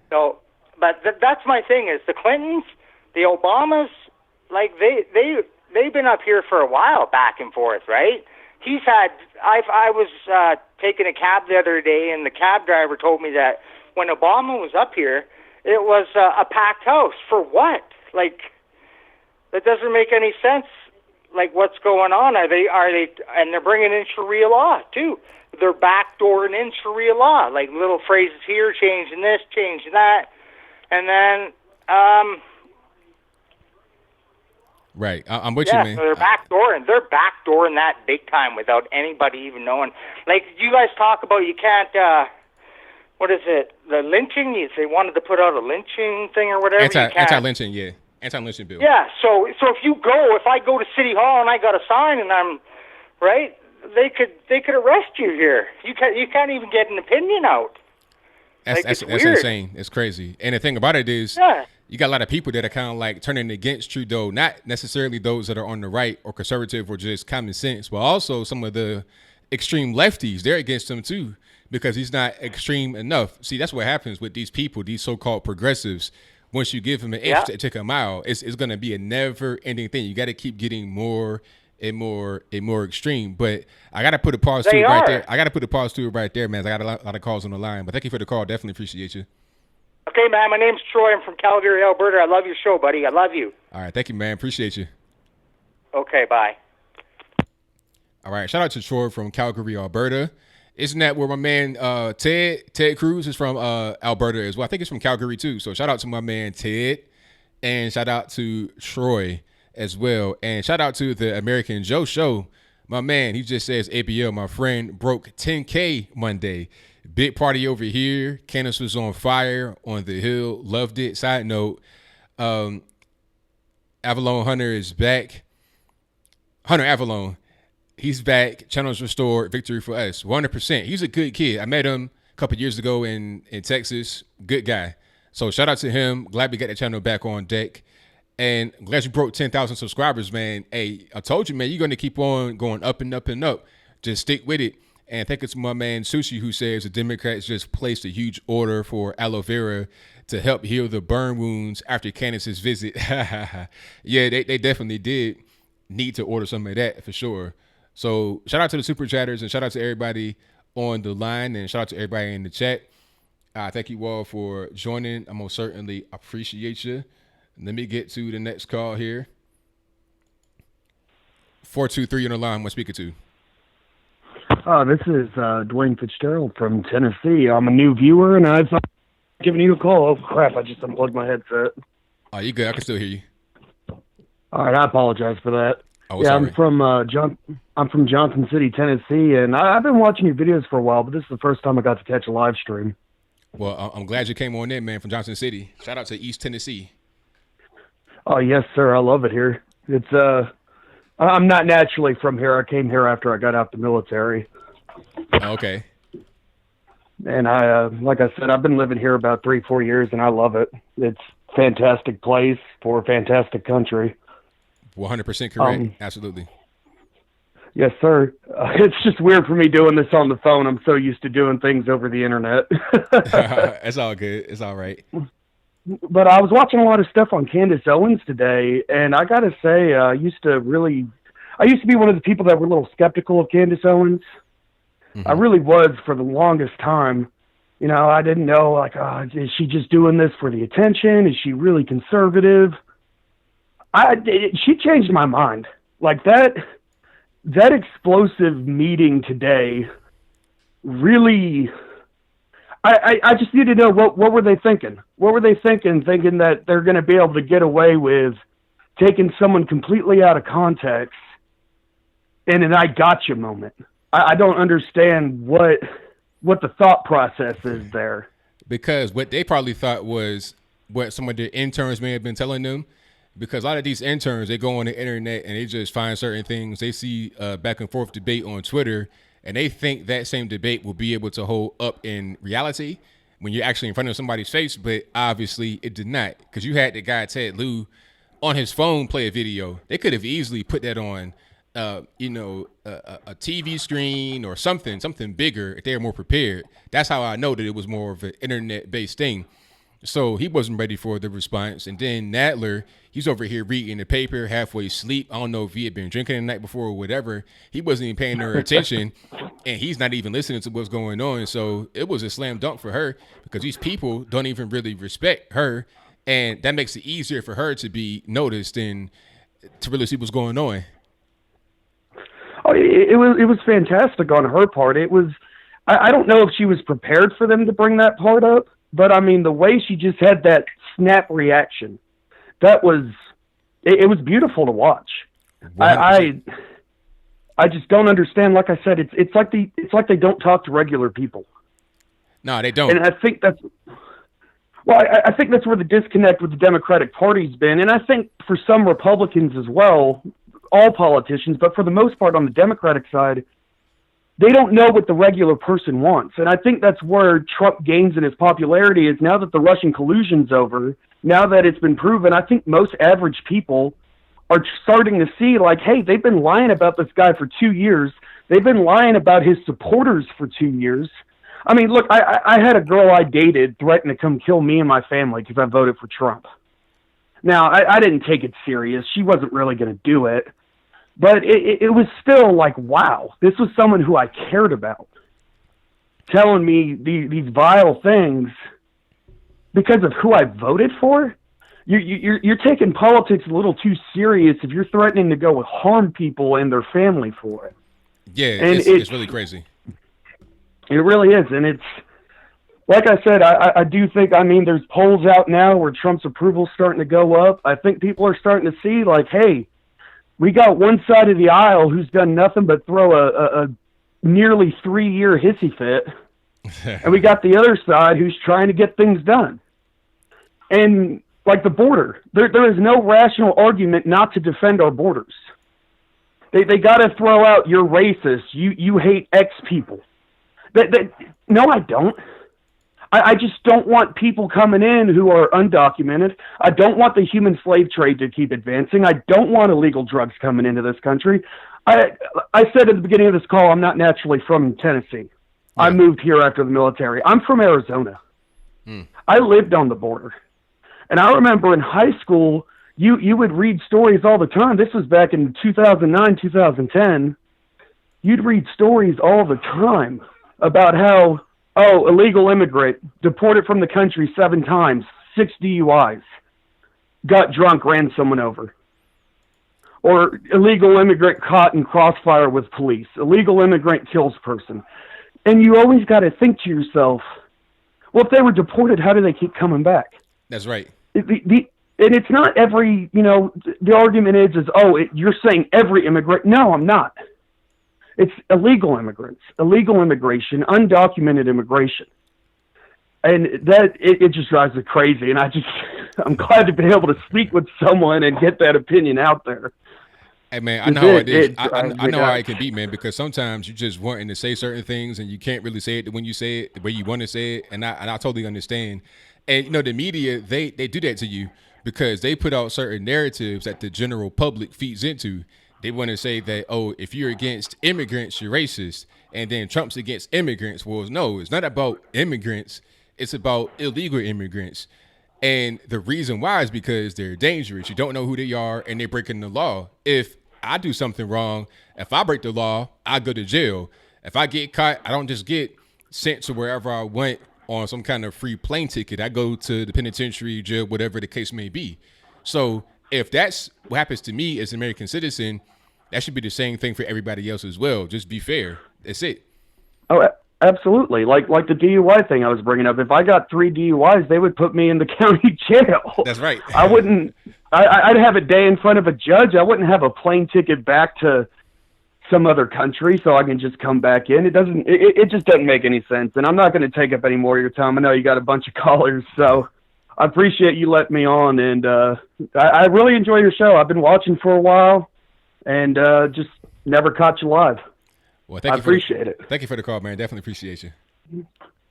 So, but that's my thing is the Clintons, the Obamas, like they've been up here for a while, back and forth, right? I was taking a cab the other day, and the cab driver told me that when Obama was up here, it was a packed house. For what? Like, that doesn't make any sense. Like, what's going on? Are they, and they're bringing in Sharia law, too. They're backdooring in Sharia law, like little phrases here, changing this, changing that. And then, right. I'm with you, man. So they're backdooring that big time without anybody even knowing. Like, you guys talk about you can't, what is it? The lynching? If they wanted to put out a lynching thing or whatever. Anti-lynching, yeah. Anti-lynching bill. Yeah. So if I go to City Hall and I got a sign and I'm right, they could arrest you here. You can't even get an opinion out. That's insane. It's crazy. And the thing about it is, you got a lot of people that are kind of like turning against Trudeau, not necessarily those that are on the right or conservative or just common sense, but also some of the extreme lefties. They're against him too, because he's not extreme enough. See, that's what happens with these people, these so-called progressives. Once you give him an inch to a mile, it's going to be a never-ending thing. You got to keep getting more and more extreme. But I got to put a pause to it right there. I got to put a pause to it right there, man. I got a lot of calls on the line. But thank you for the call. Definitely appreciate you. Okay, man. My name's Troy. I'm from Calgary, Alberta. I love your show, buddy. I love you. All right. Thank you, man. Appreciate you. Okay, bye. All right. Shout out to Troy from Calgary, Alberta. Isn't that where my man Ted Cruz is from Alberta as well? I think it's from Calgary too. So shout out to my man Ted, and shout out to Troy as well. And shout out to the American Joe Show. My man, he just says, ABL, my friend, broke 10K Monday. Big party over here. Candace was on fire on the hill. Loved it. Side note, Avalon Hunter is back. Hunter Avalon. He's back. Channels restored. Victory for us. 100%. He's a good kid. I met him a couple years ago in Texas. Good guy. So shout out to him. Glad we got the channel back on deck. And glad you broke 10,000 subscribers, man. Hey, I told you, man, you're going to keep on going up and up and up. Just stick with it. And thank you to my man Sushi, who says the Democrats just placed a huge order for aloe vera to help heal the burn wounds after Candace's visit. Yeah, they definitely did need to order some of that for sure. So shout out to the super chatters and shout out to everybody on the line and shout out to everybody in the chat. Thank you all for joining. I most certainly appreciate you. Let me get to the next call here. 423 on the line. I'm speaking to. This is Dwayne Fitzgerald from Tennessee. I'm a new viewer and I've given you a call. Oh crap! I just unplugged my headset. Oh, you good? I can still hear you. All right, I apologize for that. Oh, yeah, sorry. I'm from Johnson City, Tennessee, and I've been watching your videos for a while, but this is the first time I got to catch a live stream. Well, I'm glad you came on in, man, from Johnson City. Shout out to East Tennessee. Oh yes, sir. I love it here. It's I'm not naturally from here. I came here after I got out the military. Okay. And I, like I said, I've been living here about 3-4 years, and I love it. It's a fantastic place for a fantastic country. 100% correct. Absolutely. Yes, sir. It's just weird for me doing this on the phone. I'm so used to doing things over the internet. It's all good. It's all right. But I was watching a lot of stuff on Candace Owens today, and I got to say, I used to be one of the people that were a little skeptical of Candace Owens. Mm-hmm. I really was for the longest time. You know, I didn't know, like, is she just doing this for the attention? Is she really conservative? She changed my mind. Like, that explosive meeting today really, I just need to know what were they thinking? What were they thinking that they're going to be able to get away with taking someone completely out of context in an I gotcha moment? I don't understand what the thought process is there. Because what they probably thought was what some of their interns may have been telling them. Because a lot of these interns, they go on the internet and they just find certain things. They see back and forth debate on Twitter, and they think that same debate will be able to hold up in reality when you're actually in front of somebody's face. But obviously it did not, because you had the guy Ted Lieu on his phone play a video. They could have easily put that on, a TV screen or something bigger if they were more prepared. That's how I know that it was more of an internet-based thing. So he wasn't ready for the response. And then Nadler, he's over here reading the paper, halfway asleep. I don't know if he had been drinking the night before or whatever. He wasn't even paying her attention, and he's not even listening to what's going on. So it was a slam dunk for her, because these people don't even really respect her, and that makes it easier for her to be noticed and to really see what's going on. Oh, it was fantastic on her part. It was, I don't know if she was prepared for them to bring that part up. But, I mean, the way she just had that snap reaction, it was beautiful to watch. I just don't understand. Like I said, it's like they don't talk to regular people. No, they don't. And I think that's where the disconnect with the Democratic Party's been. And I think for some Republicans as well, all politicians, but for the most part on the Democratic side, they don't know what the regular person wants. And I think that's where Trump gains in his popularity, is now that the Russian collusion's over, now that it's been proven, I think most average people are starting to see, like, hey, they've been lying about this guy for 2 years. They've been lying about his supporters for 2 years. I mean, look, I had a girl I dated threaten to come kill me and my family because I voted for Trump. Now, I didn't take it serious. She wasn't really going to do it. But it was still like, wow, this was someone who I cared about telling me these vile things because of who I voted for. You're taking politics a little too serious if you're threatening to go harm people and their family for it. Yeah, it's really crazy. It really is. And it's, like I said, I do think, I mean, there's polls out now where Trump's approval's starting to go up. I think people are starting to see, like, hey, we got one side of the aisle who's done nothing but throw a nearly 3-year hissy fit, and we got the other side who's trying to get things done. And like the border, there is no rational argument not to defend our borders. They got to throw out, you're racist, you hate X people. No, I don't. I just don't want people coming in who are undocumented. I don't want the human slave trade to keep advancing. I don't want illegal drugs coming into this country. I said at the beginning of this call, I'm not naturally from Tennessee. I moved here after the military. I'm from Arizona. I lived on the border. And I remember in high school, you would read stories all the time. This was back in 2009, 2010. You'd read stories all the time about how, illegal immigrant, deported from the country 7 times, 6 DUIs, got drunk, ran someone over. Or illegal immigrant caught in crossfire with police. Illegal immigrant kills person. And you always got to think to yourself, well, if they were deported, how do they keep coming back? That's right. And it's not every, the argument is you're saying every immigrant. No, I'm not. It's illegal immigrants, illegal immigration, undocumented immigration. And that, it just drives me crazy. And I'm glad to be able to speak with someone and get that opinion out there. Hey man, I Just know how it is. it I drives I me know how nuts. it can be, man. Because sometimes you just wanting to say certain things and you can't really say it when you say it the way you want to say it, and I totally understand. And you know the media they do that to you because they put out certain narratives that the general public feeds into. They want to say that, oh, if you're against immigrants, you're racist, and then Trump's against immigrants. Well, no, it's not about immigrants. It's about illegal immigrants. And the reason why is because they're dangerous. You don't know who they are, and they're breaking the law. If I do something wrong, if I break the law, I go to jail. If I get caught, I don't just get sent to wherever I went on some kind of free plane ticket. I go to the penitentiary, jail, whatever the case may be. So if that's what happens to me as an American citizen, that should be the same thing for everybody else as well. Just be fair. That's it. Oh, absolutely. Like the DUI thing I was bringing up. If I got 3 DUIs, they would put me in the county jail. That's right. I wouldn't. I'd have a day in front of a judge. I wouldn't have a plane ticket back to some other country so I can just come back in. It just doesn't make any sense. And I'm not going to take up any more of your time. I know you got a bunch of callers, so I appreciate you letting me on. And I really enjoy your show. I've been watching for a while and just never caught you live. Well, I appreciate it. Thank you for the call, man. Definitely appreciate you.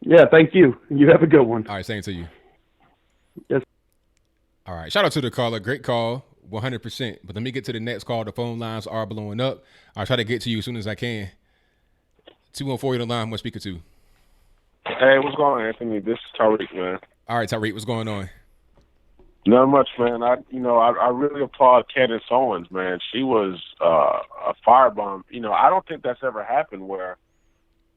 Yeah, thank you. You have a good one. All right, same to you. Yes. All right, shout out to the caller. Great call, 100%. But let me get to the next call. The phone lines are blowing up. I'll try to get to you as soon as I can. 214, you're on the line. Who am I speaking to? Hey, what's going on, Anthony? This is Tariq, man. All right, Tariq, what's going on? Not much, man. I really applaud Candace Owens, man. She was a firebomb. I don't think that's ever happened where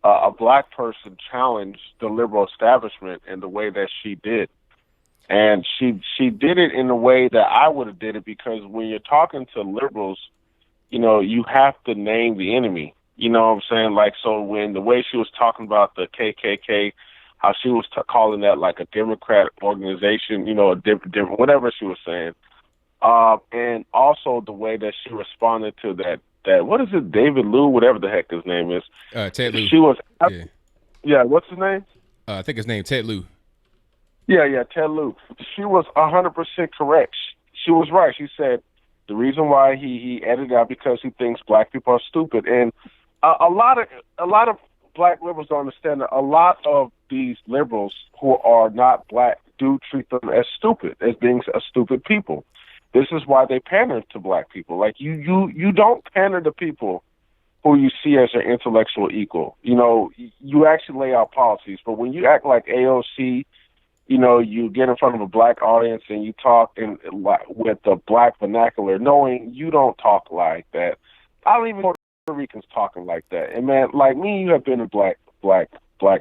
a black person challenged the liberal establishment in the way that she did. And she did it in a way that I would have did it, because when you're talking to liberals, you have to name the enemy. You know what I'm saying? Like, so when the way she was talking about the KKK, how she was calling that like a Democrat organization, a different whatever she was saying. And also the way that she responded to that what is it, David Liu, whatever the heck his name is. Ted Lieu. She was, yeah, what's his name? I think his name, Ted Lieu. Yeah, Ted Lieu. She was 100% correct. She was right. She said the reason why he edited out because he thinks black people are stupid. And a lot of black liberals don't understand that a lot of these liberals who are not black do treat them as stupid, as being a stupid people. This is why they pander to black people. Like you don't pander to people who you see as your intellectual equal. You actually lay out policies. But when you act like AOC, you get in front of a black audience and you talk with the black vernacular, knowing you don't talk like that. I don't even know Puerto Ricans talking like that. And man, like me, you have been in black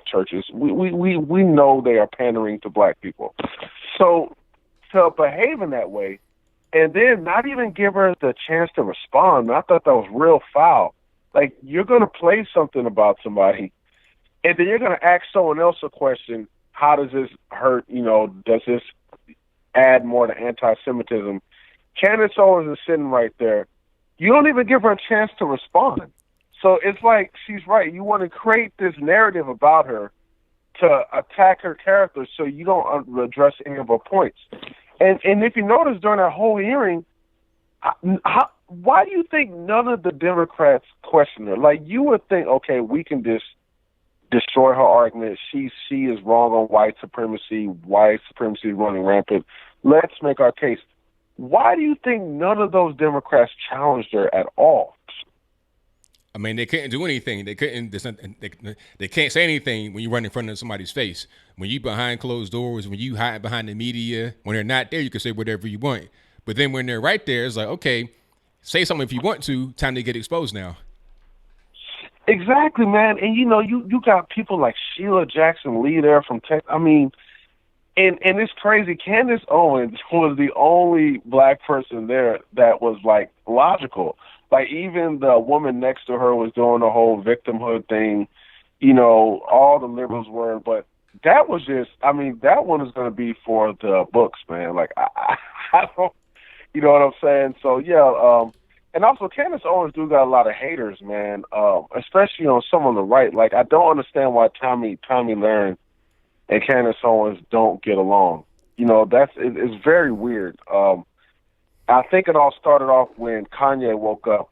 churches. We know they are pandering to black people. So to behave in that way, and then not even give her the chance to respond, I thought that was real foul. Like, you're going to play something about somebody, and then you're going to ask someone else a question. How does this hurt? Does this add more to anti-Semitism? Candace Owens is sitting right there. You don't even give her a chance to respond. So it's like, she's right. You want to create this narrative about her to attack her character so you don't address any of her points. And if you notice during that whole hearing, why do you think none of the Democrats questioned her? Like, you would think, okay, we can just destroy her argument. She is wrong on white supremacy. White supremacy is running rampant. Let's make our case. Why do you think none of those Democrats challenged her at all? I mean, they couldn't do anything. They couldn't. They can't say anything when you run in front of somebody's face. When you behind closed doors, when you hide behind the media, when they're not there, you can say whatever you want. But then when they're right there, it's like, okay, say something if you want to. Time to get exposed now. Exactly, man. And you got people like Sheila Jackson Lee there from Texas. I mean, and it's crazy. Candace Owens was the only black person there that was like logical. Like, even the woman next to her was doing the whole victimhood thing. All the liberals were, but that was just, I mean, that one is going to be for the books, man. Like, I don't, you know what I'm saying? So, yeah, and also Candace Owens do got a lot of haters, man, especially on some on the right. Like, I don't understand why Tommy Lahren and Candace Owens don't get along. It's very weird. I think it all started off when Kanye woke up.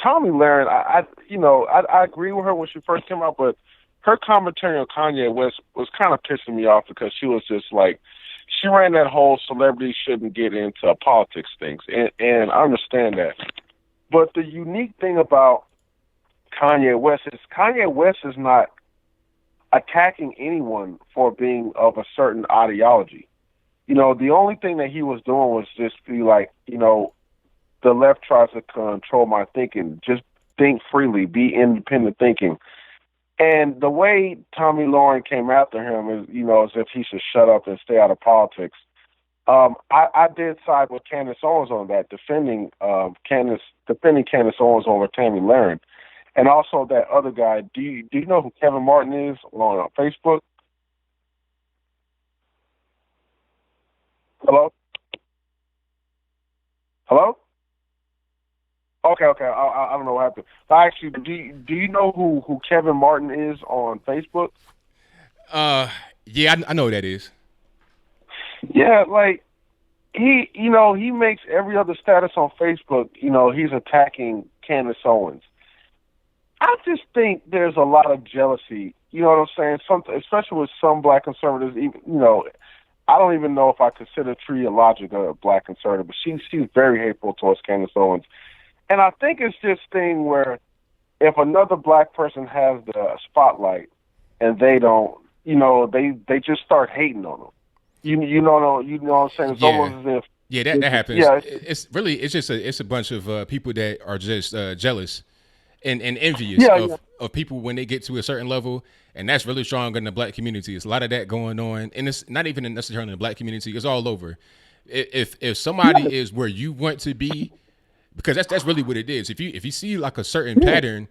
Tommy Lahren, I agree with her when she first came out, but her commentary on Kanye West was kind of pissing me off because she was just like, she ran that whole celebrity shouldn't get into politics things, and I understand that. But the unique thing about Kanye West is not attacking anyone for being of a certain ideology. The only thing that he was doing was just be like, the left tries to control my thinking. Just think freely, be independent thinking. And the way Tommy Lahren came after him is, as if he should shut up and stay out of politics. I did side with Candace Owens on that, defending Candace Owens over Tommy Lahren. And also that other guy, do you know who Kevin Martin is on Facebook? Hello? Okay. I don't know what happened. Actually, do you know who Kevin Martin is on Facebook? Yeah, I know who that is. Yeah, like he makes every other status on Facebook, he's attacking Candace Owens. I just think there's a lot of jealousy. You know what I'm saying? Especially with some black conservatives. Even, I don't even know if I consider Tria Logic a black conservative, but she's very hateful towards Candace Owens. And I think it's this thing where if another black person has the spotlight and they don't, they just start hating on them. You know what I'm saying? It's almost as if that happens. Yeah, it's a bunch of people that are just jealous and envious of people when they get to a certain level, and that's really strong in the black community. It's a lot of that going on, and it's not even necessarily in the black community. It's all over. If somebody is where you want to be, because that's really what it is. If you see like a certain pattern,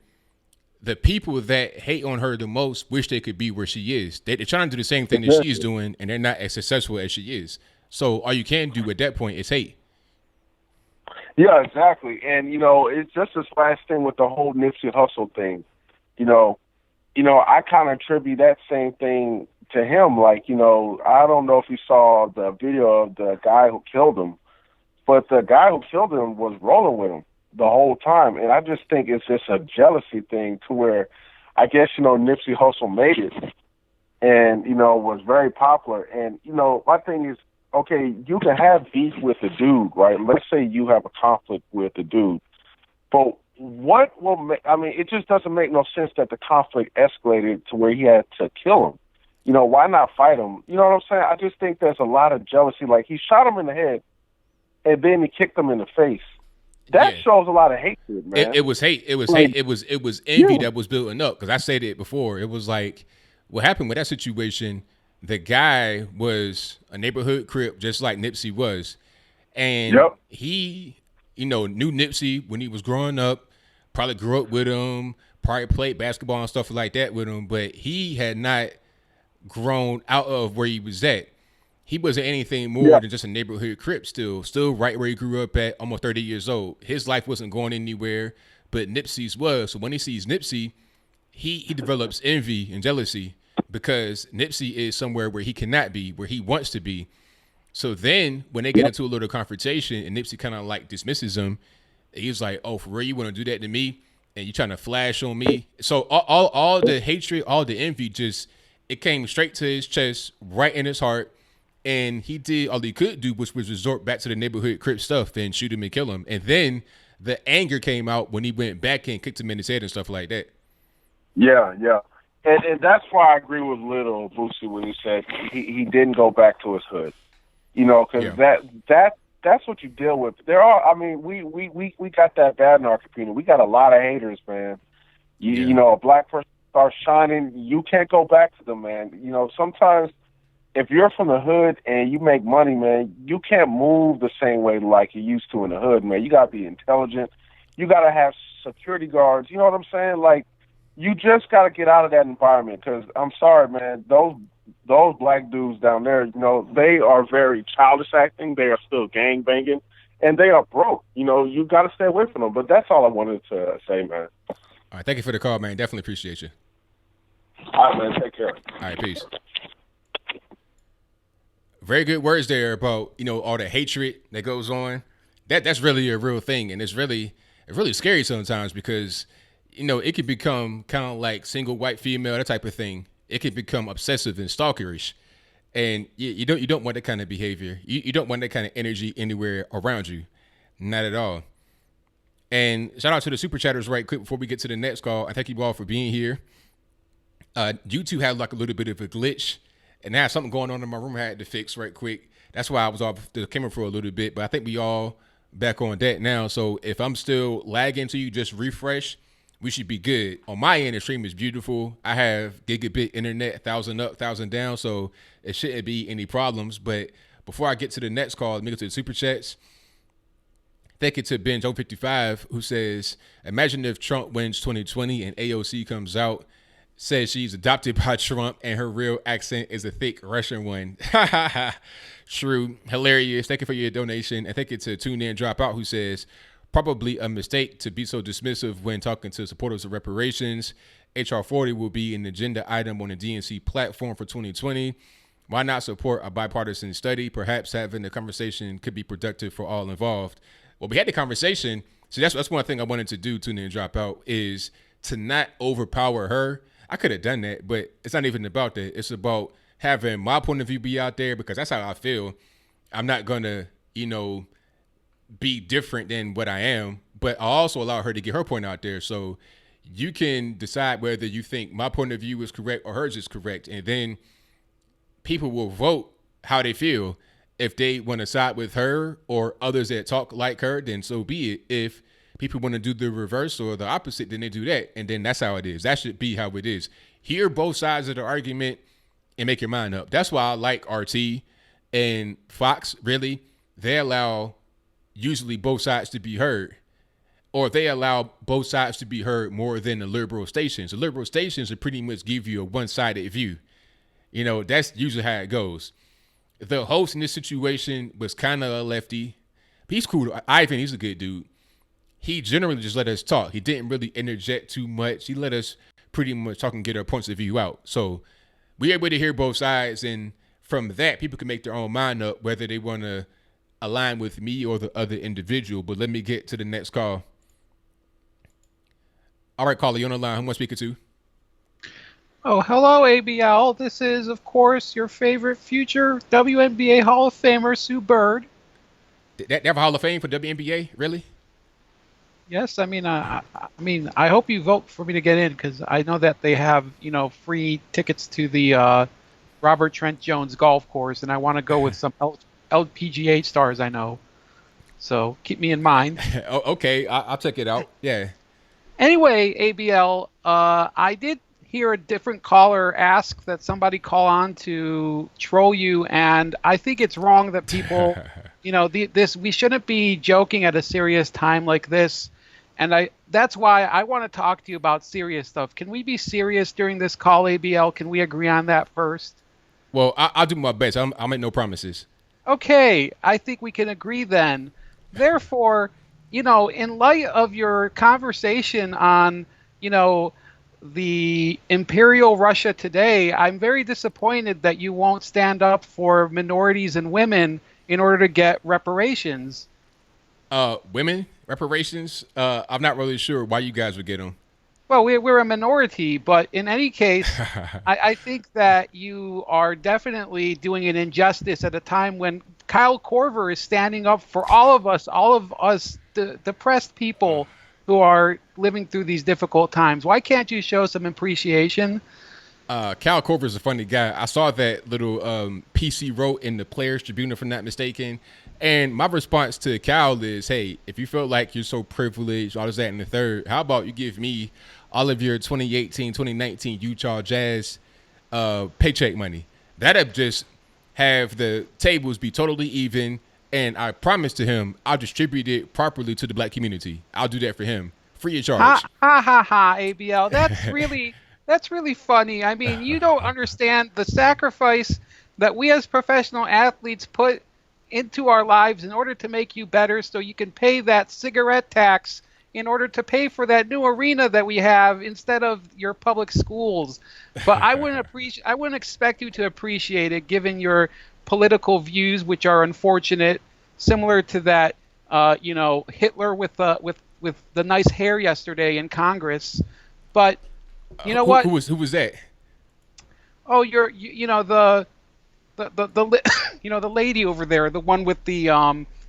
the people that hate on her the most wish they could be where she is. They're trying to do the same thing that she's doing, and they're not as successful as she is. So all you can do at that point is hate. Yeah, exactly. And, it's just this last thing with the whole Nipsey Hussle thing. I kind of attribute that same thing to him. Like, I don't know if you saw the video of the guy who killed him, but the guy who killed him was rolling with him the whole time. And I just think it's just a jealousy thing to where I guess, Nipsey Hussle made it and, was very popular. And, my thing is, okay, you can have beef with the dude, right? Let's say you have a conflict with the dude. But what will make, it just doesn't make no sense that the conflict escalated to where he had to kill him. Why not fight him? You know what I'm saying? I just think there's a lot of jealousy. Like, he shot him in the head and then he kicked him in the face. That shows a lot of hatred, man. It was hate. It was hate. It was envy that was building up. Because I said it before. It was like, what happened with that situation, the guy was a neighborhood crip just like Nipsey was. And he, knew Nipsey when he was growing up, probably grew up with him, probably played basketball and stuff like that with him, but he had not grown out of where he was at. He wasn't anything more than just a neighborhood crip still right where he grew up at, almost 30 years old. His life wasn't going anywhere, but Nipsey's was. So when he sees Nipsey, he develops envy and jealousy because Nipsey is somewhere where he cannot be, where he wants to be. So then when they get into a little confrontation and Nipsey kind of like dismisses him, he's like, oh, for real, you want to do that to me? And you trying to flash on me? So all the hatred, all the envy, it came straight to his chest, right in his heart. And he did all he could do, which was resort back to the neighborhood crip stuff and shoot him and kill him. And then the anger came out when he went back and kicked him in his head and stuff like that. Yeah. And that's why I agree with Little Boosie when he said he didn't go back to his hood. Because that's what you deal with. There are, we got that bad in our community. We got a lot of haters, man. A black person starts shining, you can't go back to them, man. Sometimes if you're from the hood and you make money, man, you can't move the same way like you used to in the hood, man. You got to be intelligent. You got to have security guards. You know what I'm saying? Like, you just got to get out of that environment because I'm sorry, man, those black dudes down there, they are very childish acting. They are still gang banging, and they are broke. You got to stay away from them. But that's all I wanted to say, man. All right, thank you for the call, man. Definitely appreciate you. All right, man. Take care. All right, peace. Very good words there about, all the hatred that goes on. that's really a real thing, and it's really scary sometimes because it could become kind of like single white female, that type of thing. It could become obsessive and stalkerish, and you don't want that kind of behavior. You don't want that kind of energy anywhere around you, not at all. And shout out to the super chatters right quick before we get to the next call. I thank you all for being here. YouTube had like a little bit of a glitch, and I had something going on in my room I had to fix right quick. That's why I was off the camera for a little bit, but I think we all back on that now. So if I'm still lagging to you, just refresh. We should be good. On my end, the stream is beautiful. I have gigabit internet, 1,000 up, 1,000 down, so it shouldn't be any problems. But before I get to the next call, let me go to the super chats. Thank you to Ben Joe 55 who says, imagine if Trump wins 2020 and AOC comes out, says she's adopted by Trump and her real accent is a thick Russian one. True. Hilarious. Thank you for your donation. And thank you to Tune In Drop Out who says, probably a mistake to be so dismissive when talking to supporters of reparations. HR 40 will be an agenda item on the DNC platform for 2020. Why not support a bipartisan study? Perhaps having the conversation could be productive for all involved. Well, we had the conversation. So that's one thing I wanted to do, Tune In Drop Out, is to not overpower her. I could have done that, but it's not even about that. It's about having my point of view be out there because that's how I feel. I'm not going to, be different than what I am, but I also allow her to get her point out there. So you can decide whether you think my point of view is correct or hers is correct. And then people will vote how they feel. If they want to side with her or others that talk like her, then so be it. If people want to do the reverse or the opposite, then they do that. And then that's how it is. That should be how it is. Hear both sides of the argument and make your mind up. That's why I like RT and Fox, really. They allow usually both sides to be heard, or they allow both sides to be heard more than the liberal stations. The liberal stations will pretty much give you a one-sided view. That's usually how it goes. The host in this situation was kind of a lefty. He's cool. Ivan, he's a good dude. He generally just let us talk. He didn't really interject too much. He let us pretty much talk and get our points of view out. So we're able to hear both sides, and from that, people can make their own mind up whether they want to align with me or the other individual. But let me get to the next call. All right, caller, you on the line. Who am I speaking to? Oh, hello, ABL. This is, of course, your favorite future WNBA Hall of Famer, Sue Bird. They have a Hall of Fame for WNBA? Really? Yes, I hope you vote for me to get in because I know that they have, free tickets to the Robert Trent Jones golf course, and I want to go with some LPGA stars I know. So keep me in mind. Okay, I'll check it out. Yeah. Anyway, ABL, I did hear a different caller ask that somebody call on to troll you, and I think it's wrong that people, we shouldn't be joking at a serious time like this. And that's why I want to talk to you about serious stuff. Can we be serious during this call, ABL? Can we agree on that first? Well, I'll do my best. I'll make no promises. Okay, I think we can agree then. Therefore, in light of your conversation on, the Imperial Russia today, I'm very disappointed that you won't stand up for minorities and women in order to get reparations. Women reparations? I'm not really sure why you guys would get them. Well, we're a minority, but in any case, I think that you are definitely doing an injustice at a time when Kyle Korver is standing up for all of us, the depressed people who are living through these difficult times. Why can't you show some appreciation? Kyle Korver is a funny guy. I saw that little piece he wrote in the Players Tribune, if I'm not mistaken. And my response to Kyle is, hey, if you feel like you're so privileged, all this, that, and the third, how about you give me all of your 2018, 2019 Utah Jazz paycheck money? That'd just have the tables be totally even. And I promised to him I'll distribute it properly to the black community. I'll do that for him, free of charge. Ha, ABL. That's really funny. I mean, you don't understand the sacrifice that we as professional athletes put into our lives in order to make you better so you can pay that cigarette tax in order to pay for that new arena that we have instead of your public schools. But I wouldn't expect you to appreciate it given your political views, which are unfortunate, similar to that Hitler with the nice hair yesterday in Congress. But you know who was that? Oh, the the lady over there, the one with the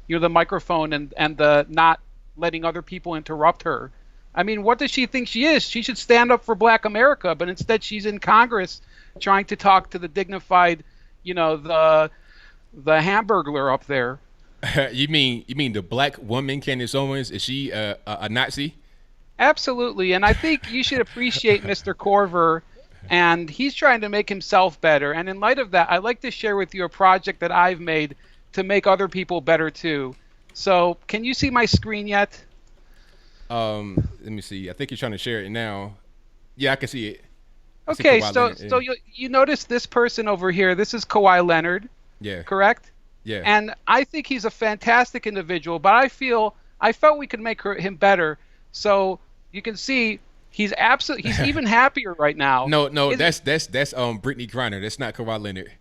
the microphone and the not letting other people interrupt her. I mean, what does she think she is? She should stand up for Black America, but instead she's in Congress trying to talk to the dignified, the Hamburglar up there. You mean the black woman, Candace Owens? Is she a Nazi? Absolutely, and I think you should appreciate Mr. Corver, and he's trying to make himself better. And in light of that, I'd like to share with you a project that I've made to make other people better too. So, can you see my screen yet? Let me see. I think you're trying to share it now. Yeah, I can see it. Okay, so you notice this person over here. This is Kawhi Leonard. Yeah. Correct? Yeah. And I think he's a fantastic individual, but I felt we could make him better. So you can see he's even happier right now. No, that's Brittany Griner. That's not Kawhi Leonard.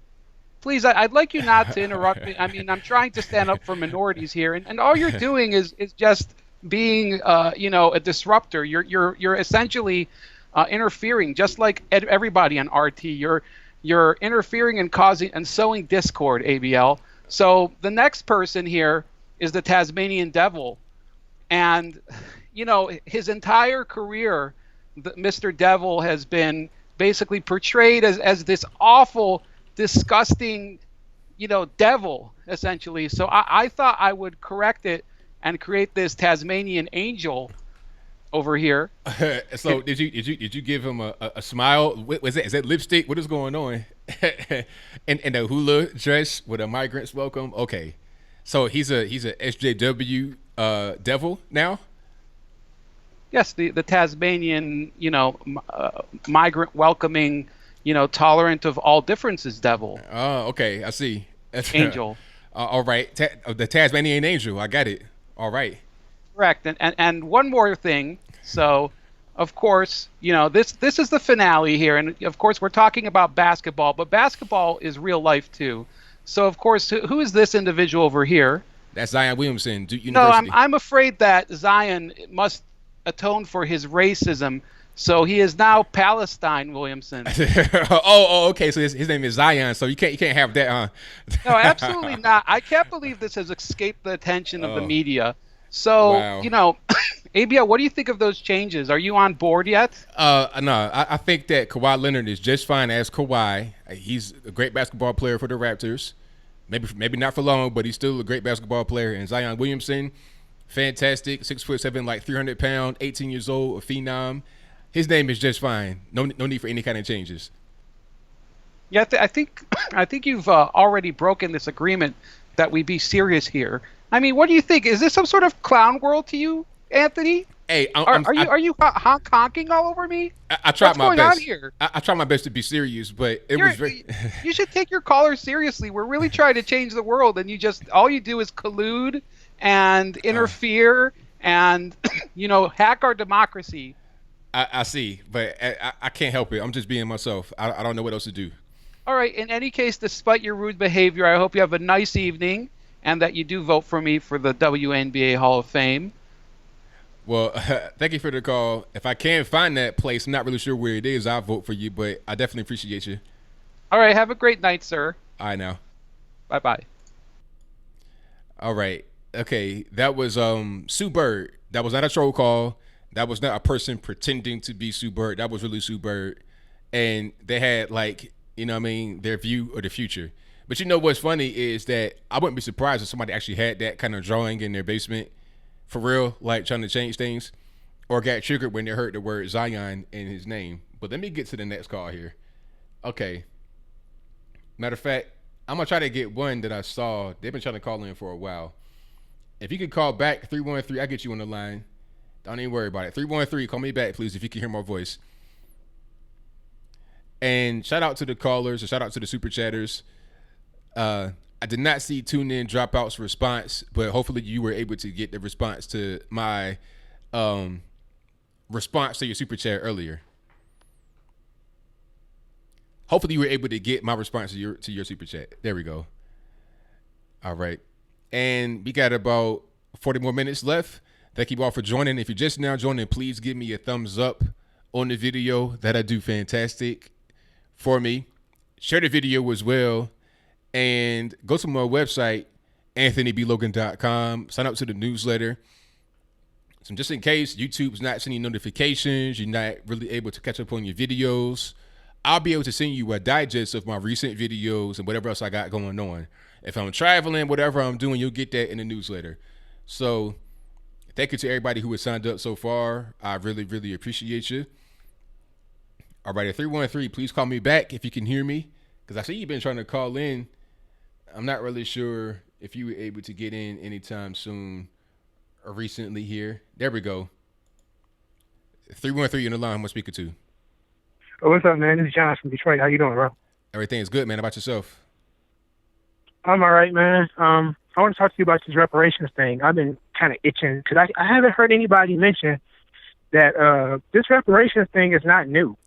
Please, I'd like you not to interrupt me. I mean, I'm trying to stand up for minorities here, and all you're doing is just being a disruptor. You're essentially interfering, just like everybody on RT. You're interfering and causing and sowing discord, ABL. So the next person here is the Tasmanian Devil, and his entire career, Mr. Devil has been basically portrayed as this awful, disgusting, devil essentially. So I thought I would correct it and create this Tasmanian angel over here. So did you give him a smile? Is that lipstick? What is going on? and a hula dress with a migrant's welcome. Okay, so he's a SJW devil now. Yes, the Tasmanian, migrant welcoming, tolerant of all differences devil. Oh, okay, I see. Angel. All right, the Tasmanian angel. I got it. All right. Correct. And one more thing. So, of course, this is the finale here, and of course we're talking about basketball, but basketball is real life too. So, of course, who is this individual over here? That's Zion Williamson, Duke University. No, I'm afraid that Zion must atone for his racism, so he is now Palestine Williamson. Okay. So his name is Zion. So you can't have that, huh? No, absolutely not. I can't believe this has escaped the attention of the media. So wow. ABL, what do you think of those changes? Are you on board yet? No, I think that Kawhi Leonard is just fine as Kawhi. He's a great basketball player for the Raptors. Maybe not for long, but he's still a great basketball player. And Zion Williamson, fantastic, 6'7", like 300 pounds, 18 years old, a phenom. His name is just fine. No need for any kind of changes. Yeah, I think you've already broken this agreement that we be serious here. I mean, what do you think? Is this some sort of clown world to you, Anthony? Hey, are you honking all over me? I tried my best. What's going on here? I tried my best to be serious, but it was very. You should take your callers seriously. We're really trying to change the world, and all you do is collude and interfere and hack our democracy. I see, but I can't help it. I'm just being myself. I don't know what else to do. All right. In any case, despite your rude behavior, I hope you have a nice evening and that you do vote for me for the WNBA Hall of Fame. Well, thank you for the call. If I can't find that place, I'm not really sure where it is, I'll vote for you, but I definitely appreciate you. All right. Have a great night, sir. All right, now. Bye-bye. All right. Okay. That was Sue Bird. That was not a troll call. That was not a person pretending to be Sue Bird. That was really Sue Bird. And they had, their view of the future. But what's funny is that I wouldn't be surprised if somebody actually had that kind of drawing in their basement for real, like trying to change things, or got triggered when they heard the word Zion in his name. But let me get to the next call here. Okay. Matter of fact, I'm going to try to get one that I saw. They've been trying to call in for a while. If you could call back 313, I'll get you on the line. Don't even worry about it. 313, call me back, please, if you can hear my voice. And shout out to the callers, and shout out to the super chatters. I did not see Tune In Dropout's response, but hopefully you were able to get the response to my response to your super chat earlier. Hopefully you were able to get my response to your super chat. There we go. All right. And we got about 40 more minutes left. Thank you all for joining. If you're just now joining, please give me a thumbs up on the video. That'll do fantastic for me. Share the video as well. And go to my website, anthonyblogan.com. Sign up to the newsletter. So just in case YouTube's not sending notifications, you're not really able to catch up on your videos, I'll be able to send you a digest of my recent videos and whatever else I got going on. If I'm traveling, whatever I'm doing, you'll get that in the newsletter. So thank you to everybody who has signed up so far. I really, really appreciate you. All right, at 313, please call me back if you can hear me, because I see you've been trying to call in. I'm not really sure if you were able to get in anytime soon or recently here. There we go. 313 in the line. I'm speaking to. Oh, what's up, man? This is John from Detroit. How you doing, bro? Everything is good, man. How about yourself? I'm all right, man. I want to talk to you about this reparations thing. I've been kind of itching because I haven't heard anybody mention that this reparations thing is not new.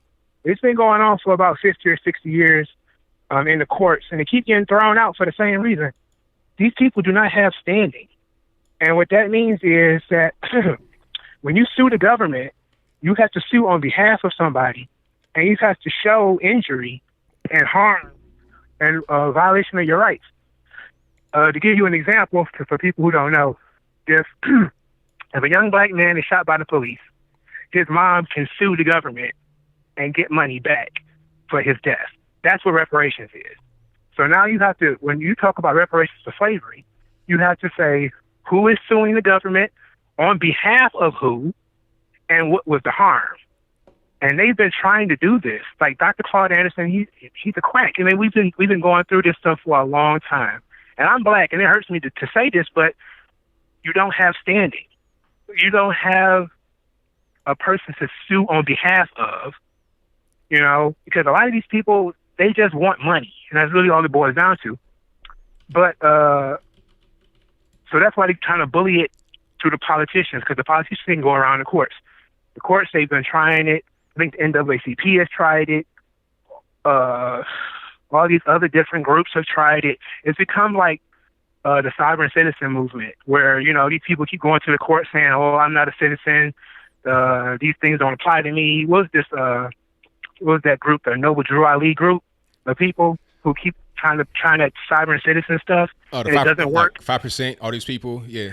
It's been going on for about 50 or 60 years in the courts, and they keep getting thrown out for the same reason. These people do not have standing. And what that means is that when you sue the government, you have to sue on behalf of somebody, and you have to show injury and harm and violation of your rights. To give you an example, for people who don't know, if a young black man is shot by the police, his mom can sue the government and get money back for his death. That's what reparations is. So now you have to, when you talk about reparations for slavery, you have to say who is suing the government, on behalf of who, and what was the harm. And they've been trying to do this. Like Dr. Claude Anderson, he's a quack. I mean, we've been going through this stuff for a long time. And I'm black, and it hurts me to say this, but you don't have standing. You don't have a person to sue on behalf of, you know, because a lot of these people, they just want money, and that's really all it boils down to. But so that's why they kind of bully it to the politicians, because the politicians can go around the courts. The courts, they've been trying it. I think the NAACP has tried it. All these other different groups have tried it. It's become like the sovereign citizen movement, where, you know, these people keep going to the court saying, "Oh, I'm not a citizen. These things don't apply to me." What was that group, the Noble Drew Ali group, the people who keep trying that sovereign citizen stuff, and it doesn't work. 5%, all these people, yeah.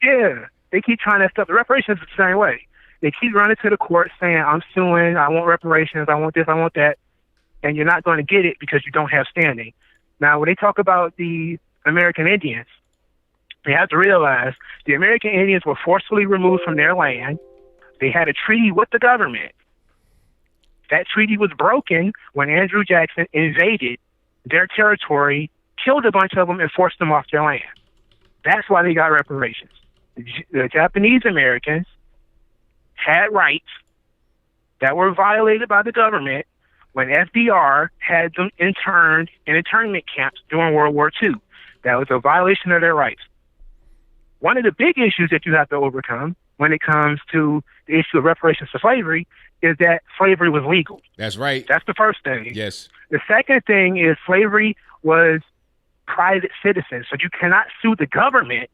Yeah, they keep trying that stuff. The reparations is the same way. They keep running to the court saying, "I'm suing, I want reparations, I want this, I want that," and you're not going to get it because you don't have standing. Now, when they talk about the American Indians, you have to realize the American Indians were forcefully removed from their land. They had a treaty with the government. That treaty was broken when Andrew Jackson invaded their territory, killed a bunch of them, and forced them off their land. That's why they got reparations. The Japanese Americans had rights that were violated by the government when FDR had them interned in internment camps during World War II. That was a violation of their rights. One of the big issues that you have to overcome when it comes to the issue of reparations for slavery is that slavery was legal. That's right. That's the first thing. Yes. The second thing is slavery was private citizens. So you cannot sue the government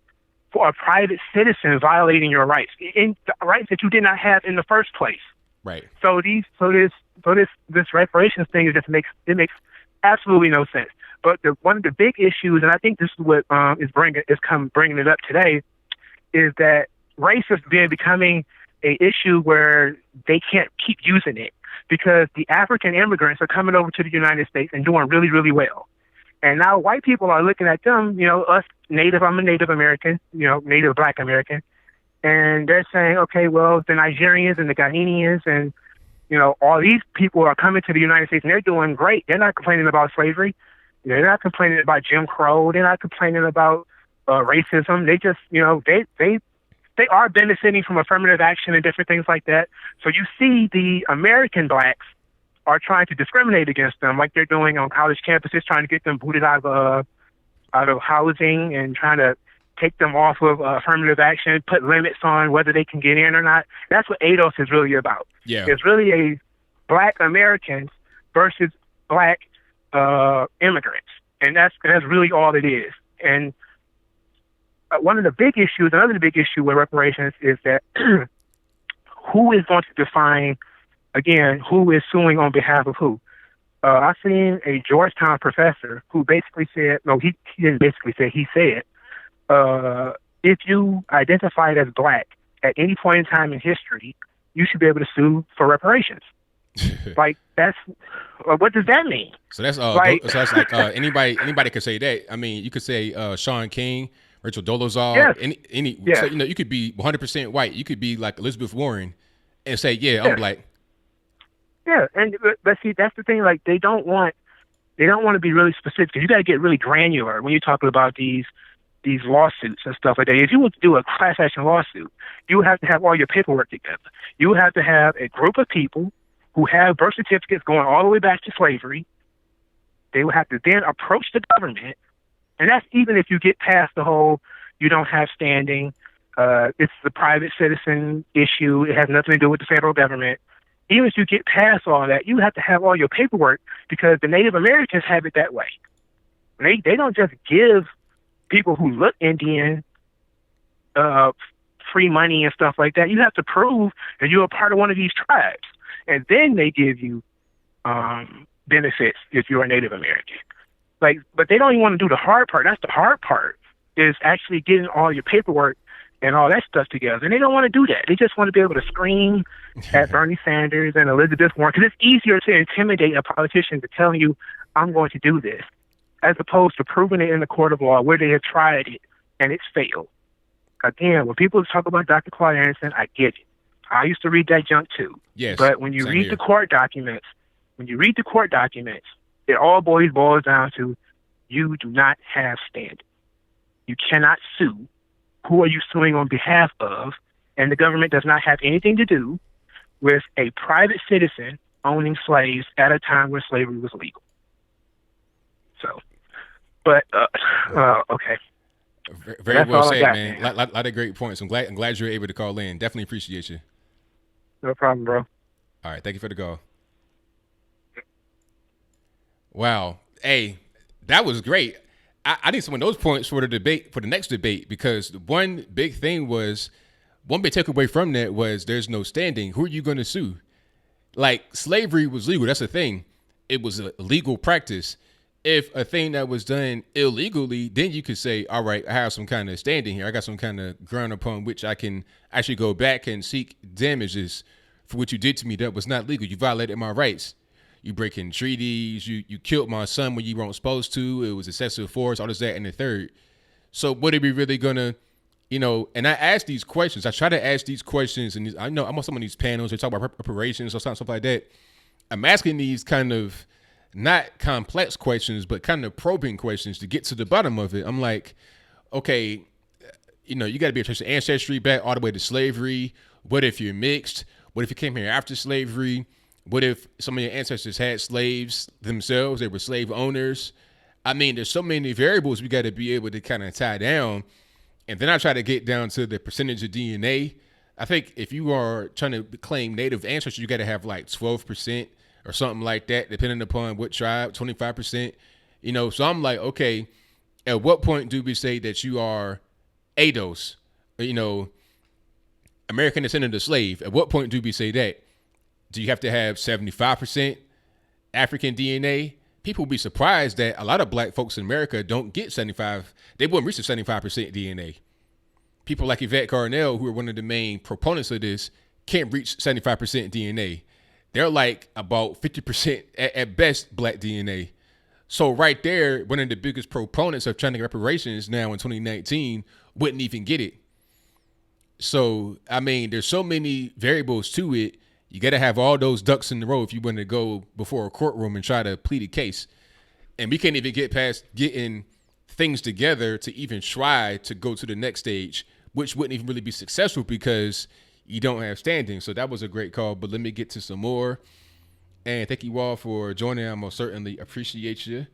for a private citizen violating your rights, in the rights that you did not have in the first place. Right. So this reparations thing makes absolutely no sense. But one of the big issues, and I think this is what is bringing it up today, is that race is becoming a issue where they can't keep using it because the African immigrants are coming over to the United States and doing really, really well. And now white people are looking at them, you know, us native, I'm a Native American, you know, Native Black American. And they're saying, okay, well, the Nigerians and the Ghanaians and, you know, all these people are coming to the United States and they're doing great. They're not complaining about slavery. They're not complaining about Jim Crow. They're not complaining about racism. They just, you know, they are benefiting from affirmative action and different things like that. So you see the American blacks are trying to discriminate against them, like they're doing on college campuses, trying to get them booted out of housing and trying to take them off of affirmative action, put limits on whether they can get in or not. That's what ADOS is really about. Yeah. It's really a black Americans versus black immigrants, and that's really all it is. And another big issue with reparations is that who is going to define, again, who is suing on behalf of who? I've seen a Georgetown professor who basically said, no, he didn't basically say, he said, if you identified as black at any point in time in history, you should be able to sue for reparations. Like, that's, what does that mean? So that's like, so that's like anybody could say that. I mean, you could say Sean King, Rachel Dolezal, yes. any yes. So, you know, you could be 100% white. You could be like Elizabeth Warren and say, yeah, I'm black. Yeah, and but see, that's the thing. Like, they don't want to be really specific. You got to get really granular when you're talking about these lawsuits and stuff like that. If you want to do a class action lawsuit, you would have to have all your paperwork together. You would have to have a group of people who have birth certificates going all the way back to slavery. They would have to then approach the government, and that's even if you get past the whole you don't have standing. It's the private citizen issue. It has nothing to do with the federal government. Even if you get past all that, you have to have all your paperwork because the Native Americans have it that way. They don't just give people who look Indian free money and stuff like that. You have to prove that you're a part of one of these tribes. And then they give you benefits if you're a Native American. Like, but they don't even want to do the hard part. That's the hard part, is actually getting all your paperwork and all that stuff together. And they don't want to do that. They just want to be able to scream at Bernie Sanders and Elizabeth Warren, because it's easier to intimidate a politician to tell you, I'm going to do this, as opposed to proving it in the court of law where they have tried it and it's failed. Again, when people talk about Dr. Claude Anderson, I get it. I used to read that junk too. Yes. But when you read the court documents, it all boils down to you do not have standing. You cannot sue. Who are you suing on behalf of? And the government does not have anything to do with a private citizen owning slaves at a time where slavery was legal. So, but okay. Very well said, man. A lot of great points. I'm glad you were able to call in. Definitely appreciate you. No problem, bro. All right, thank you for the call. Wow. Hey, that was great. I need some of those points for the debate, for the next debate, because one big takeaway from that was there's no standing. Who are you going to sue? Like, slavery was legal. That's the thing. It was a legal practice. If a thing that was done illegally, then you could say, all right, I have some kind of standing here. I got some kind of ground upon which I can actually go back and seek damages for what you did to me that was not legal. You violated my rights. You breaking treaties. You killed my son when you weren't supposed to. It was excessive force, all this, that, and the third. So what are we really going to, and I ask these questions. I try to ask these questions, and I know I'm on some of these panels. They talk about reparations or stuff like that. I'm asking these kind of not complex questions, but kind of probing questions to get to the bottom of it. I'm like, okay, you got to be able to trace your ancestry back all the way to slavery. What if you're mixed? What if you came here after slavery? What if some of your ancestors had slaves themselves? They were slave owners. I mean, there's so many variables we got to be able to kind of tie down. And then I try to get down to the percentage of DNA. I think if you are trying to claim native ancestry, you got to have like 12% or something like that, depending upon what tribe, 25%. So I'm like, okay, at what point do we say that you are ADOS, American descendant of slave? At what point do we say that? Do you have to have 75% African DNA? People will be surprised that a lot of black folks in America don't get 75. They wouldn't reach the 75% DNA. People like Yvette Carnell, who are one of the main proponents of this, can't reach 75% DNA. They're like about 50% at best black DNA. So right there, one of the biggest proponents of trying to get reparations now in 2019 wouldn't even get it. So, I mean, there's so many variables to it. You got to have all those ducks in the row if you want to go before a courtroom and try to plead a case. And we can't even get past getting things together to even try to go to the next stage, which wouldn't even really be successful because you don't have standing. So that was a great call, but let me get to some more. And thank you all for joining. I most certainly appreciate you.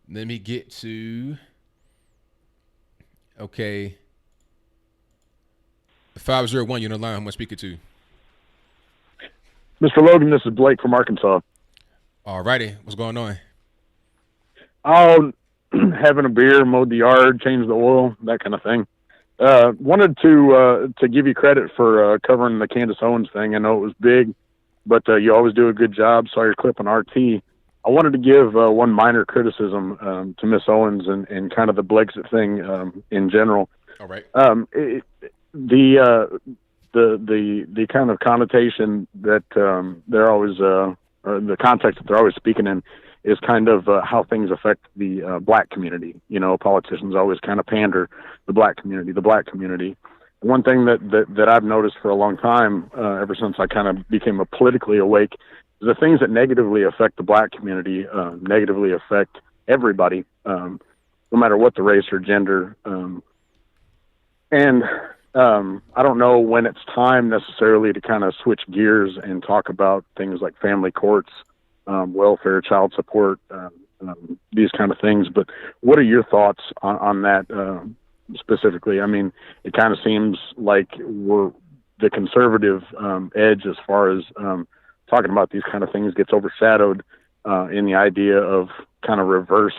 Let me get to, okay. 501, you're on the line. Who am I speaking to? Mr. Logan, this is Blake from Arkansas. All righty. What's going on? Oh, having a beer, mowed the yard, changed the oil, that kind of thing. Wanted to give you credit for covering the Candace Owens thing. I know it was big, but you always do a good job. Saw your clip on RT. I wanted to give one minor criticism to Miss Owens and kind of the Blexit thing in general. All right. The kind of connotation that they're always or the context that they're always speaking in is kind of how things affect the black community. You know, politicians always kind of pander the black community. One thing that I've noticed for a long time, ever since I kind of became politically awake, is the things that negatively affect the black community negatively affect everybody, no matter what the race or gender. I don't know when it's time necessarily to kind of switch gears and talk about things like family courts, welfare, child support, these kind of things. But what are your thoughts on that specifically? I mean, it kind of seems like we're the conservative edge as far as talking about these kind of things gets overshadowed in the idea of kind of reverse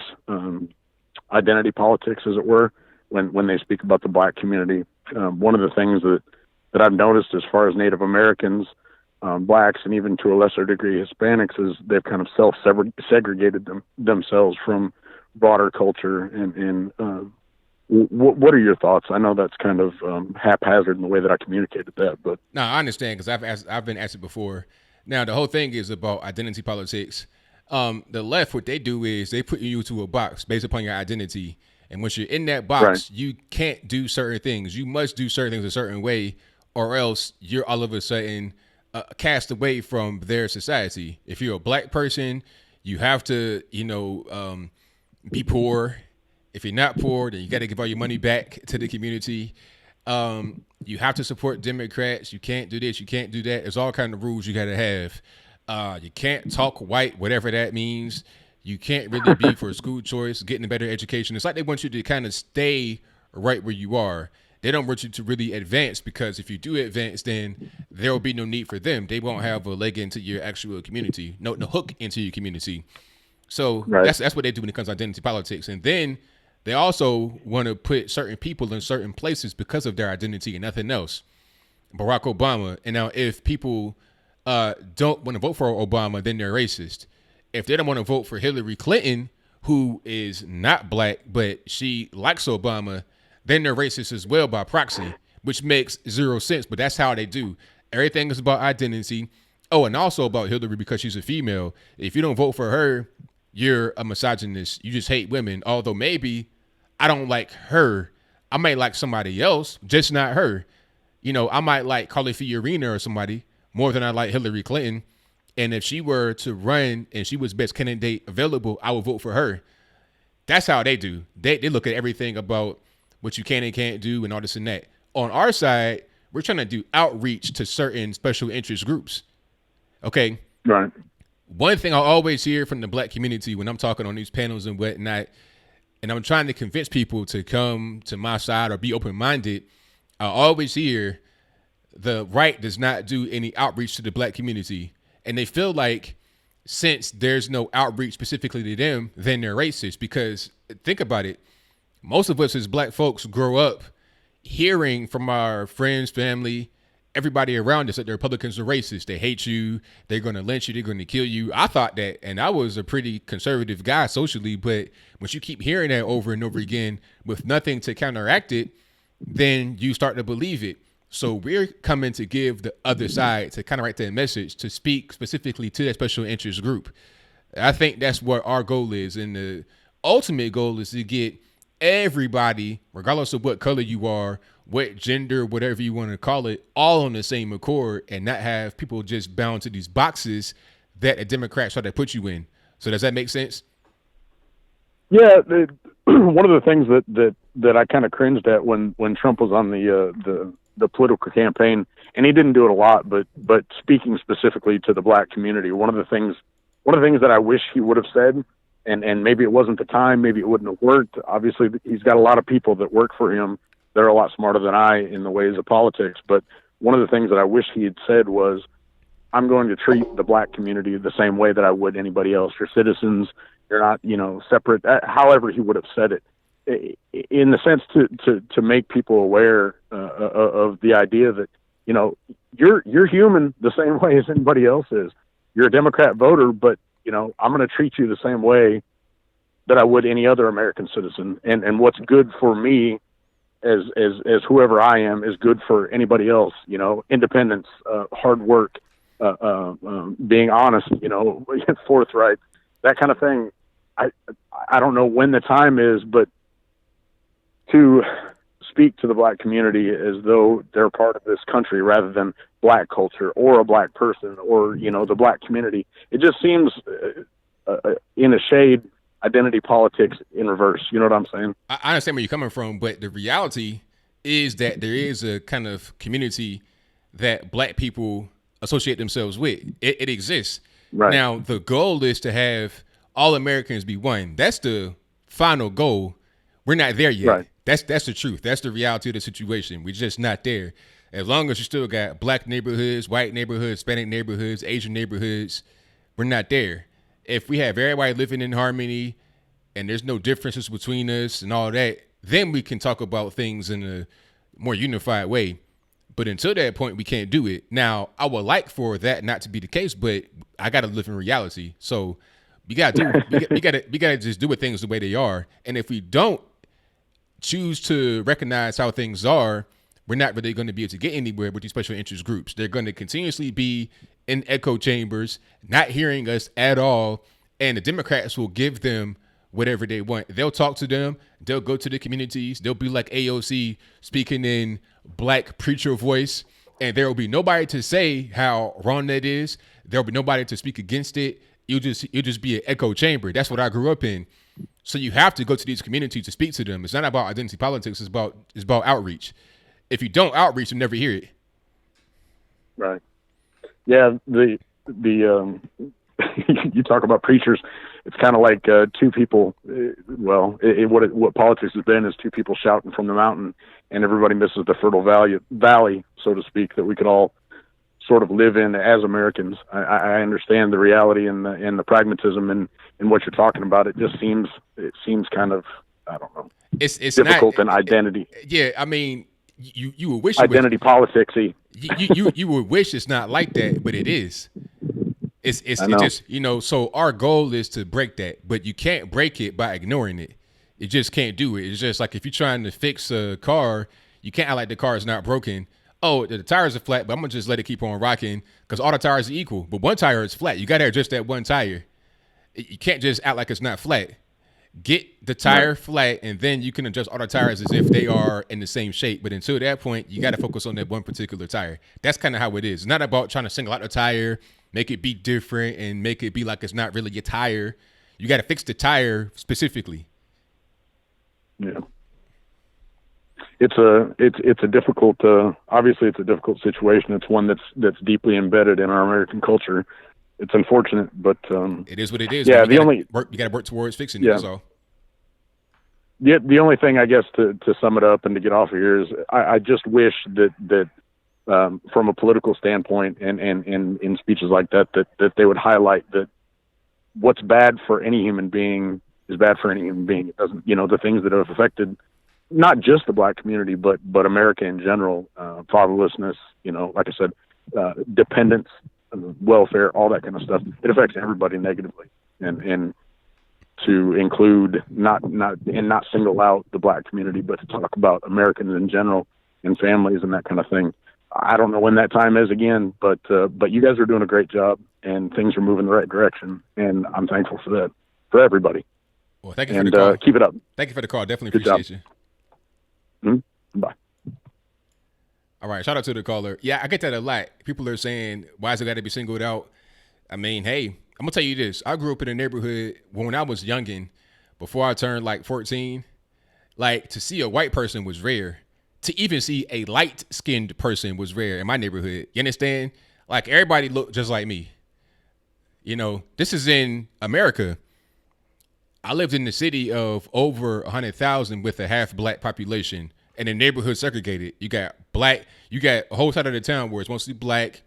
identity politics, as it were, when they speak about the black community. One of the things that I've noticed as far as Native Americans, blacks, and even to a lesser degree Hispanics, is they've kind of self-segregated themselves from broader culture. And what are your thoughts? I know that's kind of haphazard in the way that I communicated that, but no, I understand, because I've been asked it before. Now, the whole thing is about identity politics. The left, what they do is they put you into a box based upon your identity. And once you're in that box, right, you can't do certain things. You must do certain things a certain way, or else you're all of a sudden cast away from their society. If you're a black person, you have to, be poor. If you're not poor, then you got to give all your money back to the community. You have to support Democrats. You can't do this. You can't do that. There's all kinds of rules you got to have. You can't talk white, whatever that means. You can't really be for school choice, getting a better education. It's like they want you to kind of stay right where you are. They don't want you to really advance, because if you do advance, then there will be no need for them. They won't have a leg into your actual community, no hook into your community. So right, that's what they do when it comes to identity politics. And then they also want to put certain people in certain places because of their identity and nothing else. Barack Obama. And now if people don't want to vote for Obama, then they're racist. If they don't want to vote for Hillary Clinton, who is not black, but she likes Obama, then they're racist as well by proxy, which makes zero sense. But that's how they do. Everything is about identity. Oh, and also about Hillary, because she's a female. If you don't vote for her, you're a misogynist. You just hate women. Although maybe I don't like her. I might like somebody else, just not her. I might like Carly Fiorina or somebody more than I like Hillary Clinton. And if she were to run and she was best candidate available, I would vote for her. That's how they do. They look at everything about what you can and can't do and all this and that. On our side, we're trying to do outreach to certain special interest groups. Okay. Right. One thing I always hear from the black community when I'm talking on these panels and whatnot, and I'm trying to convince people to come to my side or be open-minded, I always hear the right does not do any outreach to the black community. And they feel like since there's no outreach specifically to them, then they're racist. Because think about it. Most of us as black folks grow up hearing from our friends, family, everybody around us that the Republicans are racist. They hate you. They're going to lynch you. They're going to kill you. I thought that, and I was a pretty conservative guy socially, but once you keep hearing that over and over again with nothing to counteract it, then you start to believe it. So we're coming to give the other side, to kind of write that message, to speak specifically to that special interest group. I think that's what our goal is. And the ultimate goal is to get everybody, regardless of what color you are, what gender, whatever you want to call it, all on the same accord, and not have people just bound to these boxes that a Democrat try to put you in. So does that make sense? Yeah. One of the things that I kind of cringed at when Trump was on the political campaign, and he didn't do it a lot, but speaking specifically to the black community, one of the things that I wish he would have said, and maybe it wasn't the time, maybe it wouldn't have worked. Obviously, he's got a lot of people that work for him. They're a lot smarter than I in the ways of politics. But one of the things that I wish he had said was, I'm going to treat the black community the same way that I would anybody else. You're citizens. You're not, separate. However he would have said it. in the sense to make people aware of the idea that, you know, you're human the same way as anybody else is. You're a Democrat voter, but, you know, I'm going to treat you the same way that I would any other American citizen. And what's good for me as whoever I am is good for anybody else. You know, independence, hard work, being honest, you know, forthright, that kind of thing. I don't know when the time is, but to speak to the black community as though they're part of this country rather than black culture or a black person or, you know, the black community, it just seems in a shade identity politics in reverse. You know what I'm saying? I understand where you're coming from, but the reality is that there is a kind of community that black people associate themselves with. It exists. Right. Now, the goal is to have all Americans be one. That's the final goal. We're not there yet. Right. That's the truth. That's the reality of the situation. We're just not there. As long as you still got black neighborhoods, white neighborhoods, Hispanic neighborhoods, Asian neighborhoods, we're not there. If we have everybody living in harmony and there's no differences between us and all that, then we can talk about things in a more unified way. But until that point, we can't do it. Now, I would like for that not to be the case, but I got to live in reality. So we got to just do things the way they are. And if we don't choose to recognize how things are, we're not really going to be able to get anywhere with these special interest groups. They're going to continuously be in echo chambers, not hearing us at all. And the Democrats will give them whatever they want. They'll talk to them. They'll go to the communities. They'll be like AOC speaking in black preacher voice. And there will be nobody to say how wrong that is. There'll be nobody to speak against it. You'll just be an echo chamber. That's what I grew up in. So you have to go to these communities to speak to them. It's not about identity politics. It's about outreach. If you don't outreach, you'll never hear it. Right. Yeah. The you talk about preachers. It's kind of like two people. What politics has been is two people shouting from the mountain, and everybody misses the fertile valley, so to speak, that we could all sort of live in as Americans. I understand the reality and the pragmatism and what you're talking about. It just seems kind of, I don't know. It's difficult in identity. Yeah, I mean, you would wish identity politicsy. You would wish it's not like that, but it is. It's just, you know. So our goal is to break that, but you can't break it by ignoring it. You just can't do it. It's just like if you're trying to fix a car, you can't act like the car is not broken. Oh, the tires are flat, but I'm gonna just let it keep on rocking because all the tires are equal. But one tire is flat. You gotta adjust that one tire. You can't just act like it's not flat. Get the tire flat, and then you can adjust all the tires as if they are in the same shape. But until that point, you got to focus on that one particular tire. That's kind of how it is. It's not about trying to single out the tire, make it be different, and make it be like it's not really your tire. You got to fix the tire specifically. Yeah. It's a difficult, obviously it's a difficult situation. It's one that's deeply embedded in our American culture. It's unfortunate, but it is what it is. Yeah, you got to work towards fixing it. That's all. Yeah, the only thing I guess to sum it up and to get off of here is I just wish that from a political standpoint and in speeches like that they would highlight that what's bad for any human being is bad for any human being. It doesn't, the things that have affected not just the black community but America in general, fatherlessness, like I said, dependence, welfare, all that kind of stuff. It affects everybody negatively, and to include not single out the black community, but to talk about Americans in general and families and that kind of thing. I don't know when that time is again, but you guys are doing a great job and things are moving the right direction, and I'm thankful for that, for everybody. Well, thank you for the call. Keep it up. Thank you for the call. Definitely appreciate you. Mm-hmm. Bye. All right, shout out to the caller. Yeah, I get that a lot. People are saying, why is it got to be singled out? I mean, hey, I'm going to tell you this. I grew up in a neighborhood when I was youngin', before I turned like 14, like to see a white person was rare. To even see a light-skinned person was rare in my neighborhood. You understand? Like everybody looked just like me. This is in America. I lived in the city of over 100,000 with a half black population. And the neighborhood segregated. You got a whole side of the town where it's mostly black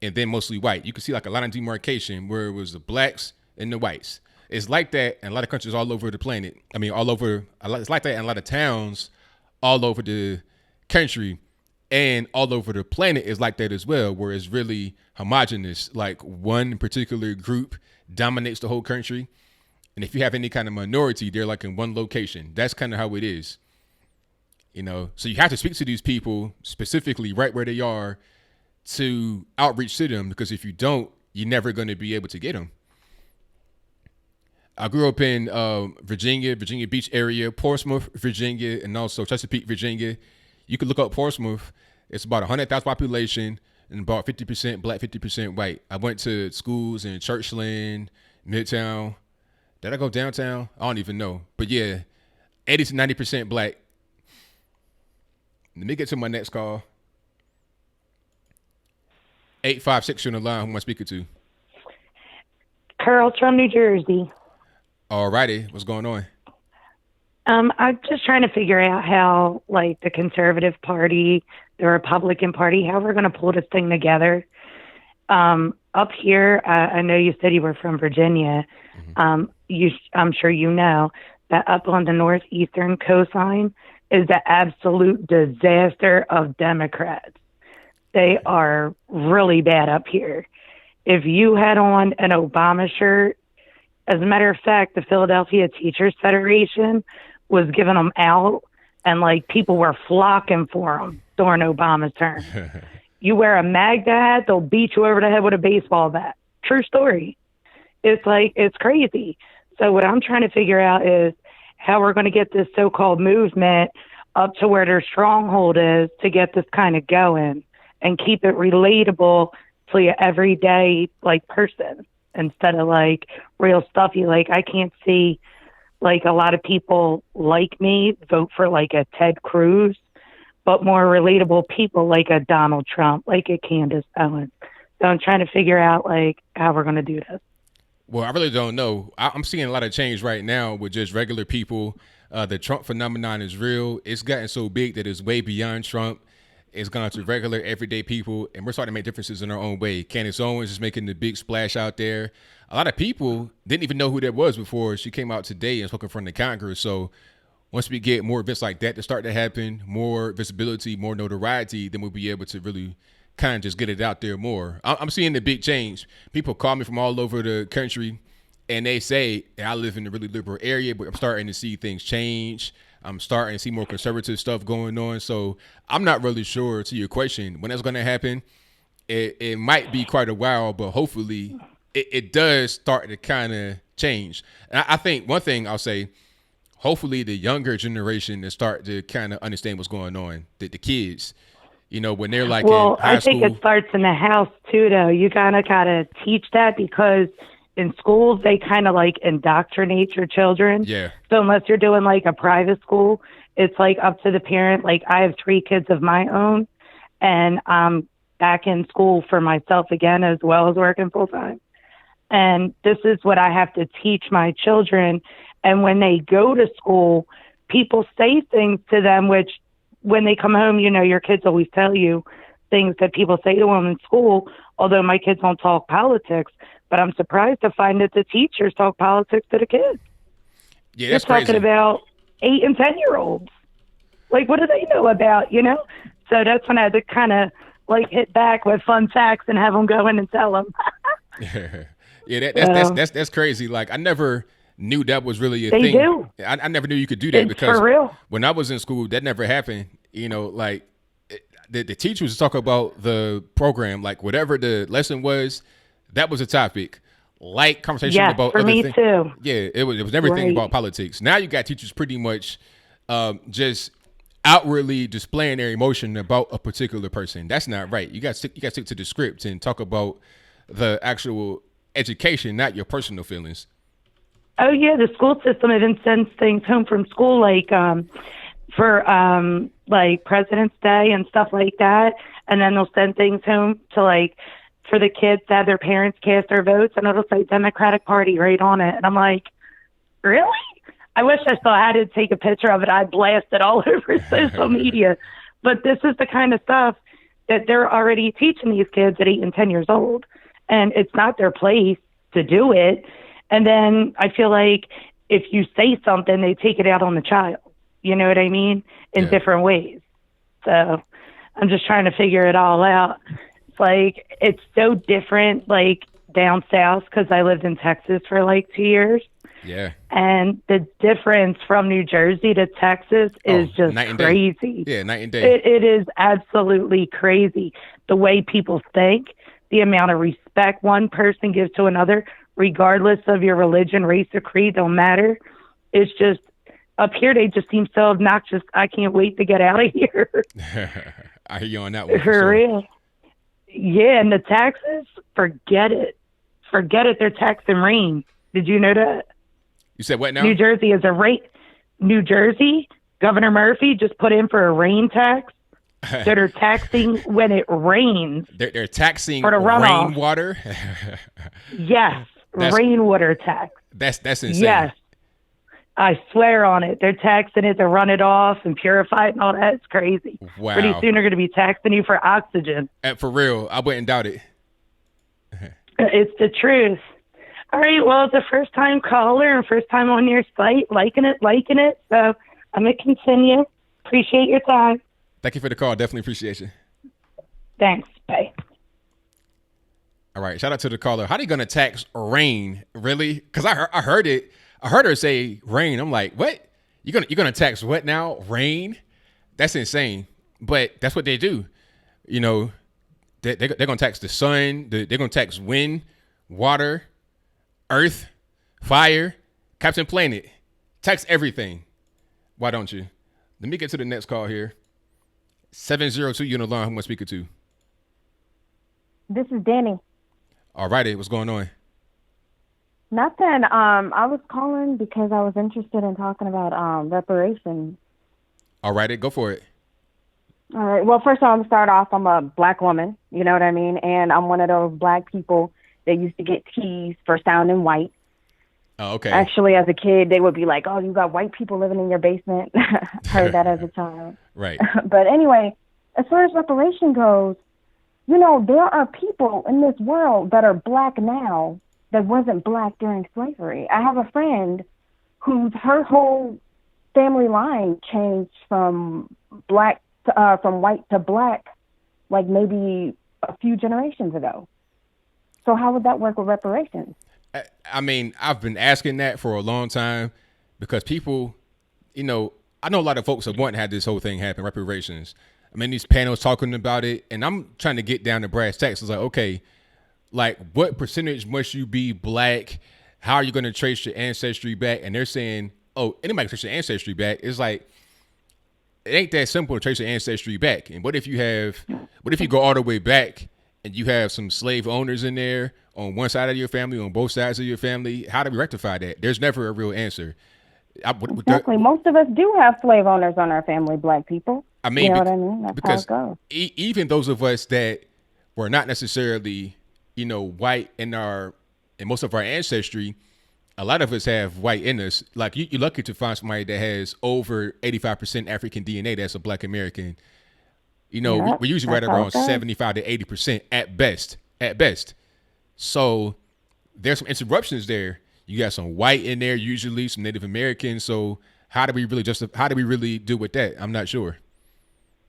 and then mostly white. You can see like a line of demarcation where it was the blacks and the whites. It's like that in a lot of countries all over the planet. I mean, it's like that in a lot of towns all over the country, and all over the planet is like that as well, where it's really homogenous. Like one particular group dominates the whole country. And if you have any kind of minority, they're like in one location. That's kind of how it is. You know, so you have to speak to these people specifically right where they are to outreach to them, because if you don't, you're never going to be able to get them. I grew up in Virginia Beach area, Portsmouth, Virginia, and also Chesapeake, Virginia. You can look up Portsmouth. It's about 100,000 population and about 50% black, 50% white. I went to schools in Churchland, Midtown. Did I go downtown? I don't even know. But yeah, 80 to 90% black. Let me get to my next call. 856 on the line. Who am I speaking to? Carl from New Jersey. Alrighty, what's going on? I'm just trying to figure out how, like, the Conservative Party, the Republican Party, how we're going to pull this thing together. Up here, I know you said you were from Virginia. I'm sure you know that up on the northeastern coastline is the absolute disaster of Democrats. They are really bad up here. If you had on an Obama shirt, as a matter of fact, the Philadelphia Teachers Federation was giving them out, and like people were flocking for them during Obama's term. You wear a MAGA hat, they'll beat you over the head with a baseball bat. True story. It's crazy. So what I'm trying to figure out is how we're going to get this so-called movement up to where their stronghold is to get this kind of going and keep it relatable to your everyday like person instead of like real stuffy. Like I can't see like a lot of people like me vote for like a Ted Cruz, but more relatable people like a Donald Trump, like a Candace Owens. So I'm trying to figure out like how we're going to do this. Well, I really don't know. I'm seeing a lot of change right now with just regular people. The Trump phenomenon is real. It's gotten so big that it's way beyond Trump. It's gone to regular, everyday people, and we're starting to make differences in our own way. Candace Owens is making the big splash out there. A lot of people didn't even know who that was before she came out today and spoke in front of Congress. So once we get more events like that to start to happen, more visibility, more notoriety, then we'll be able to really kind of just get it out there more. I'm seeing the big change. People call me from all over the country, and they say, I live in a really liberal area, but I'm starting to see things change. I'm starting to see more conservative stuff going on. So I'm not really sure, to your question, when that's going to happen. It might be quite a while, but hopefully it does start to kind of change. And I think one thing I'll say, hopefully the younger generation will start to kind of understand what's going on, the kids. You know, when they're like in high school. I think it starts in the house too, though. You gotta teach that, because in schools they kind of like indoctrinate your children. Yeah. So unless you're doing like a private school, it's like up to the parent. Like I have 3 kids of my own, and I'm back in school for myself again, as well as working full time. And this is what I have to teach my children. And when they go to school, people say things to them, which when they come home, you know, your kids always tell you things that people say to them in school, although my kids don't talk politics, but I'm surprised to find that the teachers talk politics to the kids. Yeah, that's They're talking crazy. about 8 and 10-year-olds. Like, what do they know about, you know? So that's when I had to kind of, like, hit back with fun facts and have them go in and tell them. Yeah, that's crazy. Like, I never knew that was really a They thing. do. I never knew you could do that, It's because for real. when I was in school, that never happened. You know, like the teachers would talk about the program, like whatever the lesson was, that was a topic. Like conversation Yes, about for other me things. too. Yeah, it was everything Right. about politics. Now you got teachers pretty much just outwardly displaying their emotion about a particular person. That's not right. You got to stick to the script and talk about the actual education, not your personal feelings. Oh yeah, the school system even sends things home from school, like for like President's Day and stuff like that, and then they'll send things home to like for the kids to have their parents cast their votes, and it'll say Democratic Party right on it, and I'm like, really? I wish I still had to take a picture of it. I'd blast it all over social media, but this is the kind of stuff that they're already teaching these kids at 8 and 10 years old, and it's not their place to do it. And then I feel like if you say something, they take it out on the child. You know what I mean? In different ways. So I'm just trying to figure it all out. It's like, it's so different, like down south, because I lived in Texas for like 2 years. Yeah. And the difference from New Jersey to Texas is just crazy. Yeah, night and day. It is absolutely crazy. The way people think, the amount of respect one person gives to another, regardless of your religion, race, or creed, don't matter. It's just, up here, they just seem so obnoxious. I can't wait to get out of here. I hear you on that one. For real. Yeah, and the taxes, forget it. Forget it. They're taxing rain. Did you know that? You said what now? New Jersey is a rate. New Jersey, Governor Murphy just put in for a rain tax. So they're taxing when it rains. They're taxing for the runoff. Rainwater. Yes, rainwater tax. That's insane. Yes, I swear on it. They're taxing it to run it off and purify it and all that. It's crazy. Wow. Pretty soon they're going to be taxing you for oxygen. And for real, I wouldn't doubt it. It's the truth. All right, well, it's a first-time caller and first time on your site, liking it. So I'm going to continue. Appreciate your time. Thank you for the call. Definitely appreciate you. Thanks. Bye. All right, shout out to the caller. How are you going to tax rain? Really? Because I heard it. I heard her say rain. I'm like, what? You're gonna tax what now? Rain? That's insane. But that's what they do. You know, they're going to tax the sun. They're going to tax wind, water, earth, fire, Captain Planet. Tax everything. Why don't you? Let me get to the next call here. 702, you on the line. Who am I speaking to? This is Danny. All righty. What's going on? Nothing. I was calling because I was interested in talking about reparations. All righty. Go for it. All right. Well, first I'm going to start off. I'm a black woman. You know what I mean? And I'm one of those black people that used to get teased for sounding white. Oh, okay. Actually, as a kid, they would be like, oh, you got white people living in your basement. Heard that as a child. Right. But anyway, as far as reparation goes, you know, there are people in this world that are black now that wasn't black during slavery. I have a friend her whole family line changed from black to, from white to black, like maybe a few generations ago. So how would that work with reparations? I mean, I've been asking that for a long time because people, you know, I know a lot of folks have wanted to have this whole thing happen, reparations. I mean, these panels talking about it, and I'm trying to get down to brass tacks. It's like, okay, like what percentage must you be black? How are you going to trace your ancestry back? And they're saying, oh, anybody can trace your ancestry back. It's like, it ain't that simple to trace your ancestry back. And what if you go all the way back and you have some slave owners in there on one side of your family, on both sides of your family? How do we rectify that? There's never a real answer. Exactly. Most of us do have slave owners on our family, black people. I mean, you know what I mean? That's because how it goes. Even those of us that were not necessarily, you know, white in most of our ancestry, a lot of us have white in us. Like you're lucky to find somebody that has over 85% African DNA that's a black American. You know, Yep, we're usually right that's how around it goes. 75 to 80% at best. So there's some interruptions there. You got some white in there, usually some Native Americans. So how do we really deal with that? I'm not sure.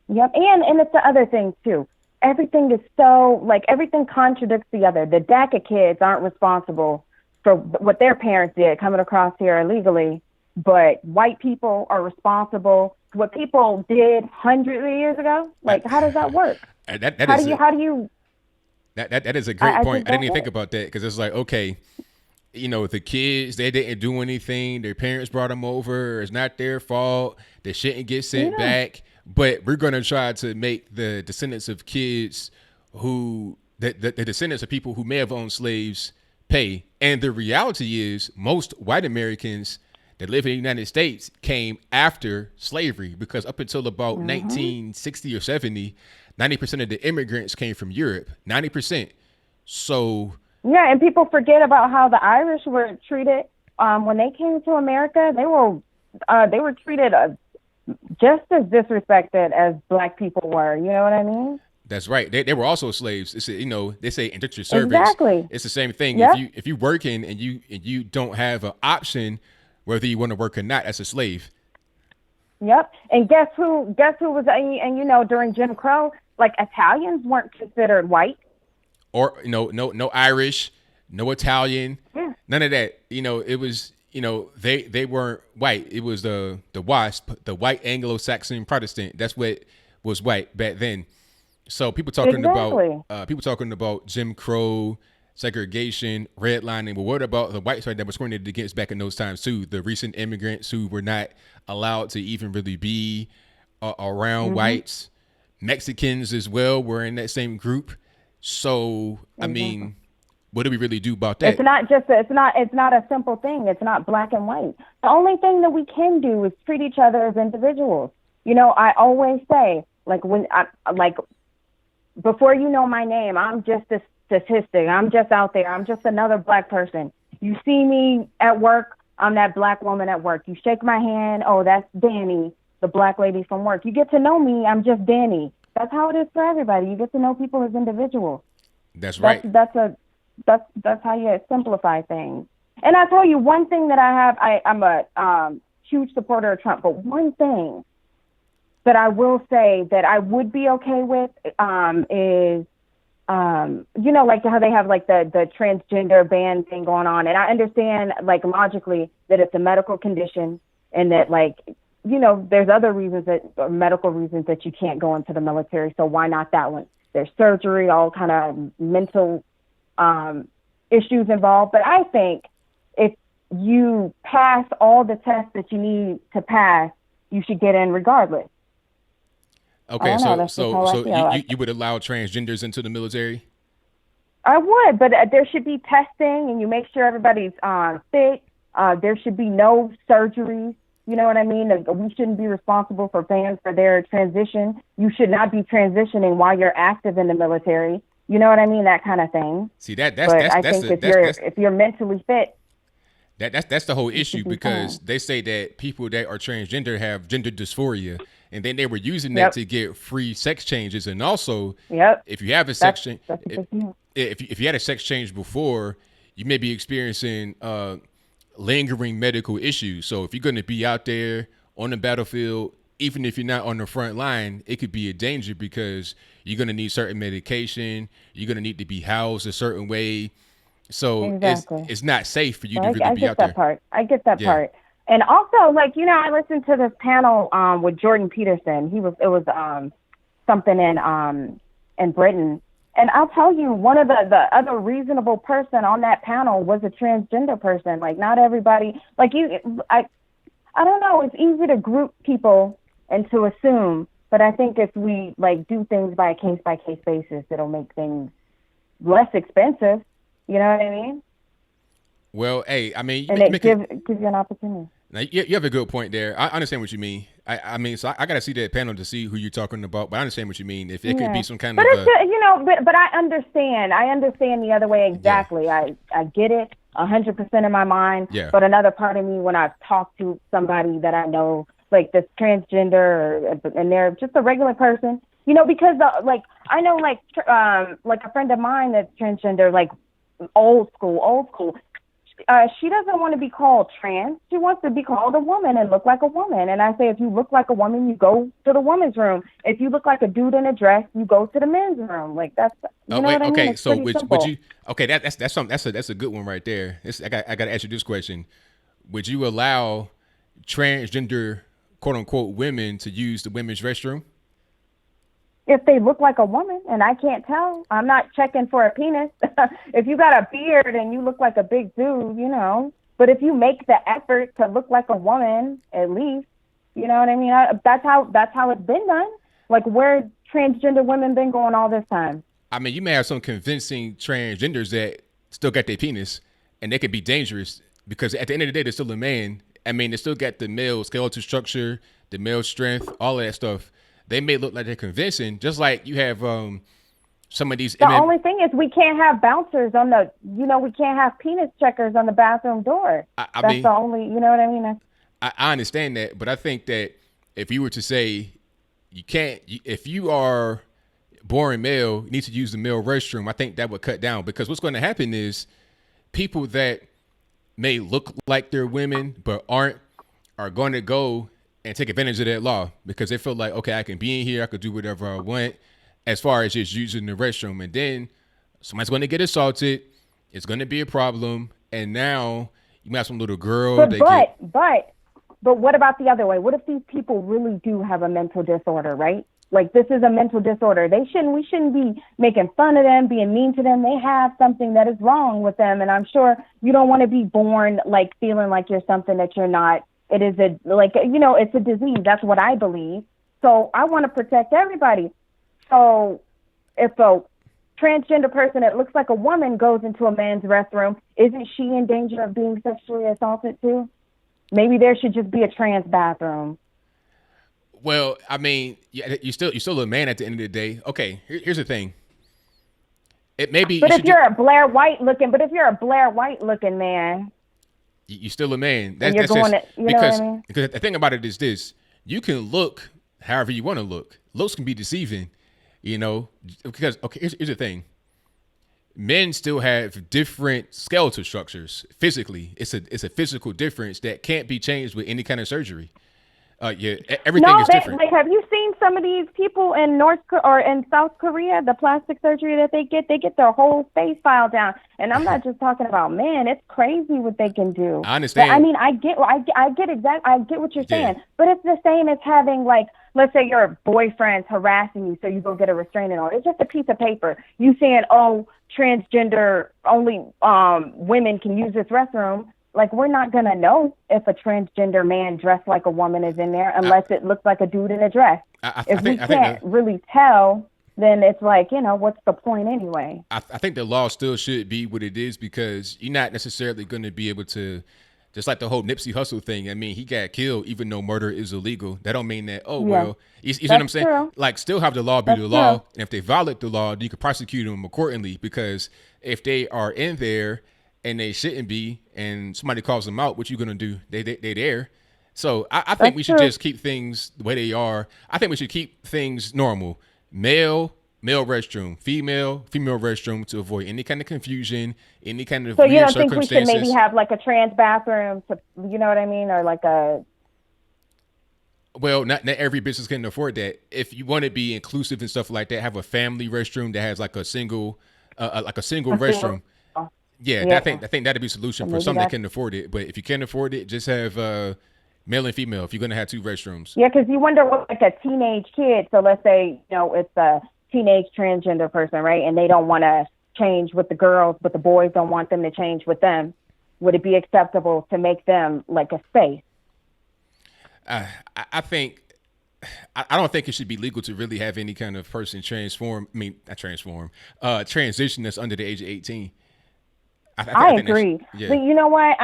Yep, and it's the other thing too. Everything is so, like, everything contradicts the other. The DACA kids aren't responsible for what their parents did coming across here illegally, but white people are responsible for what people did hundreds of years ago. Like, how does that work? That is a great point. I didn't even think about that because it's like, okay, you know, the kids, they didn't do anything. Their parents brought them over. It's not their fault. They shouldn't get sent back. But we're going to try to make the descendants of kids the descendants of people who may have owned slaves pay. And the reality is most white Americans that live in the United States came after slavery because up until about 1960 or 70, 90% of the immigrants came from Europe, 90%. So yeah, and people forget about how the Irish were treated when they came to America. They were treated just as disrespected as black people were. You know what I mean? That's right. They were also slaves. It's, they say indentured servants. Exactly. It's the same thing. Yep. If you working and you don't have an option whether you want to work or not as a slave. Yep. And guess who was, and during Jim Crow, like Italians weren't considered white. Or, no Irish, no Italian, none of that. It was, they weren't white. It was the WASP, the white Anglo-Saxon Protestant. That's what was white back then. So people talking about Jim Crow, segregation, redlining. But what about the white side that was discriminated against back in those times too? The recent immigrants who were not allowed to even really be around whites, Mexicans as well were in that same group. So I mean, what do we really do about that? It's not a simple thing. It's not black and white. The only thing that we can do is treat each other as individuals. I always say, before you know my name, I'm just a statistic. I'm just out there. I'm just another black person. You see me at work, I'm that black woman at work. You shake my hand, oh, that's Danny, the black lady from work. You get to know me, I'm just Danny. That's how it is for everybody. You get to know people as individuals. That's right. That's how you simplify things. And I tell you one thing that I'm a huge supporter of Trump, but one thing that I will say that I would be okay with is, like how they have like the transgender ban thing going on. And I understand like logically that it's a medical condition and that there's other reasons medical reasons that you can't go into the military. So why not that one? There's surgery, all kind of mental issues involved. But I think if you pass all the tests that you need to pass, you should get in regardless. Okay, so you would allow transgenders into the military? I would, but there should be testing, and you make sure everybody's fit. There should be no surgeries. You know what I mean? We shouldn't be responsible for paying for their transition. You should not be transitioning while you're active in the military. You know what I mean? That kind of thing. See, if you're mentally fit. That's the whole issue, because they say that people that are transgender have gender dysphoria, and then they were using that to get free sex changes. And also, if you have a sex change, if you had a sex change before, you may be experiencing lingering medical issues. So if you're going to be out there on the battlefield, even if you're not on the front line, it could be a danger because you're going to need certain medication. You're going to need to be housed a certain way. So it's not safe for you to really be out there. I get that part. And also, I listened to this panel with Jordan Peterson. It was something in Britain. And I'll tell you, one of the other reasonable person on that panel was a transgender person. Like, not everybody, I don't know, it's easy to group people and to assume, but I think if we do things by a case-by-case basis, it'll make things less expensive. You know what I mean? Well, hey, I mean, gives you an opportunity. Now, you have a good point there. I understand what you mean. I mean, so I got to see that panel to see who you're talking about, but I understand what you mean. If it could be some kind but of, but I understand. I understand the other way exactly. I get it 100% in my mind. Yeah. But another part of me, when I talk to somebody that I know, like this transgender, and they're just a regular person, because I know a friend of mine that's transgender, old school. She doesn't want to be called trans. She wants to be called a woman and look like a woman. And I say, if you look like a woman, you go to the woman's room. If you look like a dude in a dress, you go to the men's room. That's what I mean? It's so pretty would simple. you? Okay, that's a good one right there. I got to ask you this question: would you allow transgender quote unquote women to use the women's restroom? If they look like a woman and I can't tell, I'm not checking for a penis. If you got a beard and you look like a big dude, but if you make the effort to look like a woman, at least, you know what I mean? That's how it's been done. Where transgender women been going all this time? I mean, you may have some convincing transgenders that still got their penis, and they could be dangerous because at the end of the day, they're still a man. I mean, they still got the male skeletal structure, the male strength, all that stuff. They may look like they're convincing, just like you have some of these. The only thing is we can't have bouncers on we can't have penis checkers on the bathroom door. That's the only, you know what I mean? I understand that, but I think that if you were to say you can't, if you are boring male needs to use the male restroom, I think that would cut down, because what's going to happen is people that may look like they're women but aren't are going to go and take advantage of that law because they feel like, okay, I can be in here, I could do whatever I want as far as just using the restroom. And then somebody's going to get assaulted. It's going to be a problem. And now you might have some little girl. But what about the other way? What if these people really do have a mental disorder, right? Like, this is a mental disorder. We shouldn't be making fun of them, being mean to them. They have something that is wrong with them. And I'm sure you don't want to be born like feeling like you're something that you're not. It is it's a disease. That's what I believe. So I want to protect everybody. So if a transgender person that looks like a woman goes into a man's restroom, isn't she in danger of being sexually assaulted too? Maybe there should just be a trans bathroom. Well, I mean, you're still a man at the end of the day. Okay, here's the thing. It may be. But if you're a Blair White looking man, you're still a man. Because the thing about it is this: you can look however you want to look. Looks can be deceiving, Because here's the thing: men still have different skeletal structures physically. It's a physical difference that can't be changed with any kind of surgery. Everything is different. Like, have you seen some of these people in in South Korea, the plastic surgery that they get their whole face filed down. And I'm not just talking about men. It's crazy what they can do. I understand. But, I mean, I get what you're saying. But it's the same as having, like, let's say your boyfriend's harassing you, so you go get a restraining order. It's just a piece of paper. You saying, oh, transgender only women can use this restroom. Like, we're not going to know if a transgender man dressed like a woman is in there unless it looks like a dude in a dress. If we can't really tell, then it's like, what's the point anyway? I think the law still should be what it is, because you're not necessarily going to be able to, just like the whole Nipsey Hussle thing. I mean, he got killed even though murder is illegal. That don't mean that, you see what I'm saying? True. Like, still have the law be the law. And if they violate the law, you can prosecute them accordingly, because if they are in there and they shouldn't be, and somebody calls them out, what you gonna do? They there. So I think we should just keep things the way they are. I think we should keep things normal. Male restroom, female restroom, to avoid any kind of confusion, any kind of so weird you don't think we circumstances. should maybe have like a trans bathroom, you know what I mean, or like a. Well, not every business can afford that. If you want to be inclusive and stuff like that, have a family restroom that has like a single restroom. Yeah, I think that'd be a solution for some that can afford it. But if you can't afford it, just have male and female if you're gonna have two restrooms. Yeah, because you wonder what, like, a teenage kid. So let's say it's a teenage transgender person, right? And they don't want to change with the girls, but the boys don't want them to change with them. Would it be acceptable to make them like a space? I don't think it should be legal to really have any kind of person transition that's under the age of 18. I agree. Yeah. But you know what?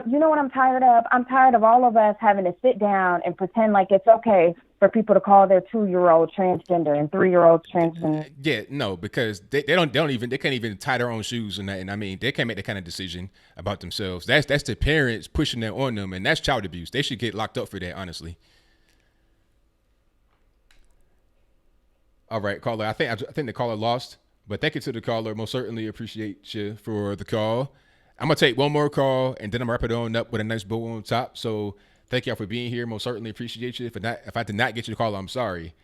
You know what I'm tired of? I'm tired of all of us having to sit down and pretend like it's okay for people to call their 2-year-old transgender and 3-year-olds transgender. Yeah, no, because they can't even tie their own shoes or nothing. I mean, they can't make that kind of decision about themselves. That's the parents pushing that on them, and that's child abuse. They should get locked up for that, honestly. All right, caller. I think the caller lost. But thank you to the caller. Most certainly appreciate you for the call. I'm going to take one more call, and then I'm going to wrap it on up with a nice bow on top. So thank y'all for being here. Most certainly appreciate you. If I did not get your call, I'm sorry.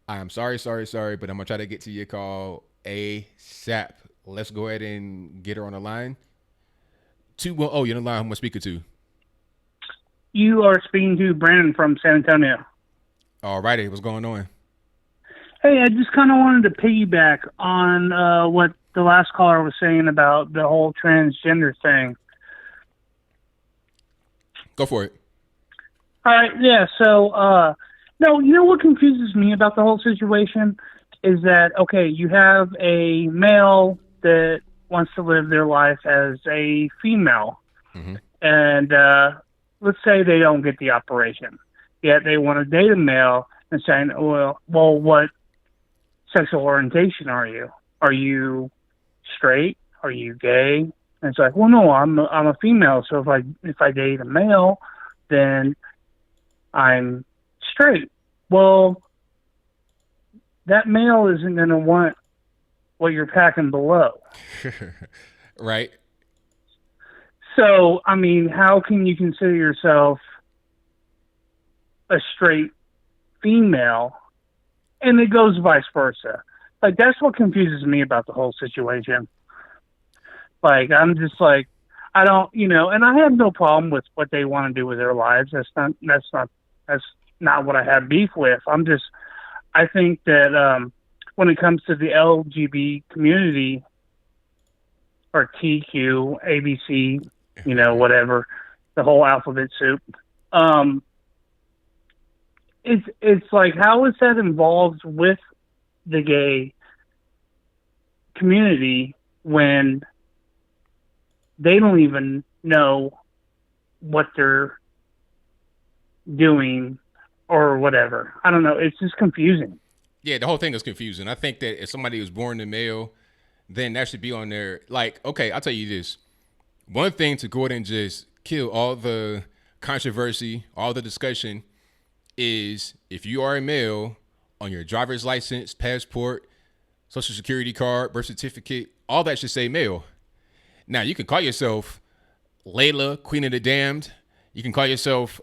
I'm sorry. But I'm going to try to get to your call ASAP. Let's go ahead and get her on the line. 210, you're on the line. Who am I speaking to? You are speaking to Brandon from San Antonio. All righty. What's going on? Hey, I just kind of wanted to piggyback on what the last caller was saying about the whole transgender thing. Go for it. All right, yeah. So, no, you know what confuses me about the whole situation is that, okay, you have a male that wants to live their life as a female, and let's say they don't get the operation, yet they want to date a male and saying, well, what sexual orientation are you? Are you straight? Are you gay? And it's like, well, no, I'm a female. So if I date a male, then I'm straight. Well, that male isn't going to want what you're packing below. Right. So, I mean, how can you consider yourself a straight female? And it goes vice versa. Like, that's what confuses me about the whole situation. Like, I'm just like, I don't, and I have no problem with what they want to do with their lives. That's not what I have beef with. I think that when it comes to the LGBT community, or TQ, ABC, whatever, the whole alphabet soup, it's like, how is that involved with the gay community when they don't even know what they're doing or whatever? I don't know. It's just confusing. Yeah, the whole thing is confusing. I think that if somebody was born a male, then that should be on there. Like, okay, I'll tell you this. One thing to go ahead and just kill all the controversy, all the discussion, is if you are a male, on your driver's license, passport, social security card, birth certificate, all that should say male. Now, you can call yourself Layla, Queen of the Damned. You can call yourself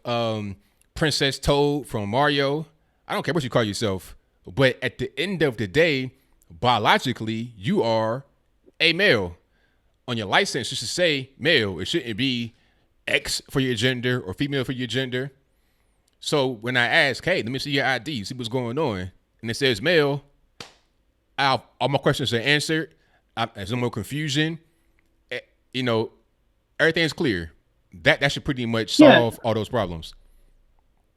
Princess Toad from Mario. I don't care what you call yourself. But at the end of the day, biologically, you are a male. On your license, you should say male. It shouldn't be X for your gender or female for your gender. So when I ask, hey, let me see your ID, see what's going on, and it says male, all my questions are answered. There's no more confusion. Everything's clear. That should pretty much solve all those problems.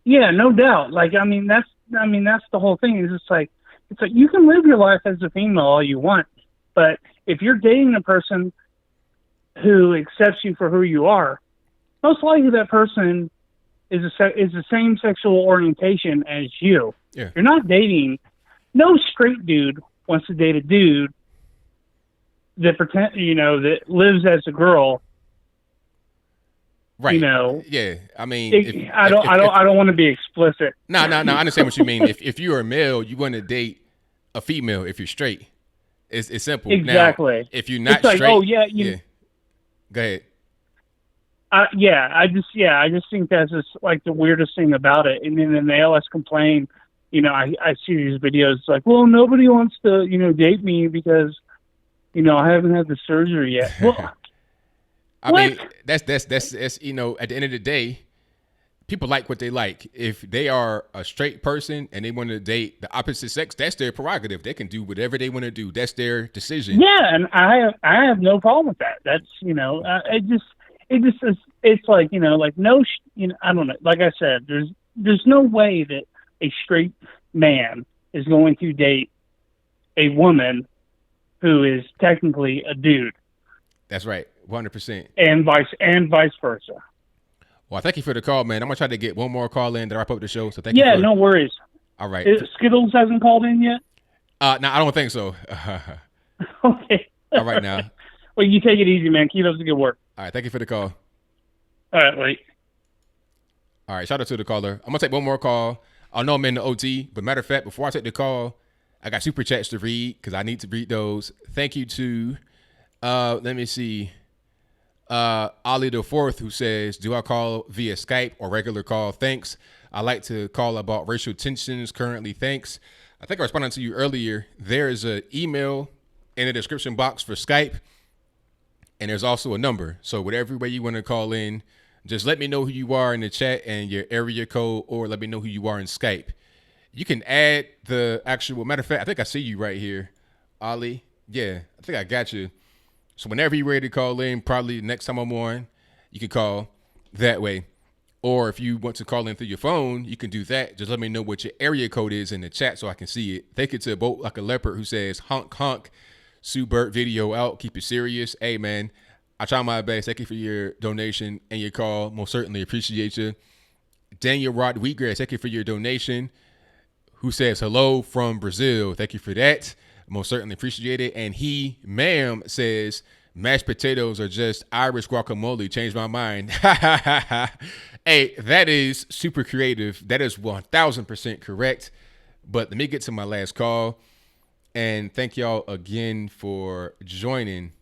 Yeah, no doubt. Like, that's the whole thing. It's like you can live your life as a female all you want, but if you're dating a person who accepts you for who you are, most likely that person is the same sexual orientation as you. Yeah. You're not dating. No straight dude wants to date a dude that that lives as a girl. Right. Yeah. I mean, I don't want to be explicit. No. I understand what you mean. If you're a male, you want to date a female. If you're straight, it's simple. Exactly. Now, if you're not it's like, straight, oh yeah, go ahead. I just think that's just like the weirdest thing about it. And then they always complain. I see these videos like, well, nobody wants to date me because I haven't had the surgery yet. Well. I mean, that's at the end of the day, people like what they like. If they are a straight person and they want to date the opposite sex, that's their prerogative. They can do whatever they want to do. That's their decision. Yeah, and I have no problem with that. That's it's like like no I don't know. Like I said, there's no way that a straight man is going to date a woman who is technically a dude. That's right. 100%. And vice versa. Well, thank you for the call, man. I'm gonna try to get one more call in to wrap up the show. So thank you. Yeah, no worries. All right. Skittles hasn't called in yet? No, I don't think so. Okay. All right now. Well, you take it easy, man. Keep up the good work. All right, thank you for the call. All right, wait. All right, shout out to the caller. I'm gonna take one more call. I know I'm in the OT, but matter of fact, before I take the call, I got super chats to read because I need to read those. Thank you to let me see. Ollie the Fourth, who says, do I call via Skype or regular call? Thanks. I like to call about racial tensions currently. Thanks. I think I responded to you earlier. There is an email in the description box for Skype, and there's also a number. So whatever way you want to call in, just let me know who you are in the chat and your area code, or let me know who you are in Skype. You can add the actual, matter of fact, I think I see you right here, Ollie. Yeah, I think I got you. So whenever you're ready to call in, probably next time I'm on, you can call that way. Or if you want to call in through your phone, you can do that. Just let me know what your area code is in the chat so I can see it. Thank you to Boat Like a Leopard, who says, honk, honk, Sue Burt video out. Keep it serious. Hey, man, I try my best. Thank you for your donation and your call. Most certainly appreciate you. Daniel Rod Wheatgrass, thank you for your donation, who says hello from Brazil. Thank you for that. Most certainly appreciate it. And he, ma'am, says mashed potatoes are just Irish guacamole. Changed my mind. Hey, that is super creative. That is 1000% correct. But let me get to my last call. And thank y'all again for joining.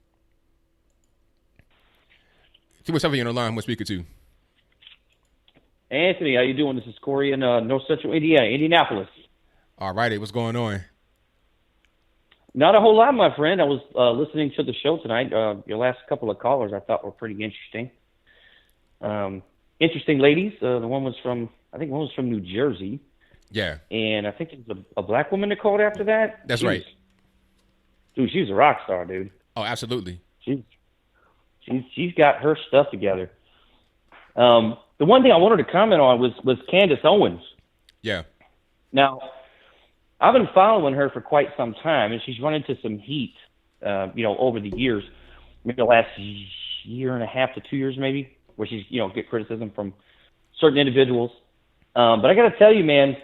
217 on the line. Who am I speaking to? Anthony, how you doing? This is Corey in North Central Indiana, Indianapolis. All righty. What's going on? Not a whole lot, my friend. I was listening to the show tonight. Your last couple of callers I thought were pretty interesting. Interesting ladies. The one was from, I think one was from New Jersey. Yeah. And I think it was a black woman that called after that. That's right. Dude, she's a rock star, dude. Oh, absolutely. She's got her stuff together. The one thing I wanted to comment on was Candace Owens. Yeah. Now, I've been following her for quite some time, and she's run into some heat, over the years, maybe the last year and a half to 2 years maybe, where she's, get criticism from certain individuals. But I got to tell you, man,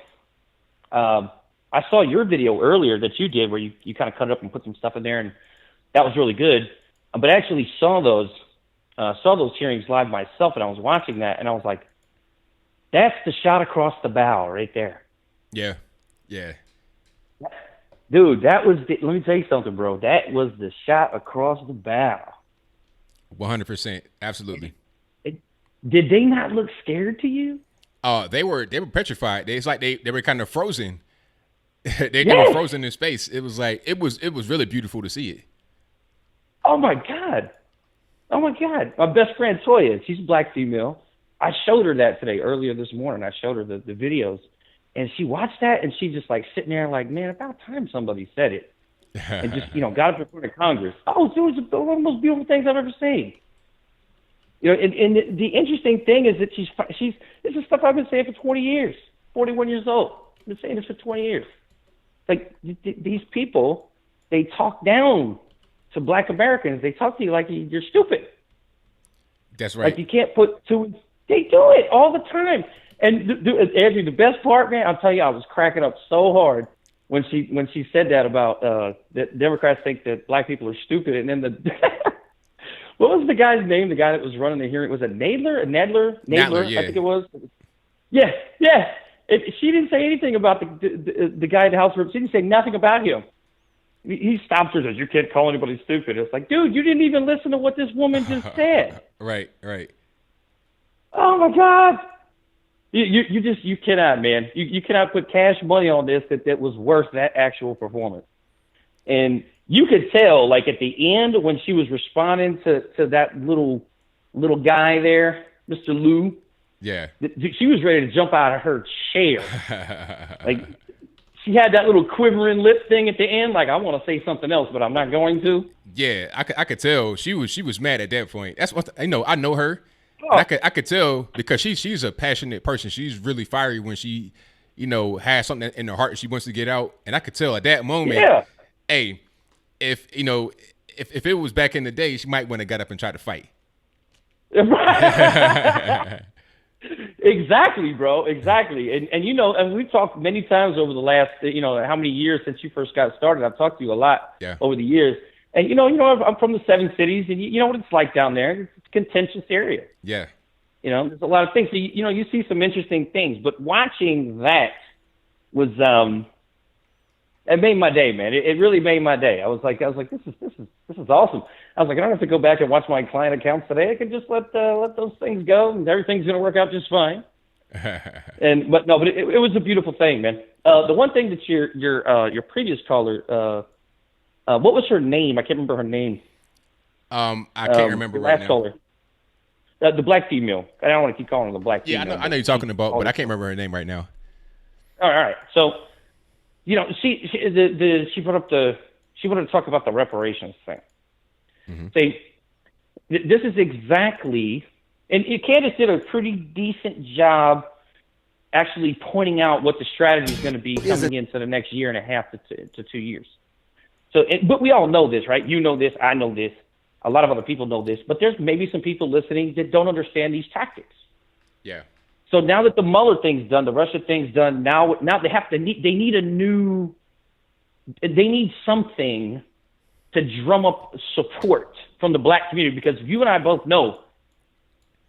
I saw your video earlier that you did where you kind of cut it up and put some stuff in there, and that was really good. But I actually saw those hearings live myself, and I was watching that, and I was like, that's the shot across the bow right there. Yeah. Yeah. Dude, let me tell you something, bro. That was the shot across the bow. 100%. Absolutely. Did they not look scared to you? They were petrified. It's like they were kind of frozen. they were frozen in space. It was like it was really beautiful to see it. Oh my God. My best friend Toya, she's a black female. I showed her that today, earlier this morning. I showed her the videos. And she watched that, and she just like sitting there like, man, about time somebody said it. And just, got up in front of Congress. Oh, it was one of the most beautiful things I've ever seen. And the interesting thing is that this is stuff I've been saying for 20 years, 41 years old. I've been saying this for 20 years. Like, these people, they talk down to black Americans. They talk to you like you're stupid. That's right. Like you can't put two. They do it all the time. And Andrew, the best part, man, I'll tell you, I was cracking up so hard when she said that about that Democrats think that black people are stupid. And then what was the guy's name? The guy that was running the hearing, was it Nadler? Nadler, yeah. I think it was. Yeah. She didn't say anything about the guy in the House. She didn't say nothing about him. He stops her and says, "You can't call anybody stupid." It's like, dude, you didn't even listen to what this woman just said. Right. Oh my God. You cannot, man. You cannot put cash money on this that was worth that actual performance. And you could tell, like at the end when she was responding to that little guy there, Mr. Lou. Yeah. She was ready to jump out of her chair. Like she had that little quivering lip thing at the end, like I want to say something else, but I'm not going to. Yeah, I could tell she was mad at that point. That's what I know her. Oh. I could tell because she's a passionate person. She's really fiery when she, has something in her heart she wants to get out. And I could tell at that moment, hey, if it was back in the day, she might want to get up and try to fight. Exactly, bro. Exactly. And and we've talked many times over the last, how many years since you first got started. I've talked to you a lot over the years. And, I'm from the 7 cities, and you know what it's like down there. It's a contentious area. Yeah. There's a lot of things. So, you see some interesting things. But watching that was it made my day, man. It really made my day. I was like, this is awesome. I was like, I don't have to go back and watch my client accounts today. I can just let those things go, and everything's going to work out just fine. But it was a beautiful thing, man. The one thing that your previous caller, what was her name? I can't remember her name. I can't remember right now. Caller. The black female. I don't want to keep calling her the black female. Yeah, I know you're talking about, but I can't remember her name right now. All right. So, she wanted to talk about the reparations thing. Mm-hmm. Say, this is exactly, and Candace did a pretty decent job actually pointing out what the strategy is going to be coming into the next year and a half to 2 years. So, but we all know this, right? You know this, I know this, a lot of other people know this, but there's maybe some people listening that don't understand these tactics. Yeah. So now that the Mueller thing's done, the Russia thing's done, now they need something to drum up support from the black community, because you and I both know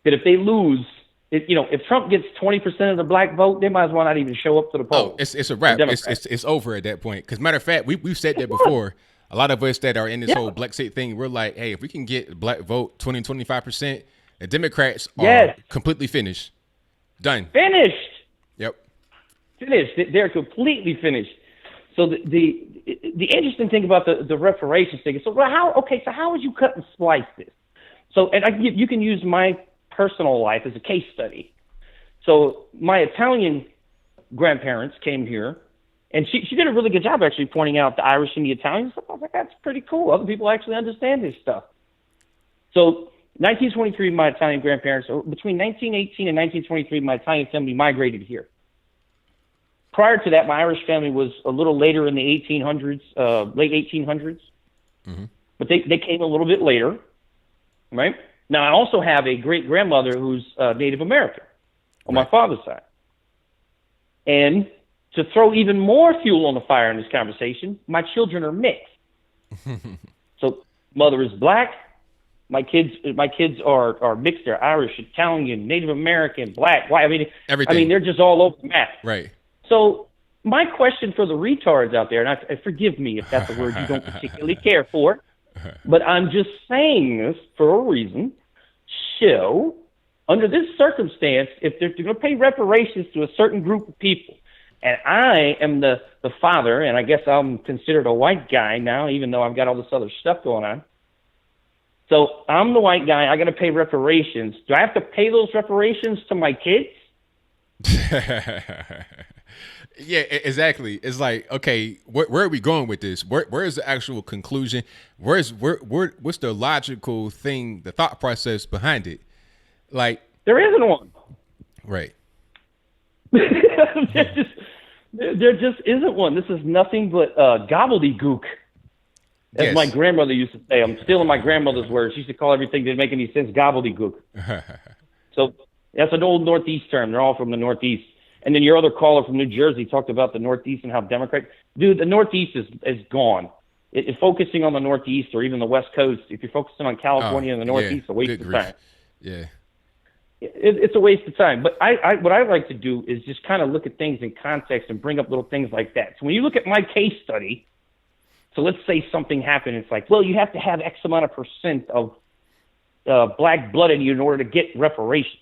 that if they lose if Trump gets 20% of the black vote, they might as well not even show up to the polls. Oh, it's a wrap. It's over at that point. Because matter of fact, we've said that before. A lot of us that are in this whole black state thing, we're like, hey, if we can get the black vote 20-25%, the Democrats are completely finished. Done. Finished. Yep. Finished. They're completely finished. So the interesting thing about the reparations thing is, so how would you cut and splice this? So, and you can use my personal life as a case study. So my Italian grandparents came here, and she did a really good job actually pointing out the Irish and the Italians. I was like, that's pretty cool. Other people actually understand this stuff. So 1923, my Italian grandparents, or between 1918 and 1923, my Italian family migrated here. Prior to that, my Irish family was a little later in the 1800s, late 1800s. Mm-hmm. But they came a little bit later, right? Now, I also have a great-grandmother who's Native American on my father's side. And to throw even more fuel on the fire in this conversation, my children are mixed. So mother is black. My kids are mixed. They're Irish, Italian, Native American, black, white. Everything. I mean, they're just all over the map. Right. So my question for the retards out there, and forgive me if that's a word you don't particularly care for, but I'm just saying this for a reason. So, under this circumstance, if they're going to pay reparations to a certain group of people, and I am the father, and I guess I'm considered a white guy now, even though I've got all this other stuff going on. So I'm the white guy. I got to pay reparations. Do I have to pay those reparations to my kids? Yeah, exactly. It's like, okay, where are we going with this? Where is the actual conclusion? What's the logical thing, the thought process behind it? Like, there isn't one. Right. There just isn't one. This is nothing but gobbledygook, as my grandmother used to say. I'm stealing my grandmother's words. She used to call everything that didn't make any sense gobbledygook. So that's an old Northeast term. They're all from the Northeast. And then your other caller from New Jersey talked about the Northeast and how Democrat. Dude, the Northeast is gone. If focusing on the Northeast or even the West Coast, if you're focusing on California and the Northeast, it's a waste of time. Yeah. It's a waste of time. But what I like to do is just kind of look at things in context and bring up little things like that. So when you look at my case study, so let's say something happened. It's like, well, you have to have X amount of percent of black blood in you in order to get reparations.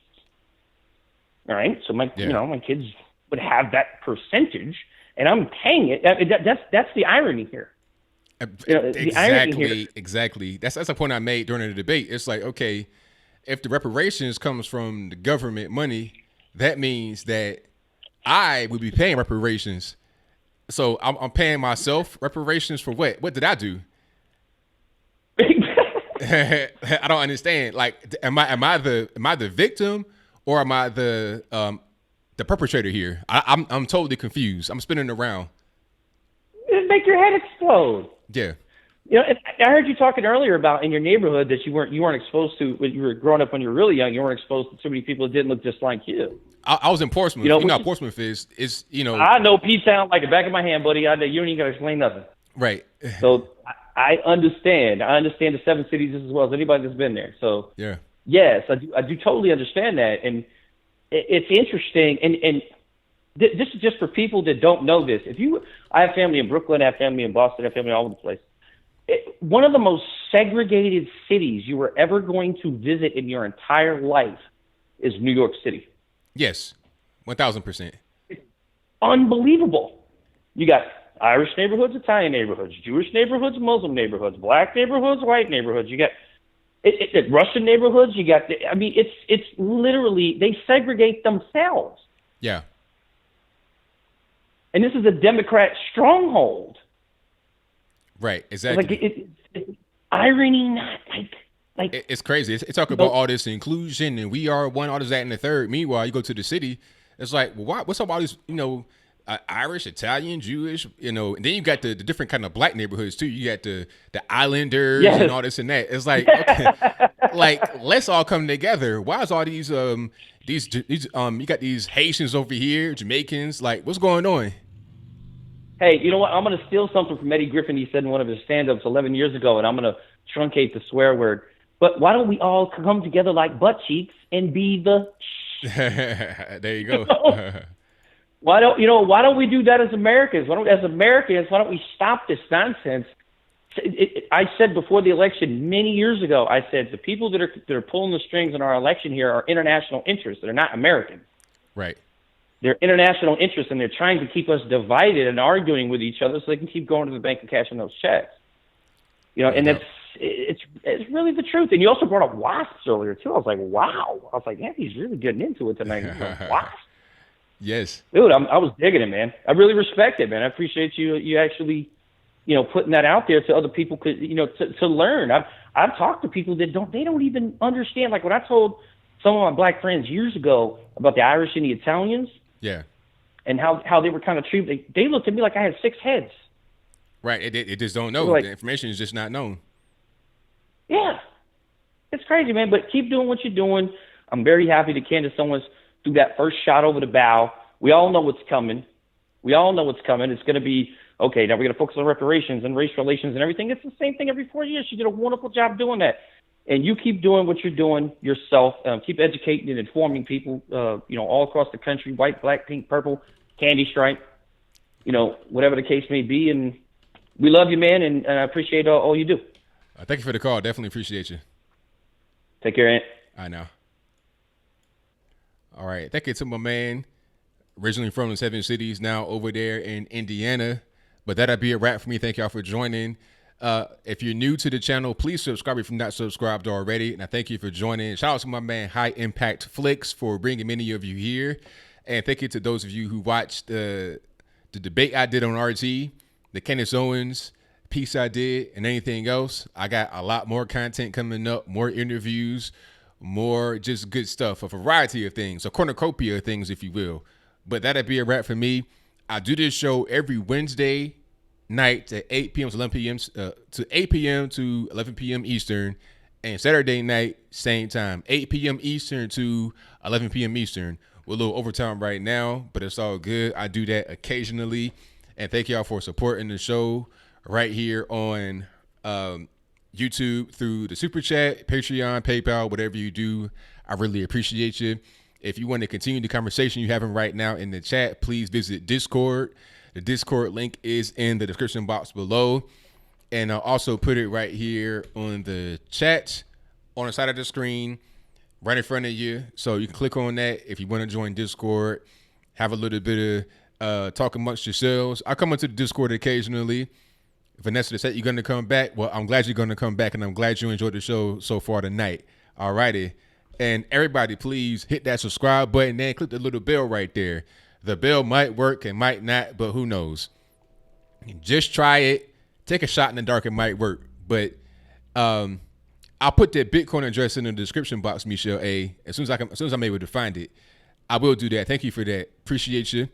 All right, so my kids would have that percentage, and I'm paying it. That's the irony here. Exactly. That's a point I made during the debate. It's like, okay, if the reparations comes from the government money, that means that I would be paying reparations. So I'm paying myself reparations for what? What did I do? I don't understand. Like, am I the victim? Or am I the perpetrator here? I'm totally confused. I'm spinning around. It'd make your head explode. Yeah. And I heard you talking earlier about in your neighborhood that you weren't exposed to when you were growing up when you were really young. You weren't exposed to so many people that didn't look just like you. I was in Portsmouth. You know how Portsmouth is. I know P-Town like the back of my hand, buddy. You don't even got to explain nothing. Right. So I understand. I understand the 7 cities just as well as anybody that's been there. So yeah. Yes, I do totally understand that, and it's interesting. And this is just for people that don't know this. I have family in Brooklyn, I have family in Boston, I have family all over the place. One of the most segregated cities you were ever going to visit in your entire life is New York City. Yes, 1,000%. Unbelievable. You got Irish neighborhoods, Italian neighborhoods, Jewish neighborhoods, Muslim neighborhoods, black neighborhoods, white neighborhoods. You got Russian neighborhoods. You got. It's literally they segregate themselves. Yeah. And this is a Democrat stronghold. Right. Exactly. It's irony, not like. It's crazy. It's talking about all this inclusion and we are one, all this, that, and the third. Meanwhile, you go to the city, it's like, well, what's up all these, Irish, Italian, Jewish, and then you got the different kind of black neighborhoods too. You got the Islanders and all this and that. It's like, okay, like let's all come together. Why is all these you got these Haitians over here, Jamaicans, like what's going on? Hey, you know what? I'm going to steal something from Eddie Griffin. He said in one of his stand-ups 11 years ago, and I'm going to truncate the swear word. But why don't we all come together like butt cheeks and be the There you go. Why don't we do that as Americans? Why don't we stop this nonsense? I said before the election many years ago, I said the people that are pulling the strings in our election here are international interests. They're not Americans. Right. They're international interests, and they're trying to keep us divided and arguing with each other so they can keep going to the bank and cashing those checks. And it's really the truth. And you also brought up wasps earlier too. I was like, wow. I was like, man, he's really getting into it tonight. He's like, wasps. Yes. Dude, I was digging it, man. I really respect it, man. I appreciate you actually, putting that out there to other people, to learn. I've talked to people that don't even understand. Like when I told some of my black friends years ago about the Irish and the Italians, yeah, and how they were kind of treated, they looked at me like I had 6 heads. Right. It just don't know. Like, the information is just not known. Yeah. It's crazy, man. But keep doing what you're doing. I'm very happy that Candace Owens threw that first shot over the bow. We all know what's coming. It's going to be, okay, now we're going to focus on reparations and race relations and everything. It's the same thing every 4 years. She did a wonderful job doing that. And you keep doing what you're doing yourself. Keep educating and informing people, all across the country, white, black, pink, purple, candy stripe, whatever the case may be. And we love you, man, and I appreciate all you do. Thank you for the call. Definitely appreciate you. Take care, Ant. I know. All right. Thank you to my man, originally from the 7 cities, now over there in Indiana. But that'll be a wrap for me. Thank y'all for joining. If you're new to the channel, please subscribe if you're not subscribed already. And I thank you for joining. Shout out to my man, High Impact Flicks, for bringing many of you here. And thank you to those of you who watched the debate I did on RT, the Candace Owens piece I did, and anything else. I got a lot more content coming up, more interviews, more just good stuff, a variety of things, a cornucopia of things, if you will. But that'll be a wrap for me. I do this show every Wednesday night at 8 p.m. to 11 p.m. To 8 p.m. to 11 p.m. Eastern, and Saturday night, same time, 8 p.m. Eastern to 11 p.m. Eastern. We're a little overtime right now, but it's all good. I do that occasionally, and thank y'all for supporting the show right here on YouTube through the Super Chat, Patreon, PayPal, whatever you do. I really appreciate you. If you want to continue the conversation you're having right now in the chat, please visit Discord. The Discord link is in the description box below. And I'll also put it right here on the chat on the side of the screen, right in front of you. So you can click on that if you want to join Discord, have a little bit of talk amongst yourselves. I come into the Discord occasionally. Vanessa said you're going to come back. Well, I'm glad you're going to come back, and I'm glad you enjoyed the show so far tonight. All righty. And everybody, please hit that subscribe button and click the little bell right there. The bell might work and might not, but who knows? Just try it. Take a shot in the dark. It might work. But I'll put that Bitcoin address in the description box, Michelle A. As soon as I'm able to find it, I will do that. Thank you for that. Appreciate you.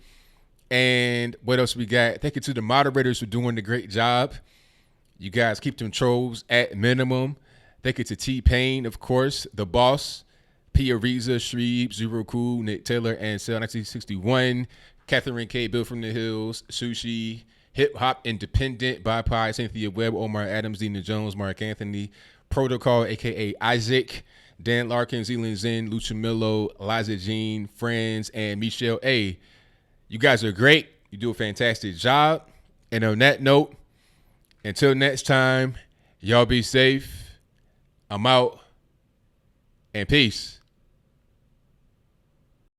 And what else we got? Thank you to the moderators for doing the great job. You guys keep them trolls at minimum. Thank you to T-Pain, of course, the boss, P. Ariza, Shreve, Zero Cool, Nick Taylor, and Cell 1961, Catherine K. Bill from the Hills, Sushi, Hip Hop Independent, Bye Pie, Cynthia Webb, Omar Adams, Dina Jones, Mark Anthony, Protocol, a.k.a. Isaac, Dan Larkin, Zealand Zen, Lucha Millo, Liza Jean, Friends, and Michelle A. You guys are great. You do a fantastic job. And on that note, until next time, y'all be safe. I'm out. And peace.